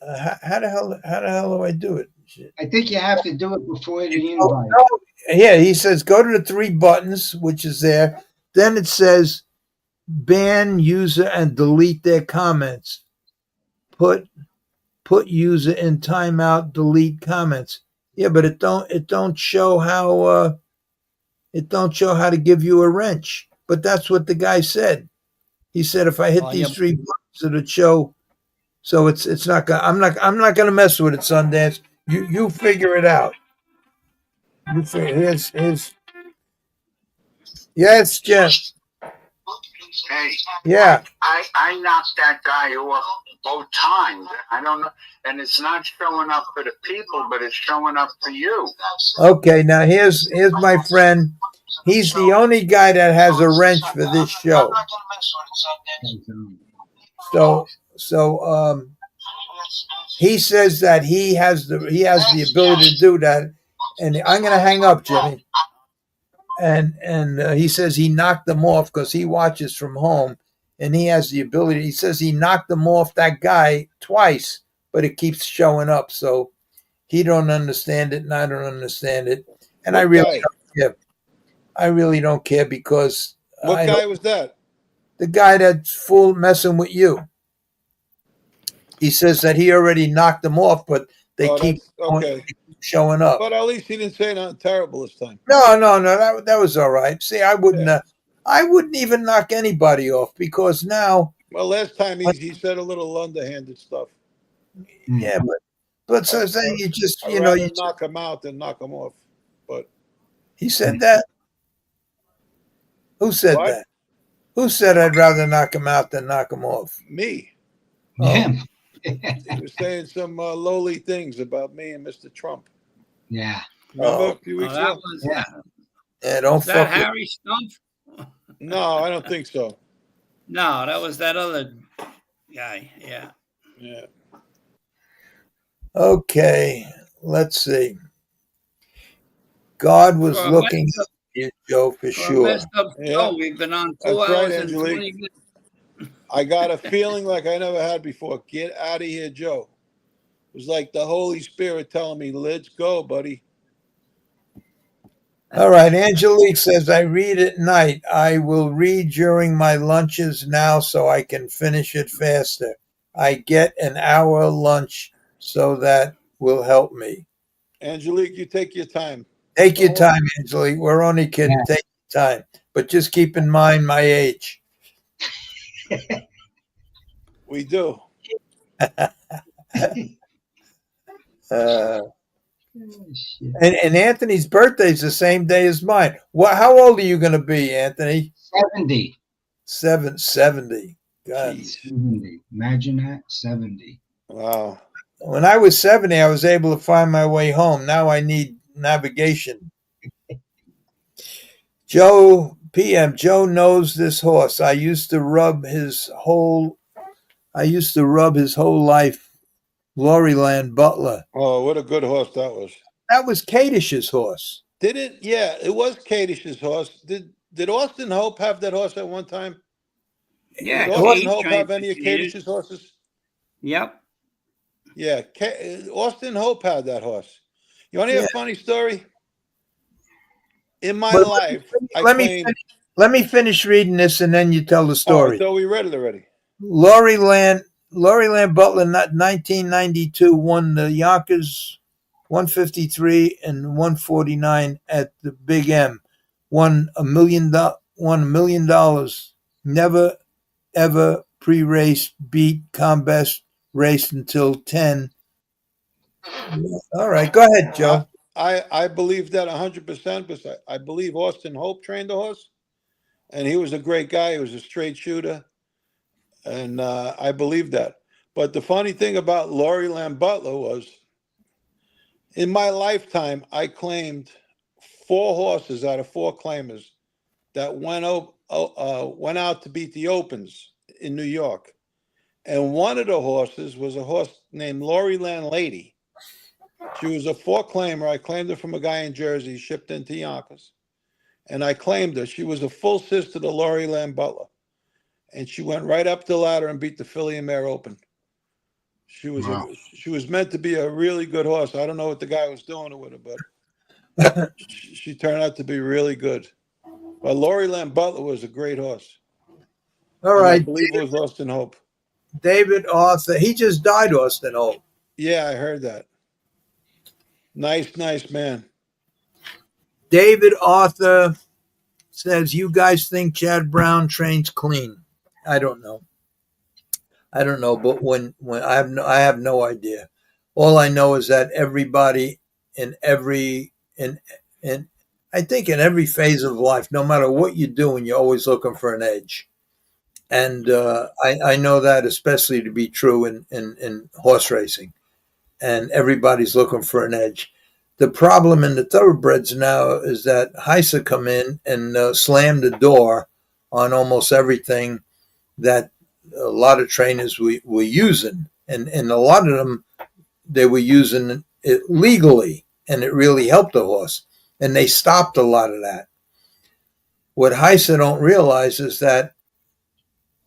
How the hell do I do it? Shit. I think you have to do it before the invite. No, yeah, he says go to the 3 buttons, which is there. Then it says ban user and delete their comments. Put user in timeout, delete comments. Yeah, but it don't show how to give you a wrench. But that's what the guy said. He said if I hit these 3 buttons, it'll show. So it's not gonna. I'm not gonna mess with it, Sundance. You figure it out. You figure his. Yes, Jim. Hey, Yeah. I knocked that guy off both times. I don't know, and it's not showing up for the people, but it's showing up for you. Okay, now here's my friend. He's the only guy that has a wrench for this show. So he says that he has the ability to do that, and I'm going to hang up, Jimmy. And he says he knocked them off because he watches from home, and he has the ability. He says he knocked them off, that guy, twice, but it keeps showing up. So he don't understand it, and I don't understand it, and I really don't care. I really don't care because what guy was that? The guy that's full messing with you. He says that he already knocked them off, but they keep showing up. But at least he didn't say nothing terrible this time. No, that was all right. See, I wouldn't even knock anybody off because now. Well, last time he said a little underhanded stuff. Yeah, but so then you just you knock him out than knock him off. But he said that. Who said what? that? Who said I'd rather knock him out than knock him off? Me. Him. He was saying some lowly things about me and Mr. Trump. Yeah. Remember a few weeks ago? Yeah, don't fuck that Harry Stump? No, I don't think so. No, that was that other guy. Yeah. Yeah. Okay, let's see. God was looking at you, Joe, for sure. Messed up show. We've been on 2 hours and 20 minutes. I got a feeling like I never had before. Get out of here, Joe. It was like the Holy Spirit telling me, let's go, buddy. All right. Angelique says, I read at night. I will read during my lunches now so I can finish it faster. I get an hour lunch, so that will help me. Angelique, you take your time. Take your time, Angelique. We're only kidding. Yeah. Take your time. But just keep in mind my age. We do. And Anthony's birthday is the same day as mine. How old are you going to be, Anthony? 70. 70. God. 70. Imagine that, 70. Wow. When I was 70, I was able to find my way home. Now I need navigation. Joe knows this horse. I used to rub his whole life. Gloryland Butler. Oh, what a good horse that was. That was Kadish's horse. Did it? Yeah, it was Kadish's horse. Did Austin Hope have that horse at one time? Yeah. Did Austin Hope have any of Kadish's horses? Yep. Yeah, Austin Hope had that horse. You want to hear a funny story? In my life, let me finish reading this and then you tell the story. Oh, I thought we read it already. Gloryland Butler, 1992, won the Yonkers 153 and 149 at the Big M. Won $1 million Never ever pre-race beat Combest raced until 10. All right, go ahead, Joe. I believe that 100%, because I believe Austin Hope trained the horse, and he was a great guy. He was a straight shooter, and I believe that. But the funny thing about Laurie Lamb Butler was, in my lifetime, I claimed 4 horses out of 4 claimers that went out to beat the Opens in New York. And one of the horses was a horse named Laurie Land Lady. She was a 4-claimer. I claimed her from a guy in Jersey, shipped into Yonkers. And I claimed her. She was a full sister to Laurie Lamb Butler. And she went right up the ladder and beat the Filly and Mare Open. She was meant to be a really good horse. I don't know what the guy was doing with her, but she turned out to be really good. But Laurie Lamb Butler was a great horse. All right. I believe it was Austin Hope. David Arthur. He just died, Austin Hope. Yeah, I heard that. Nice man. David Arthur says, you guys think Chad Brown trains clean? I don't know, but when I have no idea. All I know is that everybody in every phase of life, no matter what you're doing, you're always looking for an edge. And I know that especially to be true in horse racing. And everybody's looking for an edge. The problem in the thoroughbreds now is that Heise come in and slam the door on almost everything that a lot of trainers were using. And a lot of them, they were using it legally, and it really helped the horse. And they stopped a lot of that. What Heise don't realize is that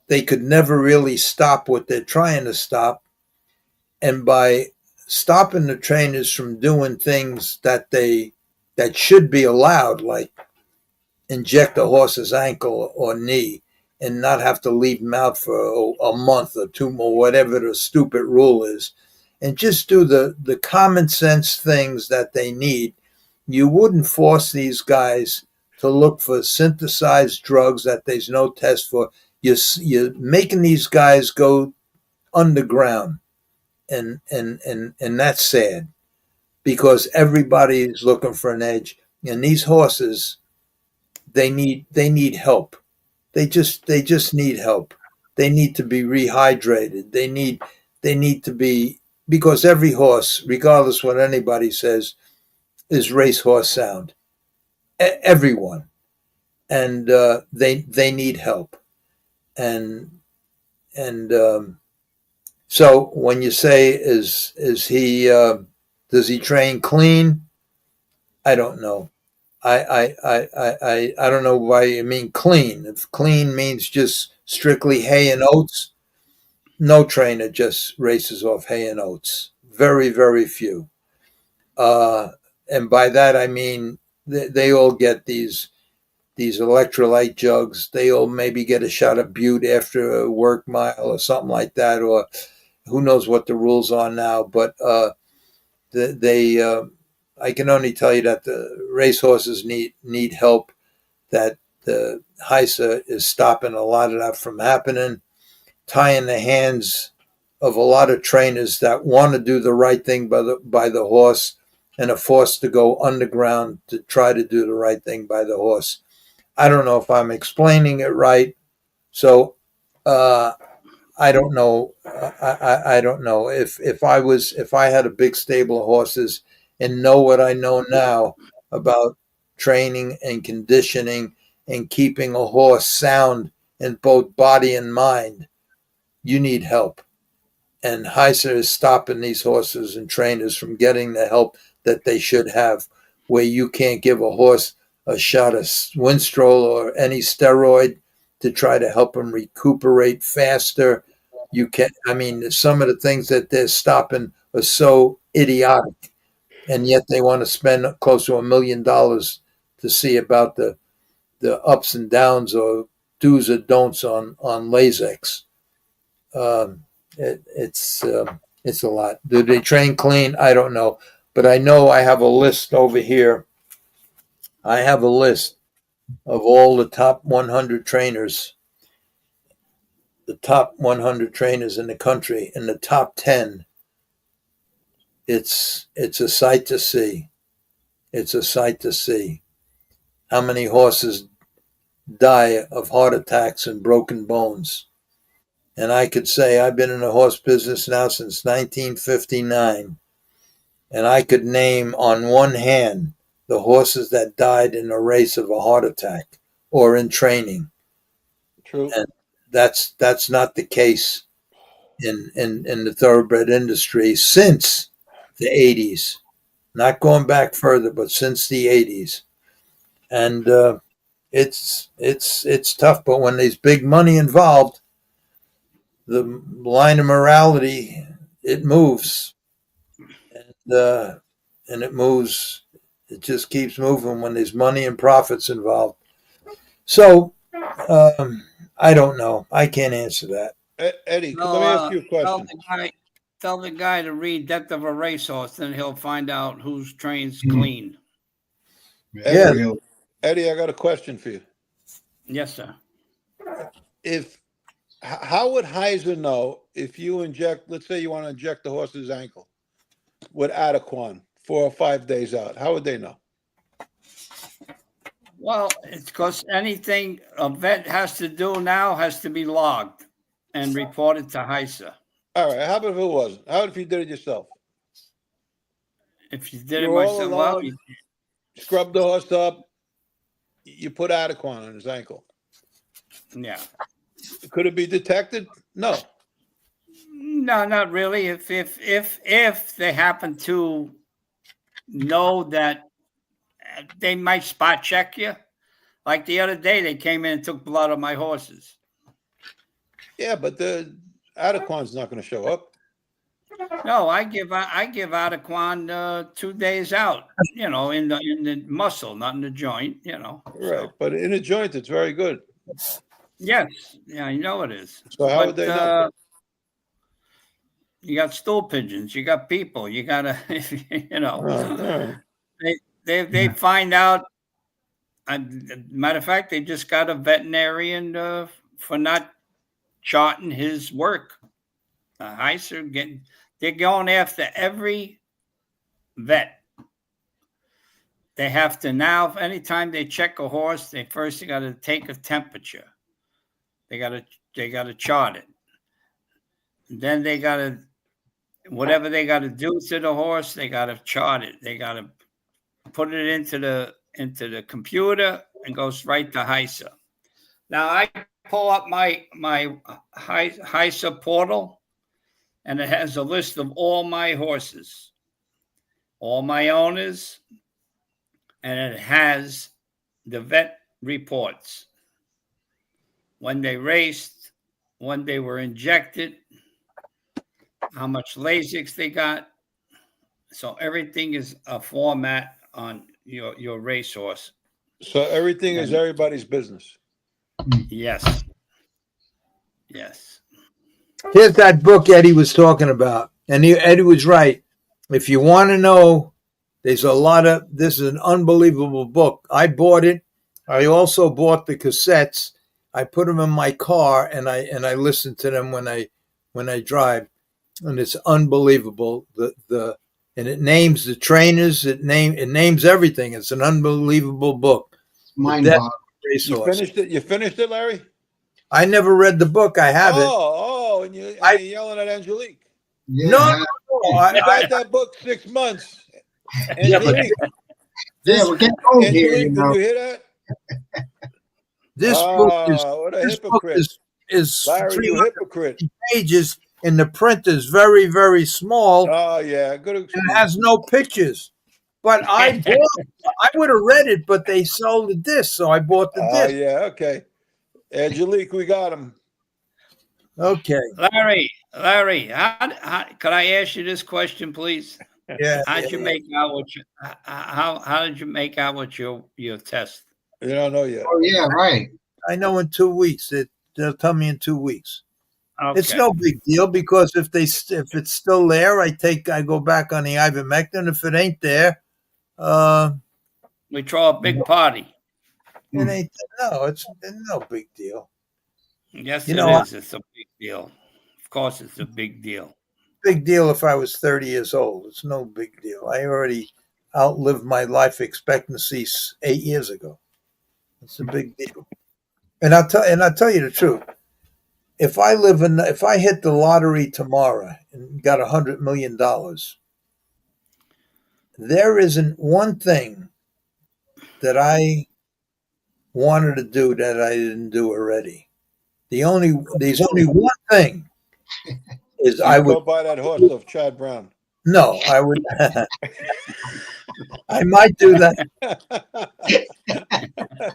they could never really stop what they're trying to stop. And by stopping the trainers from doing things that should be allowed, like inject a horse's ankle or knee and not have to leave them out for a month or 2 more, whatever the stupid rule is, and just do the common sense things that they need, you wouldn't force these guys to look for synthesized drugs that there's no test for. You're making these guys go underground. And that's sad, because everybody is looking for an edge, and these horses, they need help. They just need help. They need to be rehydrated. They need to be, because every horse, regardless what anybody says, is racehorse sound. Everyone, and they need help, and so when you say is he does he train clean? I don't know. I don't know why you mean clean. If clean means just strictly hay and oats, no trainer just races off hay and oats. Very, very few. And by that I mean they all get these electrolyte jugs. They all maybe get a shot of Butte after a work mile or something like that, or who knows what the rules are now, but I can only tell you that the racehorses need help, that the Heise is stopping a lot of that from happening, tying the hands of a lot of trainers that want to do the right thing by the horse and are forced to go underground to try to do the right thing by the horse. I don't know if I'm explaining it right, so I don't know. I don't know if I had a big stable of horses and know what I know now about training and conditioning and keeping a horse sound in both body and mind. You need help, and Heise is stopping these horses and trainers from getting the help that they should have. Where you can't give a horse a shot of Winstrol or any steroid to try to help them recuperate faster. You can, I mean, some of the things that they're stopping are so idiotic, and yet they want to spend close to $1 million to see about the ups and downs or do's or don'ts on Lasix. It's a lot. Do they train clean? I don't know, but I know I have a list over here. I have a list of all the top 100 trainers, the top 100 trainers in the country, in the top 10, it's a sight to see. It's a sight to see how many horses die of heart attacks and broken bones. And I could say I've been in the horse business now since 1959, and I could name on one hand the horses that died in a race of a heart attack or in training. True. And that's not the case in the thoroughbred industry since the 80s. Not going back further, but since the 80s. And it's tough, but when there's big money involved, the line of morality, it moves. And it moves. It just keeps moving when there's money and profits involved. So I don't know. I can't answer that. Eddie, let me ask you a question. Tell the guy to read Death of a Racehorse, then he'll find out who's train's clean. Yeah. Eddie, I got a question for you. Yes, sir. How would Heiser know if you inject, let's say you want to inject the horse's ankle with Adequan 4 or 5 days out? How would they know? Well, it's because anything a vet has to do now has to be logged and reported to Heiser. All right. How about if it wasn't? How about if you did it yourself? If you did You're it all myself, alone, well, scrub the horse up, you put Adequan on his ankle. yeah. Could it be detected? No. No, not really. If they happen to know that they might spot check you, like the other day, they came in and took blood of my horses. Yeah, but the Adequan's not going to show up. No, I give Adequan 2 days out. You know, in the muscle, not in the joint. You know, Right, so. but in a joint, it's very good. Yes, yeah, I know it is. So how would they know? You got stool pigeons. You got people. You gotta, you know. They find out. Matter of fact, they just got a veterinarian for not charting his work. Heiser they're going after every vet. They have to now. Anytime they check a horse, they got to take a temperature. They got to chart it. And then they got to, whatever they got to do to the horse, they got to chart it. They got to put it into the computer and goes right to Heiser. Now I pull up my Heiser portal, and it has a list of all my horses, all my owners, and it has the vet reports. When they raced, when they were injected, how much Lasix they got. So everything is a format on your racehorse. So everything is everybody's business. Yes. Yes. Here's that book Eddie was talking about. And Eddie was right. If you want to know, this is an unbelievable book. I bought it. I also bought the cassettes. I put them in my car and I listen to them when I drive. And it's unbelievable. And it names the trainers. It names everything. It's an unbelievable book. Mind-boggling. You finished it, Larry? I never read the book. I have it. And you're yelling at Angelique. Yeah. No. I got that book 6 months. Angelique. We're getting old here. Angelique, did you hear that? This book what a hypocrite. is Larry, you hypocrite. pages, and the print is very, very small. Oh, yeah. Good. And it has no pictures. But I would have read it, but they sold the disc, so I bought the disc. Oh, yeah. Okay. Angelique, we got him. Okay. Larry, could I ask you this question, please? Yeah. How did you make out what your test? You don't know yet. Oh, yeah, right. I know in 2 weeks. They'll tell me in 2 weeks. Okay. It's no big deal because if it's still there, I go back on the ivermectin. If it ain't there, we throw a big party. it ain't. No, it's no big deal. Yes, You it know, is. It's a big deal. Of course, it's a big deal. big deal if I was 30 years old. It's no big deal. I already outlived my life expectancy 8 years ago. It's a big deal. And I'll tell you the truth. If I hit the lottery tomorrow and got $100 million, there isn't one thing that I wanted to do that I didn't do already. There's only one thing is I You would go buy that horse of Chad Brown. no, I would I might do that.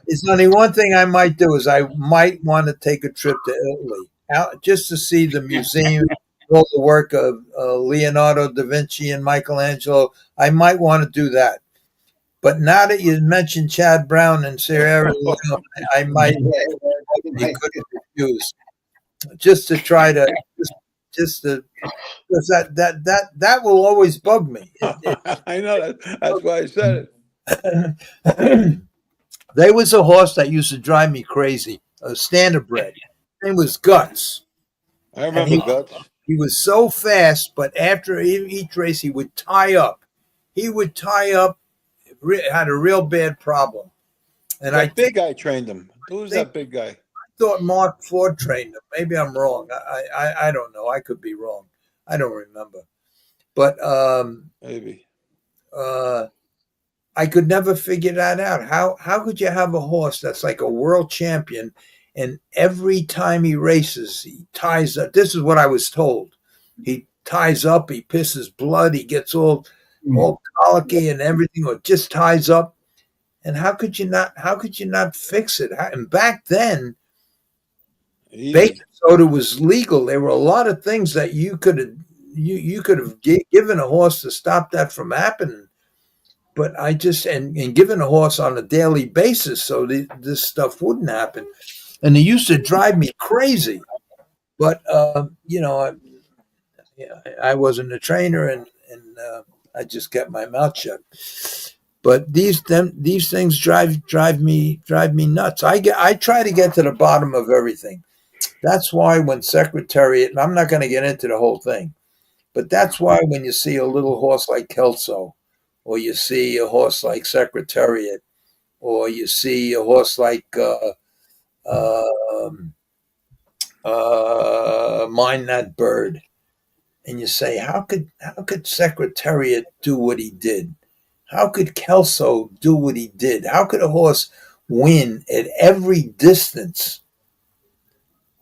There's only one thing I might do is I might want to take a trip to Italy out just to see the museum, all the work of Leonardo da Vinci and Michelangelo. I might want to do that. But now that you mentioned Chad Brown and Sierra Leone, I might be good to refuse just to try to just to because that will always bug me. I know that. That's why I said it. There was a horse that used to drive me crazy, a standardbred. His name was Guts. I remember Guts. He was so fast, but after each race, he would tie up. He would tie up, had a real bad problem. And That big guy trained him. Who's that big guy? I thought Mark Ford trained him. Maybe I'm wrong. I don't know. I could be wrong. I don't remember. But Maybe. I could never figure that out. How could you have a horse that's like a world champion, and every time he races, he ties up? This is what I was told. He ties up, he pisses blood, he gets all colicky and everything, or just ties up. And how could you not fix it? And back then, baking soda was legal. There were a lot of things that you could have given a horse to stop that from happening. But I just and given a horse on a daily basis so this stuff wouldn't happen. And it used to drive me crazy. But I wasn't a trainer, and I just kept my mouth shut. But these things drive me nuts. I try to get to the bottom of everything. That's why when Secretariat, and I'm not going to get into the whole thing, but that's why when you see a little horse like Kelso, or you see a horse like Secretariat, or you see a horse like Mind That Bird, and you say, how could Secretariat do what he did? How could Kelso do what he did? How could a horse win at every distance,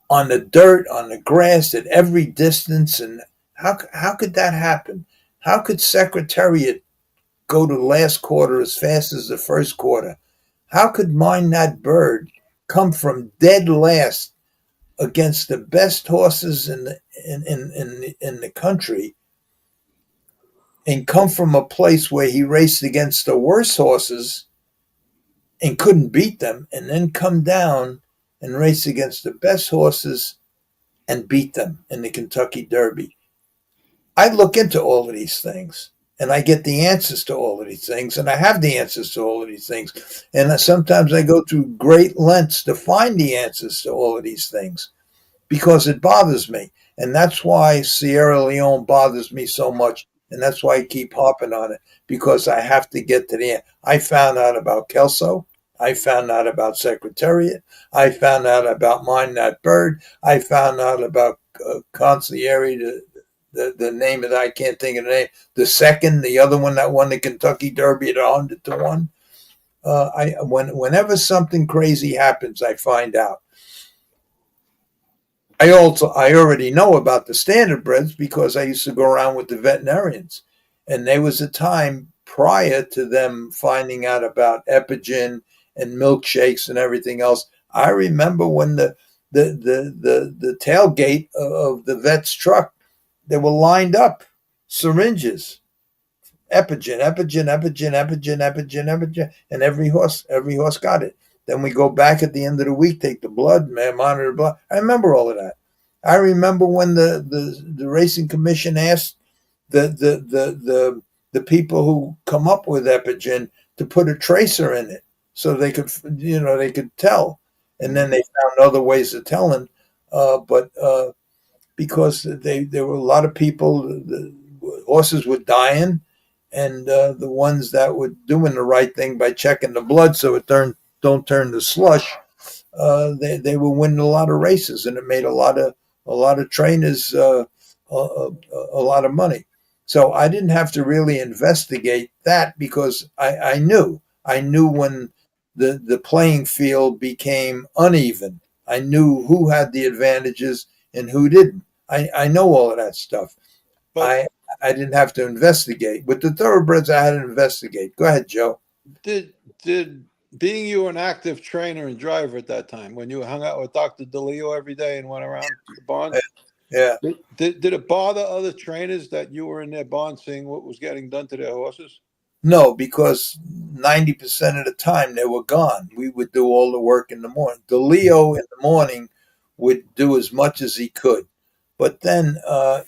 on the dirt, on the grass, at every distance? And how could that happen? How could Secretariat go to the last quarter as fast as the first quarter? How could Mind That Bird come from dead last against the best horses in the country, and come from a place where he raced against the worst horses and couldn't beat them, and then come down and race against the best horses and beat them in the Kentucky Derby? I look into all of these things, and I get the answers to all of these things, and I have the answers to all of these things. And sometimes I go through great lengths to find the answers to all of these things because it bothers me. And that's why Sierra Leone bothers me so much. And that's why I keep harping on it, because I have to get to the end. I found out about Kelso. I found out about Secretariat. I found out about Mind That Bird. I found out about Consigliere, the name of that, I can't think of the name. The second, the other one that won the Kentucky Derby at 100-1. Whenever something crazy happens, I find out. I already know about the standardbreds because I used to go around with the veterinarians, and there was a time prior to them finding out about Epigen and milkshakes and everything else. I remember when the tailgate of the vet's truck, they were lined up, syringes, Epigen, and every horse got it. Then we go back at the end of the week, take the blood, monitor the blood. I remember all of that. I remember when the racing commission asked the people who come up with Epigen to put a tracer in it so they could tell. And then they found other ways of telling. but because there were a lot of people, the horses were dying, and the ones that were doing the right thing by checking the blood so it don't turn to slush, they were winning a lot of races, and it made a lot of trainers a lot of money. So I didn't have to really investigate that because I knew when the playing field became uneven. I knew who had the advantages and who didn't. I know all of that stuff. But I didn't have to investigate. With the thoroughbreds, I had to investigate. Go ahead, Joe. did being you an active trainer and driver at that time, when you hung out with Dr. DeLauro every day and went around the barns, Yeah. did it bother other trainers that you were in their barn seeing what was getting done to their horses? No, because 90% of the time they were gone. We would do all the work in the morning. DeLeo in the morning would do as much as he could. But then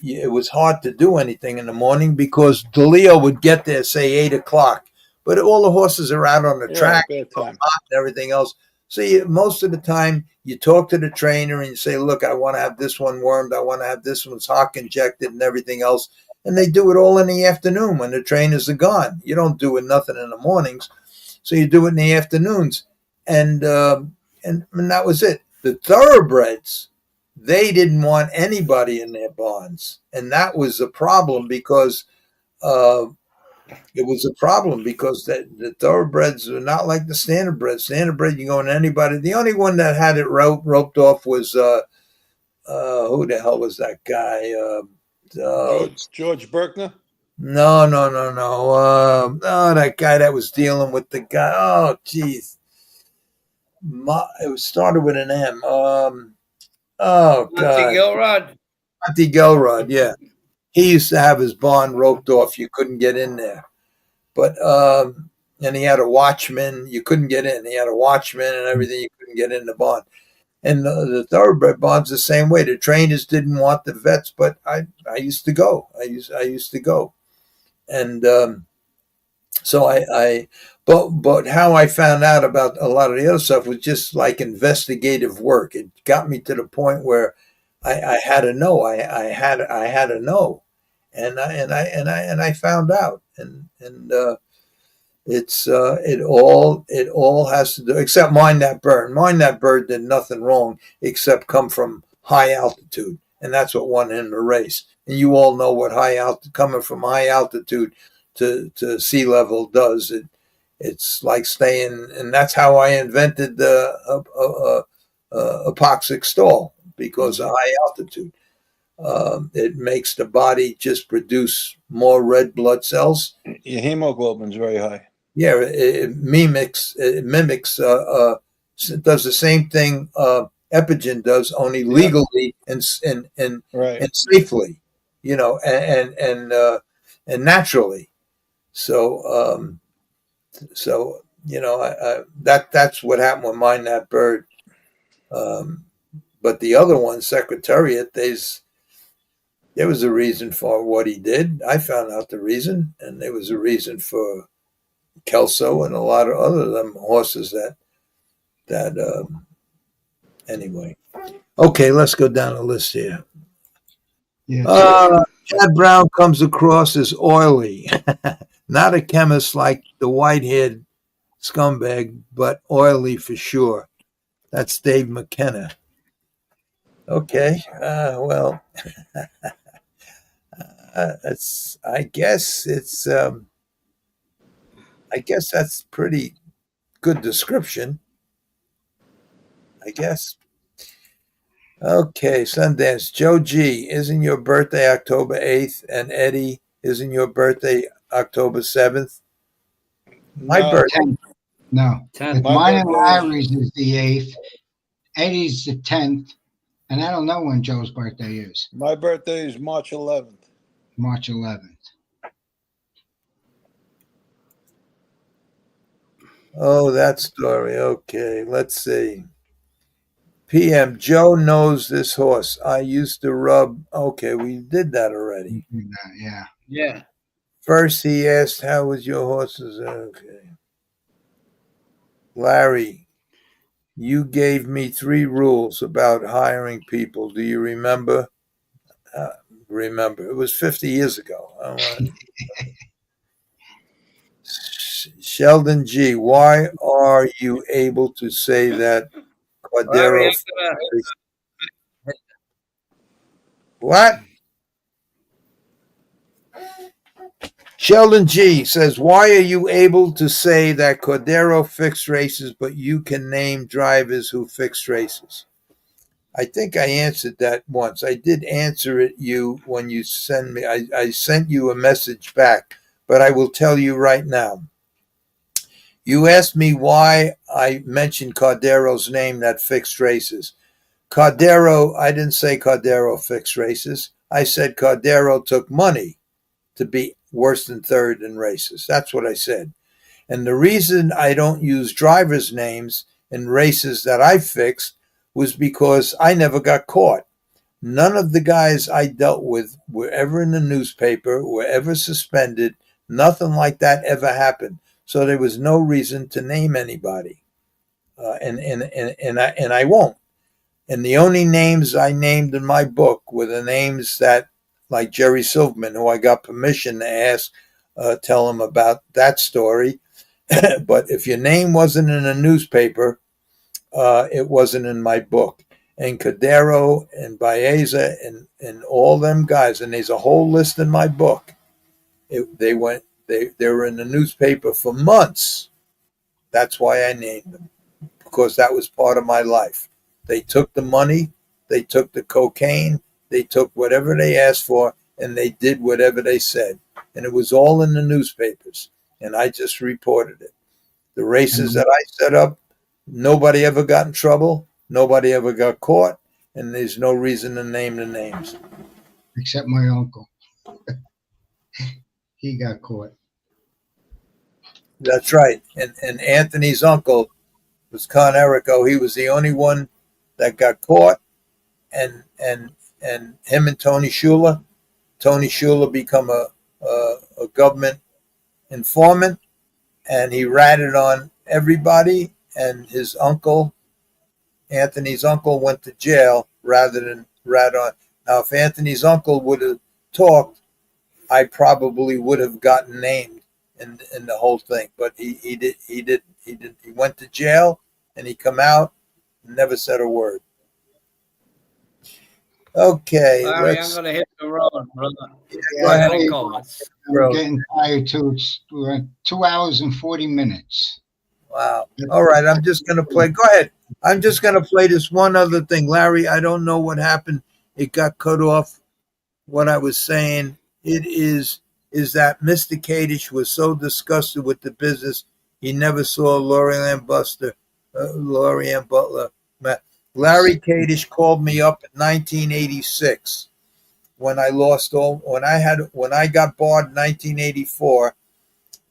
it was hard to do anything in the morning because DeLeo would get there, say, 8 o'clock. But all the horses are out on the track bad time. and everything else. So most of the time you talk to the trainer and you say, look, I want to have this one wormed. I want to have this one's hock injected and everything else. And they do it all in the afternoon when the trainers are gone. You don't do it nothing in the mornings. So you do it in the afternoons. And that was it. The thoroughbreds, they didn't want anybody in their barns. And that was a problem because the thoroughbreds were not like the standardbreds. Standardbred, you go in anybody. The only one that had it roped off was who the hell was that guy? George Berkner? No. That guy that was dealing with the guy. Oh, jeez. It started with an M. Oh, God. Monty Gilrod, yeah. He used to have his barn roped off. You couldn't get in there. But, and he had a watchman. You couldn't get in. He had a watchman and everything. You couldn't get in the barn. And the thoroughbred barns the same way. The trainers didn't want the vets, but I used to go. I used to go, and so but how I found out about a lot of the other stuff was just like investigative work. It got me to the point where I had to know. I had to know, and I found out, and it all has to do, except mind that bird. Mind that bird did nothing wrong except come from high altitude, and that's what won him the race. And you all know what coming from high altitude to sea level does. It's like staying, and that's how I invented the epoxic stall, because of high altitude. It makes the body just produce more red blood cells. Your hemoglobin's very high. Yeah, it mimics, does the same thing Epigen does, only legally and safely, and naturally. So that's what happened with Mind That Bird. But the other one, Secretariat, there was a reason for what he did. I found out the reason, and there was a reason for Kelso and a lot of other them horses that anyway. Okay, let's go down the list here. Chad Brown comes across as oily. Not a chemist like the white-haired scumbag, but oily for sure. That's Dave McKenna. Okay, well, I guess that's pretty good description. I guess. Okay, Sundance. Joe G, isn't your birthday October 8th? And Eddie, isn't your birthday October 7th? My birthday. 10th. No. Mine and Larry's is the 8th. Eddie's the 10th. And I don't know when Joe's birthday is. My birthday is March 11th. March 11th. Oh, that story. Okay, let's see. PM, Joe knows this horse. I used to rub. Okay, we did that already. Yeah. Yeah. First, he asked, how was your horses? Okay. Larry, You gave me 3 rules about hiring people. Do you remember? Remember. It was 50 years ago. I don't want Sheldon G., why are you able to say that Larry, Cordero? I'm What? Sheldon G. says, why are you able to say that Cordero fixed races, but you can name drivers who fixed races? I think I answered that once. I did answer it you when you send me. I sent you a message back, but I will tell you right now. You asked me why I mentioned Cordero's name that fixed races. Cordero, I didn't say Cordero fixed races. I said Cordero took money to be worse than third in races. That's what I said. And the reason I don't use drivers' names in races that I fixed was because I never got caught. None of the guys I dealt with were ever in the newspaper, were ever suspended. Nothing like that ever happened. So there was no reason to name anybody. And I won't. And the only names I named in my book were the names that, like Jerry Silverman, who I got permission to ask, tell him about that story. But if your name wasn't in a newspaper, it wasn't in my book. And Cordero and Baeza and all them guys, and there's a whole list in my book. They were in the newspaper for months. That's why I named them, because that was part of my life. They took the money, they took the cocaine, they took whatever they asked for, and they did whatever they said. And it was all in the newspapers, and I just reported it. The races that I set up, nobody ever got in trouble, nobody ever got caught, and there's no reason to name the names. Except my uncle. He got caught. That's right. And Anthony's uncle was Con Erico. He was the only one that got caught, and him and Tony Shula. Tony Shula become a government informant, and he ratted on everybody. And his uncle, Anthony's uncle, went to jail rather than rat on. Now, if Anthony's uncle would have talked, I probably would have gotten named in the whole thing. But he didn't. He went to jail, and he come out and never said a word. Okay, Larry, I'm going to hit the road, brother. Yeah, Go ahead and call us. I'm getting tired too. We're at 2 hours and 40 minutes. Wow. All right, I'm just going to play. Go ahead. I'm just going to play this one other thing. Larry, I don't know what happened. It got cut off. What I was saying, it is that Mr. Kadish was so disgusted with the business, he never saw Laurie Ann Butler. Larry Kadish called me up in 1986 when I lost all. When I got barred in 1984.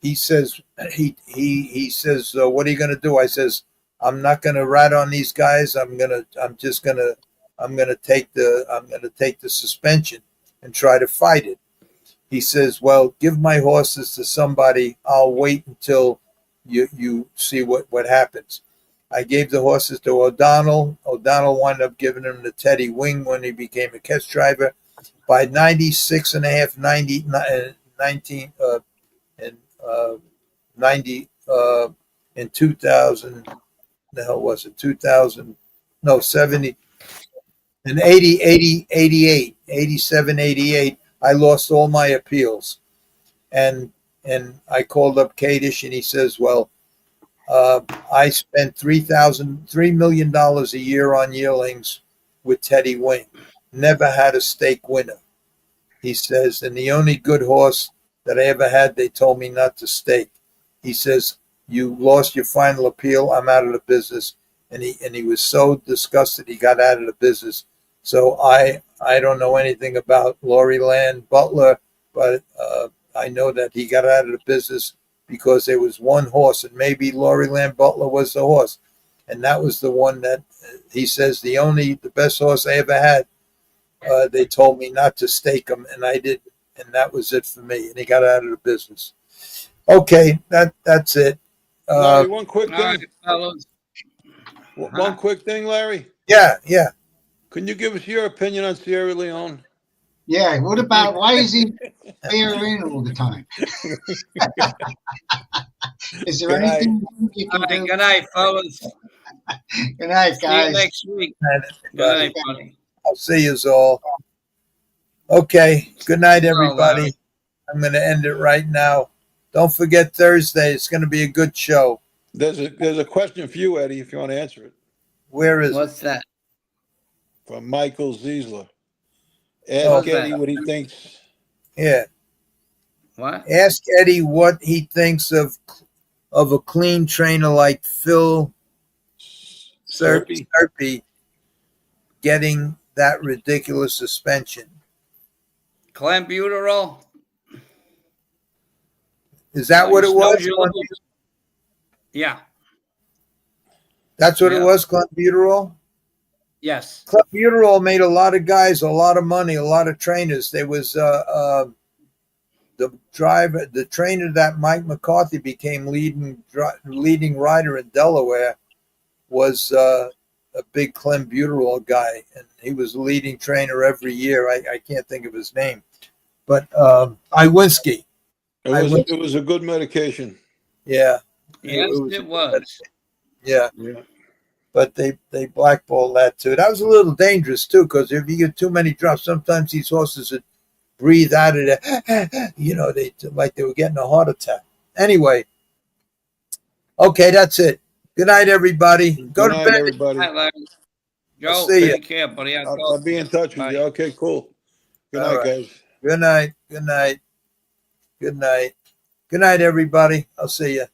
He says, he says, what are you going to do? I says, I'm not going to rat on these guys. I'm going to take the suspension and try to fight it. He says, well, give my horses to somebody. I'll wait until you see what happens. I gave the horses to O'Donnell. O'Donnell wound up giving them to Teddy Wing when he became a catch driver. By 96 and a half, 19, in 2000, the hell was it? 2000, no, 70, in 88, 87, 88, I lost all my appeals. And I called up Kadish, and he says, well, I spent $3 million a year on yearlings with Teddy Wing. Never had a stake winner. He says, and the only good horse that I ever had, they told me not to stake. He says, you lost your final appeal. I'm out of the business. And he was so disgusted he got out of the business. So I don't know anything about Laurie Ann Butler, but I know that he got out of the business because there was one horse, and maybe Laurie Ann Butler was the horse. And that was the one that he says the best horse I ever had. They told me not to stake him, and I did, and that was it for me. And he got out of the business. Okay, that's it. Larry, one quick thing. One quick thing, Larry. Yeah, yeah. Can you give us your opinion on Sierra Leone? Yeah. What about why is he in all the time? Is there Good night. anything you can do? Good night, fellas. Good night, See you guys. next week. Good Good night, buddy. I'll see you all. Okay. Good night, everybody. Larry. I'm going to end it right now. Don't forget Thursday. It's going to be a good show. There's a question for you, Eddie, if you want to answer it. Where is What's that? From Michael Ziesler. Oh, Ask Eddie what he thinks. Yeah. What? Ask Eddie what he thinks of a clean trainer like Phil Serpy getting that ridiculous suspension. Clenbuterol? Is that what it was? Yeah. That's what it was, Clenbuterol? Yes. Clenbuterol made a lot of guys a lot of money, a lot of trainers. There was the trainer that Mike McCarthy became leading rider in Delaware was a big Clenbuterol guy, and he was a leading trainer every year. I can't think of his name, but Iwinski. It was a good medication. Yeah. Yes, it was. Yeah. But they blackballed that too. That was a little dangerous too, because if you get too many drops, sometimes these horses would breathe out of it. They were getting a heart attack. Anyway, okay, that's it. Good night, everybody. Go to bed, everybody. Good night, Larry. Joe, see take care, buddy. I'll be in touch with you. Okay, cool. Good night, guys. Good night. Good night. Good night. Good night, everybody. I'll see you.